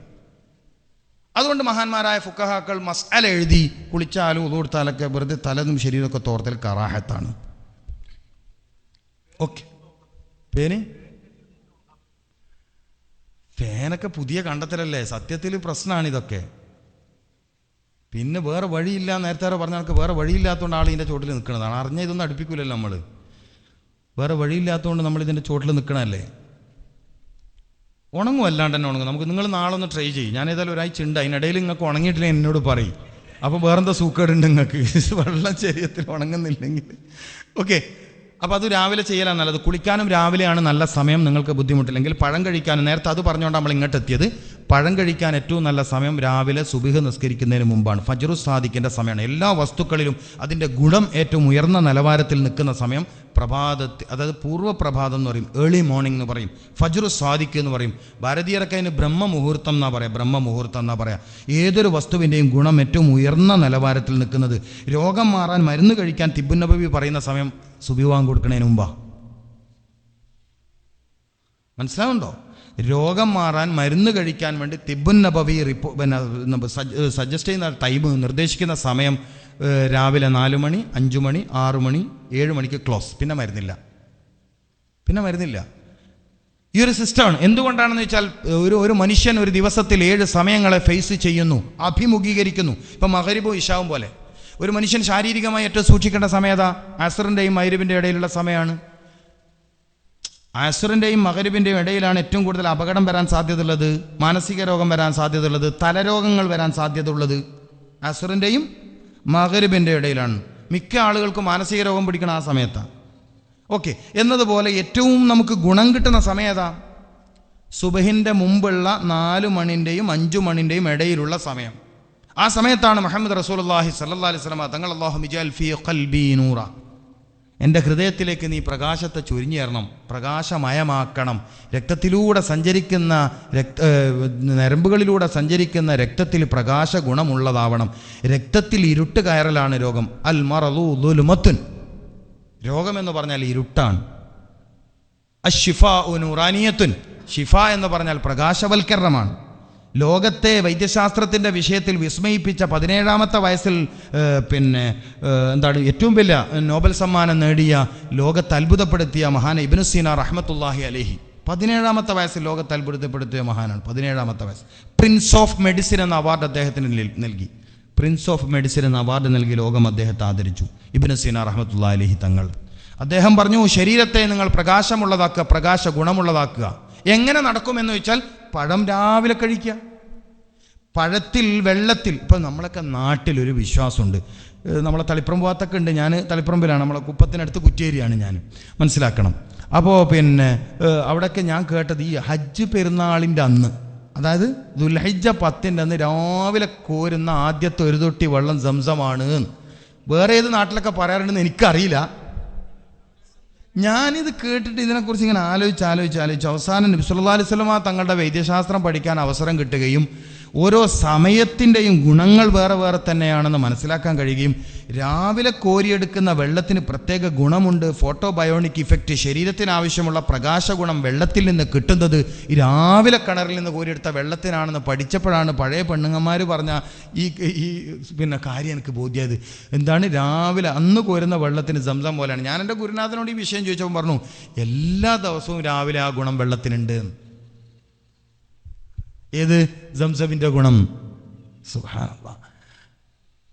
അതുകൊണ്ട് മഹാന്മാരായ ഫുഖഹാക്കൾ മസ്അല എഴുതി കുളിച്ചാലും ഉളു കൊടുത്താലൊക്കെ വെറുതെ തലതും ശരീരമൊക്കെ തോർത്തൽ കറാഹത്താണ്. ഓക്കെ. ഫാനൊക്കെ പുതിയ കണ്ടെത്തലല്ലേ? സത്യത്തിൽ പ്രശ്നമാണിതൊക്കെ. പിന്നെ വേറെ വഴിയില്ല. നേരത്തെ പറഞ്ഞ ആൾക്ക് വേറെ വഴിയില്ലാത്തതുകൊണ്ട് ആൾ ഇതിൻ്റെ ചോട്ടിൽ നിൽക്കുന്നതാണ്. അറിഞ്ഞ ഇതൊന്നും അടുപ്പിക്കില്ലല്ലോ നമ്മൾ. വേറെ വഴിയില്ലാത്തതുകൊണ്ട് നമ്മൾ ഇതിൻ്റെ ചോട്ടിൽ നിൽക്കണമല്ലേ. ഉണങ്ങും, അല്ലാണ്ട് തന്നെ ഉണങ്ങും. നമുക്ക് നിങ്ങൾ നാളെ ഒന്ന് ട്രൈ ചെയ്യും. ഞാൻ ഏതായാലും ഒരാഴ്ച ഉണ്ട്, അതിനിടയിൽ നിങ്ങൾക്ക് ഉണങ്ങിയിട്ടില്ല എന്നോട് പറയും. അപ്പോൾ വേറെന്താ സൂക്കേടുണ്ട് നിങ്ങൾക്ക് വെള്ളം ശരീരത്തിൽ ഉണങ്ങുന്നില്ലെങ്കിൽ? ഓക്കെ, അപ്പോൾ അത് രാവിലെ ചെയ്യലാണ് നല്ലത്. കുളിക്കാനും രാവിലെയാണ് നല്ല സമയം. നിങ്ങൾക്ക് ബുദ്ധിമുട്ടില്ലെങ്കിൽ പഴം കഴിക്കാനും, നേരത്തെ അത് പറഞ്ഞുകൊണ്ട് നമ്മൾ ഇങ്ങോട്ട് എത്തിയത്. പഴം കഴിക്കാൻ ഏറ്റവും നല്ല സമയം രാവിലെ സുബ്ഹ് നിസ്കരിക്കുന്നതിന് മുമ്പാണ്. ഫജ്റു സാദിഖിൻ്റെ സമയമാണ്. എല്ലാ വസ്തുക്കളിലും അതിൻ്റെ ഗുണം ഏറ്റവും ഉയർന്ന നിലവാരത്തിൽ നിൽക്കുന്ന സമയം പ്രഭാതത്തിൽ, അതായത് പൂർവ്വപ്രഭാതം എന്ന് പറയും, ഏർലി മോർണിംഗ് എന്ന് പറയും, ഫജ്റു സാദിഖ് എന്ന് പറയും. ഭാരതീയരൊക്കെ അതിന് ബ്രഹ്മമുഹൂർത്തം എന്നാ പറയാം, ബ്രഹ്മമുഹൂർത്തം എന്നാ പറയാം. ഏതൊരു വസ്തുവിൻ്റെയും ഗുണം ഏറ്റവും ഉയർന്ന നിലവാരത്തിൽ നിൽക്കുന്നത്. രോഗം മാറാൻ മരുന്ന് കഴിക്കാൻ തിബ്ബുൻ നബവി പറയുന്ന സമയം സുബ്ഹ് ബാങ്ക് കൊടുക്കുന്നതിന് മുമ്പാ. മനസ്സിലാവുണ്ടോ? രോഗം മാറാൻ മരുന്ന് കഴിക്കാൻ വേണ്ടി തിബ്ബുൻ നബവി സജസ്റ്റ് ചെയ്യുന്ന ടൈം, നിർദ്ദേശിക്കുന്ന സമയം രാവിലെ 4 മണി, 5 മണി, 6 മണി, 7 മണിക്ക് ക്ലോസ്. പിന്നെ മരുന്നില്ല. ഈ ഒരു സിസ്റ്റമാണ്. എന്തുകൊണ്ടാണെന്ന് വെച്ചാൽ ഒരു മനുഷ്യൻ ഒരു ദിവസത്തിൽ 7 സമയങ്ങളെ ഫേസ് ചെയ്യുന്നു, അഭിമുഖീകരിക്കുന്നു. ഇപ്പം മഗ്‌രിബും ഇശാവും പോലെ ഒരു മനുഷ്യൻ ശാരീരികമായി ഏറ്റവും സൂക്ഷിക്കേണ്ട സമയം ഏതാ? അസ്റിൻ്റെയും മഗ്‌രിബിൻ്റെ ഇടയിലുള്ള സമയമാണ്. അസ്റിൻ്റെയും മഗ്‌രിബിൻ്റെയും ഇടയിലാണ് ഏറ്റവും കൂടുതൽ അപകടം വരാൻ സാധ്യതയുള്ളത്, മാനസിക രോഗം വരാൻ സാധ്യതയുള്ളത്, തലരോഗങ്ങൾ വരാൻ സാധ്യതയുള്ളത് അസ്റിൻ്റെയും മഗ്‌രിബിൻ്റെ ഇടയിലാണ്. മിക്ക ആളുകൾക്കും മാനസിക രോഗം പിടിക്കണം ആ സമയത്താണ്. ഓക്കെ, എന്നതുപോലെ ഏറ്റവും നമുക്ക് ഗുണം കിട്ടുന്ന സമയം ഏതാ? സുബ്ഹിൻ്റെ മുമ്പുള്ള 4 മണിൻ്റെയും 5 മണിൻ്റെയും ഇടയിലുള്ള സമയം. ആ സമയത്താണ് മുഹമ്മദ് റസൂലുള്ളാഹി സ്വല്ലല്ലാഹി അലൈഹി വസല്ലം തങ്ങൾ അല്ലാഹുമ്മ ഇജ്അൽ ഫീ ഖൽബി നൂറ, എൻ്റെ ഹൃദയത്തിലേക്ക് നീ പ്രകാശത്തെ ചൊരിഞ്ഞേറണം, പ്രകാശമയമാക്കണം. രക്തത്തിലൂടെ സഞ്ചരിക്കുന്ന നരമ്പുകളിലൂടെ സഞ്ചരിക്കുന്ന രക്തത്തിൽ പ്രകാശ ഗുണമുള്ളതാവണം. രക്തത്തിൽ ഇരുട്ട് കയറലാണ് രോഗം. അൽ മറദു ദുൽമത്തുൻ, രോഗമെന്ന് പറഞ്ഞാൽ ഇരുട്ടാണ്. അശ്ശിഫാഉ നൂറാനിയത്തുൻ, ഷിഫ എന്ന് പറഞ്ഞാൽ പ്രകാശവൽക്കരണമാണ്. ലോകത്തെ വൈദ്യശാസ്ത്രത്തിൻ്റെ വിഷയത്തിൽ വിസ്മയിപ്പിച്ച 17ാമത്തെ വയസ്സിൽ ഏറ്റവും വലിയ നോബൽ സമ്മാനം നേടിയ, ലോകത്തെ അത്ഭുതപ്പെടുത്തിയ മഹാൻ ഇബ്നു സീന റഹ്മത്തുള്ളാഹി അലൈഹി 17ാമത്തെ വയസ്സിൽ ലോകത്തെ അത്ഭുതപ്പെടുത്തിയ മഹാനാണ്. 17ാമത്തെ വയസ്സ്. പ്രിൻസ് ഓഫ് മെഡിസിൻ എന്ന അവാർഡ് അദ്ദേഹത്തിന് നൽകി. പ്രിൻസ് ഓഫ് മെഡിസിൻ എന്ന അവാർഡ് നൽകി ലോകം അദ്ദേഹത്തെ ആദരിച്ചു. ഇബ്നു സീന റഹ്മത്തുള്ളാഹി അലൈഹി തങ്ങൾ അദ്ദേഹം പറഞ്ഞു, ശരീരത്തെ നിങ്ങൾ പ്രകാശമുള്ളതാക്കുക, പ്രകാശ ഗുണമുള്ളതാക്കുക. എങ്ങനെ നടക്കുമെന്ന് വെച്ചാൽ പഴം രാവിലെ കഴിക്കുക. പഴത്തിൽ, വെള്ളത്തിൽ. ഇപ്പം നമ്മളൊക്കെ നാട്ടിലൊരു വിശ്വാസമുണ്ട്. നമ്മളെ തളിപ്പറമ്പ് ഭാഗത്തൊക്കെ ഉണ്ട്. ഞാൻ തളിപ്പറമ്പിലാണ്, നമ്മളെ കുപ്പത്തിനടുത്ത് കുറ്റേരിയാണ് ഞാൻ, മനസ്സിലാക്കണം. അപ്പോൾ അവിടെയൊക്കെ ഞാൻ കേട്ടത് ഈ ഹജ്ജ് പെരുന്നാളിൻ്റെ അന്ന്, അതായത് ദുൽഹിജ്ജ 10-ൻ്റെ അന്ന് രാവിലെ കോരുന്ന ആദ്യത്തെ ഒരു തൊട്ടി വെള്ളം സംസമാണ്. വേറെ ഏത് നാട്ടിലൊക്കെ പറയാറുണ്ടെന്ന് എനിക്കറിയില്ല. ഞാനിത് കേട്ടിട്ട് ഇതിനെക്കുറിച്ച് ഇങ്ങനെ ആലോചിച്ച് അവസാനം നബി സല്ലല്ലാഹു അലൈഹി വസല്ലം തങ്ങളുടെ വൈദ്യശാസ്ത്രം പഠിക്കാൻ അവസരം കിട്ടുകയും ഓരോ സമയത്തിൻ്റെയും ഗുണങ്ങൾ വേറെ വേറെ തന്നെയാണെന്ന് മനസ്സിലാക്കാൻ കഴിയുകയും, രാവിലെ കോരിയെടുക്കുന്ന വെള്ളത്തിന് പ്രത്യേക ഗുണമുണ്ട്, ഫോട്ടോബയോണിക് ഇഫക്റ്റ്, ശരീരത്തിന് ആവശ്യമുള്ള പ്രകാശ ഗുണം വെള്ളത്തിൽ നിന്ന് കിട്ടുന്നത് ഈ രാവിലെ കിണറിൽ നിന്ന് കോരിയെടുത്ത വെള്ളത്തിനാണെന്ന് പഠിച്ചപ്പോഴാണ് പഴയ പെണ്ണുങ്ങന്മാർ പറഞ്ഞ ഈ കാര്യം എനിക്ക് ബോധ്യമായത്. എന്താണ്? രാവിലെ അന്ന് കോരുന്ന വെള്ളത്തിന് സംസം പോലെയാണ്. ഞാൻ എൻ്റെ ഗുരുനാഥനോട് ഈ വിഷയം ചോദിച്ചപ്പോൾ പറഞ്ഞു, എല്ലാ ദിവസവും രാവിലെ ആ ഗുണം വെള്ളത്തിനുണ്ട്. ഏത്? സംസമിൻ്റെ ഗുണം. സുബ്ഹാനല്ലാഹ്,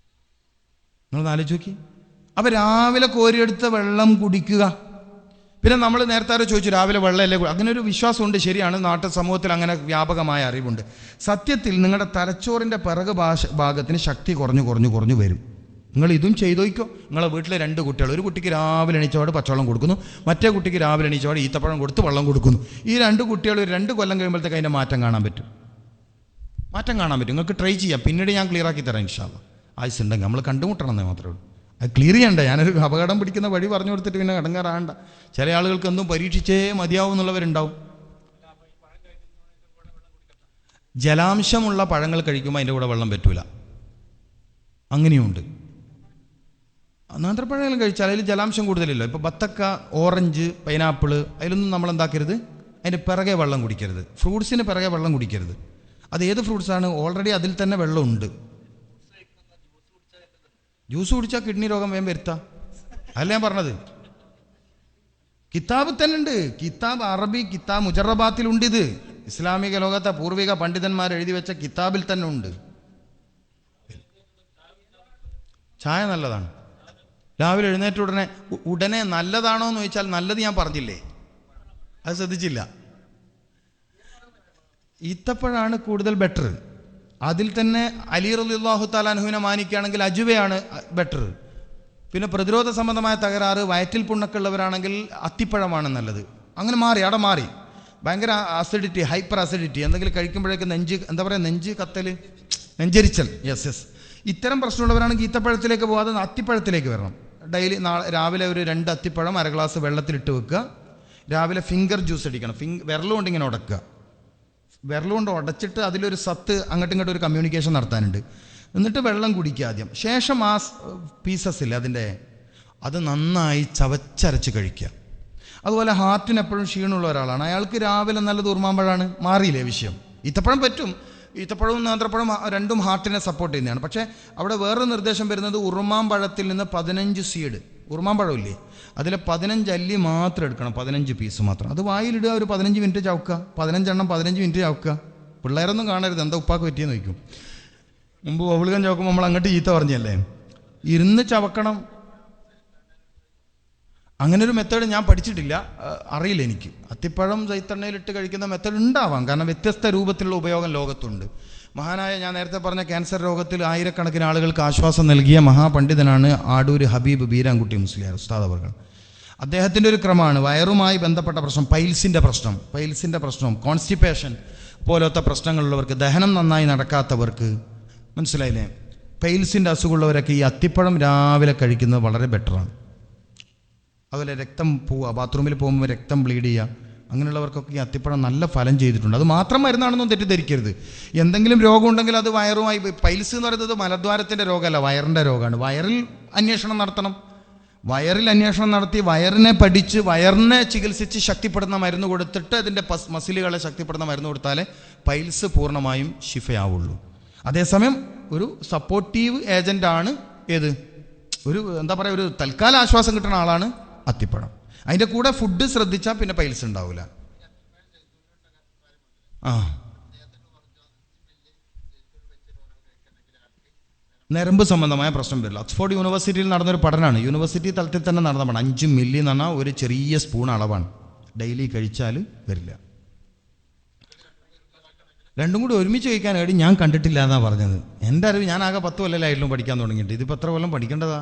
നിങ്ങളൊന്ന് ആലോചിച്ച് നോക്കി. അപ്പം രാവിലെ കോരിയെടുത്ത വെള്ളം കുടിക്കുക. പിന്നെ നമ്മൾ നേരത്തെ ചോദിച്ചു, രാവിലെ വെള്ളമല്ലേ? അങ്ങനെ ഒരു വിശ്വാസമുണ്ട്, ശരിയാണ്. നാട്ടു സമൂഹത്തിൽ അങ്ങനെ വ്യാപകമായ അറിവുണ്ട്. സത്യത്തിൽ നിങ്ങളുടെ തലച്ചോറിൻ്റെ പിറക് ഭാഗത്തിന് ശക്തി കുറഞ്ഞു വരും. നിങ്ങൾ ഇതും ചെയ്തോയ്ക്കോ. നിങ്ങളെ വീട്ടിലെ 2 കുട്ടികൾ, ഒരു കുട്ടിക്ക് രാവിലെ എണീച്ചോടെ പച്ചവെള്ളം കൊടുക്കുന്നു, മറ്റേ കുട്ടിക്ക് രാവിലെ എണീച്ചോടെ ഈത്തപ്പഴം കൊടുത്ത് വെള്ളം കൊടുക്കുന്നു. ഈ 2 കുട്ടികൾ 2 കൊല്ലം കഴിയുമ്പോഴത്തേക്ക് അതിൻ്റെ മാറ്റം കാണാൻ പറ്റും. നിങ്ങൾക്ക് ട്രൈ ചെയ്യാം. പിന്നീട് ഞാൻ ക്ലിയർ ആക്കി തരാം ഇൻഷാ അല്ലാഹ്. ആയുസ്സുണ്ടെങ്കിൽ നമ്മൾ കണ്ടുമുട്ടണമെന്നേ മാത്രമേ ഉള്ളൂ. അത് ക്ലിയർ ചെയ്യണ്ട. ഞാനൊരു അപകടം പിടിക്കുന്ന വഴി പറഞ്ഞു കൊടുത്തിട്ട് പിന്നെ അടങ്ങാറാണ്ട. ചില ആളുകൾക്ക് ഒന്നും പരീക്ഷിച്ചേ മതിയാവും എന്നുള്ളവരുണ്ടാവും. ജലാംശമുള്ള പഴങ്ങൾ കഴിക്കുമ്പോൾ അതിൻ്റെ കൂടെ വെള്ളം പറ്റൂല, അങ്ങനെയുണ്ട്. നേന്ത്രപ്പഴങ്ങൾ കഴിച്ചാൽ അതിൽ ജലാംശം കൂടുതലില്ല. ഇപ്പോൾ ബത്തക്ക, ഓറഞ്ച്, പൈനാപ്പിൾ, അതിലൊന്നും നമ്മൾ എന്താക്കരുത്, അതിൻ്റെ പിറകെ വെള്ളം കുടിക്കരുത്. ഫ്രൂട്ട്സിന് പിറകെ വെള്ളം കുടിക്കരുത്. അത് ഏത് ഫ്രൂട്ട്സാണ്? ഓൾറെഡി അതിൽ തന്നെ വെള്ളമുണ്ട്. ജ്യൂസ് കുടിച്ചാൽ കിഡ്നി രോഗം വേഗം വരുത്താം. അതല്ല ഞാൻ പറഞ്ഞത്. കിതാബ് തന്നെ ഉണ്ട്. കിതാബ്, അറബി കിതാബ് മുജറബാത്തിലുണ്ട്. ഇത് ഇസ്ലാമിക ലോകത്തെ പൂർവിക പണ്ഡിതന്മാർ എഴുതി വെച്ച കിതാബിൽ തന്നെ ഉണ്ട്. ചായ നല്ലതാണ്. രാവിലെ എഴുന്നേറ്റ ഉടനെ നല്ലതാണോ എന്ന് ചോദിച്ചാൽ നല്ലത് ഞാൻ പറഞ്ഞില്ലേ, അത് ശ്രദ്ധിച്ചില്ല. ഈത്തപ്പഴമാണ് കൂടുതൽ ബെറ്റർ. അതിൽ തന്നെ അലി റളിയല്ലാഹു തആല അൻഹുവിനെ മാനിക്കുകയാണെങ്കിൽ അജുവയാണ് ബെറ്റർ. പിന്നെ പ്രതിരോധ സംബന്ധമായ തകരാറ്, വയറ്റിൽ പുണ്ണൊക്കെയുള്ളവരാണെങ്കിൽ അത്തിപ്പഴമാണ് നല്ലത്. അങ്ങനെ മാറി, അവിടെ മാറി. ഭയങ്കര അസിഡിറ്റി, ഹൈപ്പർ അസിഡിറ്റി, എന്തെങ്കിലും കഴിക്കുമ്പോഴേക്ക് നെഞ്ച് കത്തൽ, നെഞ്ചരിച്ചൽ, യെസ്, ഇത്തരം പ്രശ്നമുള്ളവരാണെങ്കിൽ ഈത്തപ്പഴത്തിലേക്ക് പോകാതെ അത്തിപ്പഴത്തിലേക്ക് വരണം. ഡെയിലി രാവിലെ ഒരു 2 അത്തിപ്പഴം 1/2 ഗ്ലാസ് വെള്ളത്തിലിട്ട് വെക്കുക. രാവിലെ ഫിംഗർ ജ്യൂസ് അടിക്കണം. വിരലുകൊണ്ട് ഇങ്ങനെ ഉടക്കുക. വിരലുകൊണ്ട് ഉടച്ചിട്ട് അതിലൊരു സത്ത് അങ്ങോട്ടും ഇങ്ങോട്ടും ഒരു കമ്മ്യൂണിക്കേഷൻ നടത്താനുണ്ട്. എന്നിട്ട് വെള്ളം കുടിക്കുക ആദ്യം. ശേഷം ആ പീസസ് ഇല്ല അതിൻ്റെ, അത് നന്നായി ചവച്ചരച്ച് കഴിക്കുക. അതുപോലെ ഹാർട്ടിന് എപ്പോഴും ക്ഷീണമുള്ള ഒരാളാണ്, അയാൾക്ക് രാവിലെ നല്ലത് ഉറുമാമ്പഴമാണ്. മാറിയില്ലേ വിഷയം? ഈത്തപ്പഴം പറ്റും. ഈത്തപ്പഴവും നേന്ത്രപ്പഴം രണ്ടും ഹാർട്ടിനെ സപ്പോർട്ട് ചെയ്യുന്നതാണ്. പക്ഷേ അവിടെ വേറൊരു നിർദ്ദേശം വരുന്നത് ഉറുമാമ്പഴത്തിൽ നിന്ന് 15 സീഡ്, ഉറുമാമ്പഴമില്ലേ അതിലെ 15 അല്ലി മാത്രം എടുക്കണം, 15 പീസ് മാത്രം. അത് വായിലിടുക, ഒരു 15 മിനിറ്റ് ചവക്കുക. 15 എണ്ണം 15 മിനിറ്റ് ചവക്കുക. പിള്ളേരൊന്നും കാണരുത്, എന്താ ഉപ്പാക്ക് പറ്റിയെന്ന് ചോദിക്കും. മുമ്പ് ബബിൾഗം ചവക്കുമ്പോൾ നമ്മൾ അങ്ങോട്ട് ചീത്ത പറഞ്ഞല്ലേ, ഇരുന്ന് ചവക്കണം. അങ്ങനെ ഒരു മെത്തേഡ് ഞാൻ പഠിച്ചിട്ടില്ല, അറിയില്ല എനിക്ക്. അത്തിപ്പഴം സൈത്തെണ്ണയിലിട്ട് കഴിക്കുന്ന മെത്തേഡ് ഉണ്ടാവാം, കാരണം വ്യത്യസ്ത രൂപത്തിലുള്ള ഉപയോഗം ലോകത്തുണ്ട്. മഹാനായ, ഞാൻ നേരത്തെ പറഞ്ഞ ക്യാൻസർ രോഗത്തിൽ ആയിരക്കണക്കിന് ആളുകൾക്ക് ആശ്വാസം നൽകിയ മഹാപണ്ഡിതനാണ് ആടൂർ ഹബീബ് ബീരാൻകുട്ടി മുസ്ലിയാർ ഉസ്താദ് അവർകൾ. അദ്ദേഹത്തിൻ്റെ ഒരു ക്രമമാണ് വയറുമായി ബന്ധപ്പെട്ട പ്രശ്നം, പൈൽസിൻ്റെ പ്രശ്നം, കോൺസ്റ്റിപ്പേഷൻ പോലത്തെ പ്രശ്നങ്ങളുള്ളവർക്ക്, ദഹനം നന്നായി നടക്കാത്തവർക്ക്, മനസ്സിലായില്ലേ, പൈൽസിൻ്റെ അസുഖമുള്ളവരൊക്കെ ഈ അത്തിപ്പഴം രാവിലെ കഴിക്കുന്നത് വളരെ ബെറ്ററാണ്. അതുപോലെ രക്തം പോവുക, ബാത്റൂമിൽ പോകുമ്പോൾ രക്തം ബ്ലീഡ് ചെയ്യുക, അങ്ങനെയുള്ളവർക്കൊക്കെ ഈ അത്തിപ്പഴം നല്ല ഫലം ചെയ്തിട്ടുണ്ട്. അത് മാത്രം മരുന്നാണെന്നും തെറ്റിദ്ധരിക്കരുത്. എന്തെങ്കിലും രോഗം ഉണ്ടെങ്കിൽ അത് വയറുമായി, പൈൽസ് എന്ന് പറയുന്നത് മലദ്വാരത്തിൻ്റെ രോഗമല്ല, വയറിൻ്റെ രോഗമാണ്. വയറിൽ അന്വേഷണം നടത്തണം. വയറിൽ അന്വേഷണം നടത്തി വയറിനെ പഠിച്ച് വയറിനെ ചികിത്സിച്ച് ശക്തിപ്പെടുന്ന മരുന്ന് കൊടുത്തിട്ട് അതിൻ്റെ മസിലുകളെ ശക്തിപ്പെടുന്ന മരുന്ന് കൊടുത്താലേ പൈൽസ് പൂർണ്ണമായും ശിഫയാവുള്ളൂ. അതേസമയം ഒരു സപ്പോർട്ടീവ് ഏജൻ്റാണ് ഏത്, ഒരു എന്താ പറയുക, ഒരു തൽക്കാല ആശ്വാസം കിട്ടുന്ന ആളാണ് അത്തിപ്പഴം. അതിൻ്റെ കൂടെ ഫുഡ് ശ്രദ്ധിച്ചാൽ പിന്നെ പൈൽസ് ഉണ്ടാവില്ല. നരമ്പ് സംബന്ധമായ പ്രശ്നം വരില്ല. ഓക്സ്ഫോർഡ് യൂണിവേഴ്സിറ്റിയിൽ നടന്നൊരു പഠനമാണ്, യൂണിവേഴ്സിറ്റി തലത്തിൽ തന്നെ നടന്ന പഠനം. 5 മില്ലി എന്ന് പറഞ്ഞാൽ ഒരു ചെറിയ സ്പൂൺ അളവാണ്. ഡെയിലി കഴിച്ചാൽ വരില്ല. രണ്ടും കൂടി ഒരുമിച്ച് കഴിക്കാൻ വേണ്ടി ഞാൻ കണ്ടിട്ടില്ല എന്നാണ് പറഞ്ഞത്. എൻ്റെ അറിവ്, ഞാൻ ആകെ 10 കൊല്ലമായിട്ടും പഠിക്കാൻ തുടങ്ങിയിട്ട്. ഇതിപ്പോൾ എത്ര കൊല്ലം പഠിക്കേണ്ടതാ?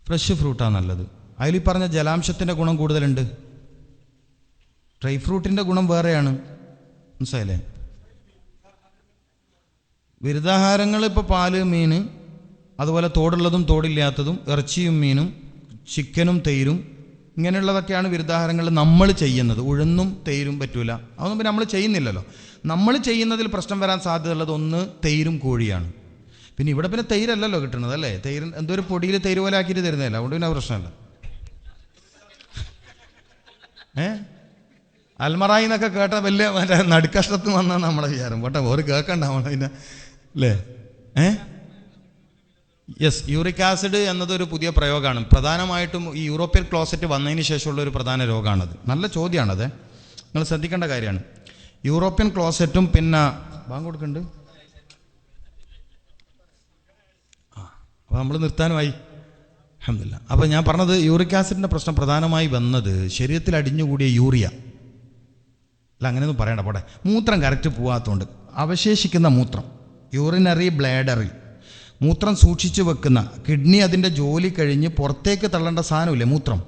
ഫ്രഷ് ഫ്രൂട്ടാണ് നല്ലത്. അതിൽ പറഞ്ഞ ജലാംശത്തിൻ്റെ ഗുണം കൂടുതലുണ്ട്. ഡ്രൈ ഫ്രൂട്ടിൻ്റെ ഗുണം വേറെയാണ്, മനസ്സിലായില്ലേ? വിരുദ്ധാഹാരങ്ങൾ ഇപ്പോൾ പാല്, മീൻ, അതുപോലെ തോടുള്ളതും തോടില്ലാത്തതും, ഇറച്ചിയും മീനും, ചിക്കനും തൈരും, ഇങ്ങനെയുള്ളതൊക്കെയാണ് വിരുദ്ധാഹാരങ്ങളിൽ നമ്മൾ ചെയ്യുന്നത്. ഉഴുന്നും തൈരും പറ്റൂല, അതൊന്നും പിന്നെ നമ്മൾ ചെയ്യുന്നില്ലല്ലോ. നമ്മൾ ചെയ്യുന്നതിൽ പ്രശ്നം വരാൻ സാധ്യതയുള്ളത് ഒന്ന് തൈരും കോഴിയാണ്. പിന്നെ ഇവിടെ പിന്നെ തൈരല്ലല്ലോ കിട്ടുന്നത്, അല്ലേ? തൈര് എന്തോ ഒരു പൊടിയിൽ തൈര് പോലെ ആക്കിയിട്ട് തരുന്നതല്ല, അതുകൊണ്ട് പിന്നെ പ്രശ്നമല്ല. അൽമറായി എന്നൊക്കെ കേട്ട വലിയ മറ്റേ നടുക്കഷ്ടത്ത് വന്നാണ് നമ്മളെ വിചാരം. പോട്ടെ, ഒരു കേൾക്കണ്ടാവണം പിന്നെ, അല്ലേ? യെസ്, യൂറിക് ആസിഡ് എന്നതൊരു പുതിയ പ്രയോഗമാണ്. പ്രധാനമായിട്ടും ഈ യൂറോപ്യൻ ക്ലോസറ്റ് വന്നതിന് ശേഷമുള്ള ഒരു പ്രധാന രോഗമാണത്. നല്ല ചോദ്യമാണത്, നിങ്ങൾ ശ്രദ്ധിക്കേണ്ട കാര്യമാണ്. യൂറോപ്യൻ ക്ലോസറ്റും പിന്നെ ബാങ്ക് കൊടുക്കുന്നുണ്ട്. അപ്പോൾ നമ്മൾ നിർത്താനുമായി, അൽഹംദുലില്ലാഹ്. അപ്പോൾ ഞാൻ പറഞ്ഞത്, യൂറിക് ആസിഡിൻ്റെ പ്രശ്നം പ്രധാനമായി വന്നത് ശരീരത്തിൽ അടിഞ്ഞുകൂടിയ യൂറിയ അല്ല, അങ്ങനെയൊന്നും പറയണ്ട, പോട്ടെ, മൂത്രം കറക്റ്റ് പോകാത്തതുകൊണ്ട് അവശേഷിക്കുന്ന മൂത്രം, യൂറിനറി ബ്ലാഡറിൽ മൂത്രം സൂക്ഷിച്ചു വെക്കുന്ന കിഡ്നി, അതിൻ്റെ ജോലി കഴിഞ്ഞ് പുറത്തേക്ക് തള്ളേണ്ട സാധനമില്ലേ മൂത്രം,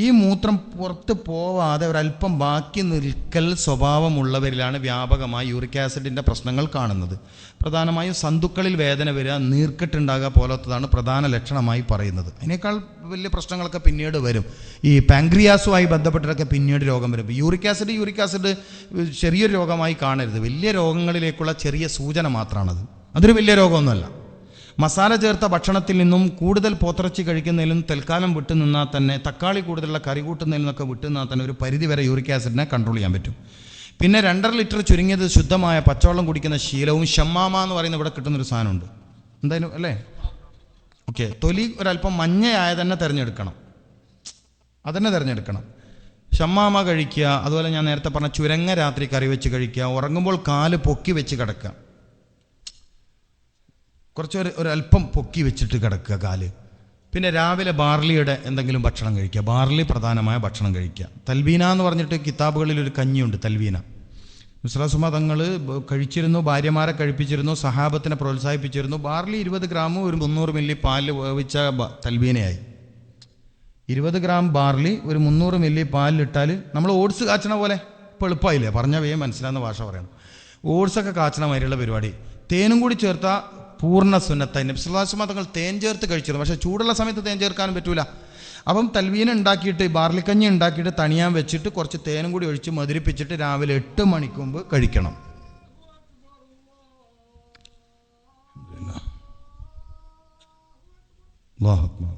ഈ മൂത്രം പുറത്ത് പോവാതെ ഒരല്പം ബാക്കി നിൽക്കൽ സ്വഭാവമുള്ളവരിലാണ് വ്യാപകമായി യൂറിക് ആസിഡിൻ്റെ പ്രശ്നങ്ങൾ കാണുന്നത്. പ്രധാനമായും സന്തുക്കളിൽ വേദന വരിക, നീർക്കെട്ടുണ്ടാകുക പോലത്തതാണ് പ്രധാന ലക്ഷണമായി പറയുന്നത്. അതിനേക്കാൾ വലിയ പ്രശ്നങ്ങളൊക്കെ പിന്നീട് വരും. ഈ പാങ്ക്രിയാസുമായി ബന്ധപ്പെട്ടിട്ടൊക്കെ പിന്നീട് രോഗം വരും. യൂറിക് ആസിഡ് ചെറിയൊരു രോഗമായി കാണരുത്, വലിയ രോഗങ്ങളിലേക്കുള്ള ചെറിയ സൂചന മാത്രമാണത്. അതൊരു വലിയ രോഗമൊന്നുമല്ല. മസാല ചേർത്ത ഭക്ഷണത്തിൽ നിന്നും കൂടുതൽ പോത്തിറച്ചി കഴിക്കുന്നതിലും തൽക്കാലം വിട്ടുനിന്നാൽ തന്നെ, തക്കാളി കൂടുതലുള്ള കറി കൂട്ടുന്നതിൽ നിന്നൊക്കെ വിട്ടുനിന്നാൽ തന്നെ ഒരു പരിധിവരെ യൂറിക് ആസിഡിനെ കൺട്രോൾ ചെയ്യാൻ പറ്റും. പിന്നെ 2.5 ലിറ്റർ ചുരുങ്ങിയത് ശുദ്ധമായ പച്ചവെള്ളം കുടിക്കുന്ന ശീലവും, ഷമ്മാമ എന്ന് പറയുന്ന ഇവിടെ കിട്ടുന്നൊരു സാധനമുണ്ട്, എന്തായാലും അല്ലേ? ഓക്കെ, തൊലി ഒരല്പം മഞ്ഞയായ തന്നെ തിരഞ്ഞെടുക്കണം, അതന്നെ തിരഞ്ഞെടുക്കണം. ഷമ്മാമ കഴിക്കുക. അതുപോലെ ഞാൻ നേരത്തെ പറഞ്ഞ ചുരങ്ങ രാത്രി കറി വെച്ച് കഴിക്കുക. ഉറങ്ങുമ്പോൾ കാല് പൊക്കി വെച്ച് കിടക്കുക, കുറച്ച് ഒരല്പം പൊക്കി വെച്ചിട്ട് കിടക്കുക കാല്. പിന്നെ രാവിലെ ബാർലിയുടെ എന്തെങ്കിലും ഭക്ഷണം കഴിക്കുക, ബാർലി പ്രധാനമായ ഭക്ഷണം കഴിക്കുക. തൽവീന എന്ന് പറഞ്ഞിട്ട് കിതാബുകളിൽ ഒരു കഞ്ഞിയുണ്ട്, തൽവീന. വിശ്വാസുമ തങ്ങൾ കഴിച്ചിരുന്നു, ഭാര്യമാരെ കഴിപ്പിച്ചിരുന്നു, സഹാബത്തിനെ പ്രോത്സാഹിപ്പിച്ചിരുന്നു. ബാർലി 20 ഗ്രാമും ഒരു 300 മില്ലി പാലിൽ വേവിച്ച തൽബീനയായി. 20 ഗ്രാം ബാർലി ഒരു 300 മില്ലി പാലിലിട്ടാൽ നമ്മൾ ഓട്സ് കാച്ചണ പോലെ. ഇപ്പോൾ എളുപ്പമായില്ലേ, പറഞ്ഞ വേഗം മനസ്സിലാകുന്ന ഭാഷ പറയണം. ഓട്സൊക്കെ കാച്ചണ മാതിരിയുള്ള പരിപാടി. തേനും കൂടി ചേർത്താൽ പൂർണ്ണ സുന്നത്തായി. നബി സല്ലല്ലാഹു അലൈഹി വസല്ലം തങ്ങൾ തേൻ ചേർത്ത് കഴിച്ചിരുന്നു. പക്ഷേ ചൂടുള്ള സമയത്ത് തേൻ ചേർക്കാനും പറ്റൂല. അപ്പം തൽവീന ഉണ്ടാക്കിയിട്ട് ബാർലിക്കഞ്ഞി ഉണ്ടാക്കിയിട്ട് തണിയാൻ വെച്ചിട്ട് കുറച്ച് തേനും കൂടി ഒഴിച്ച് മധുരിപ്പിച്ചിട്ട് രാവിലെ 8 മണിക്ക് മുമ്പ് കഴിക്കണം. അല്ലാഹു അക്ബർ.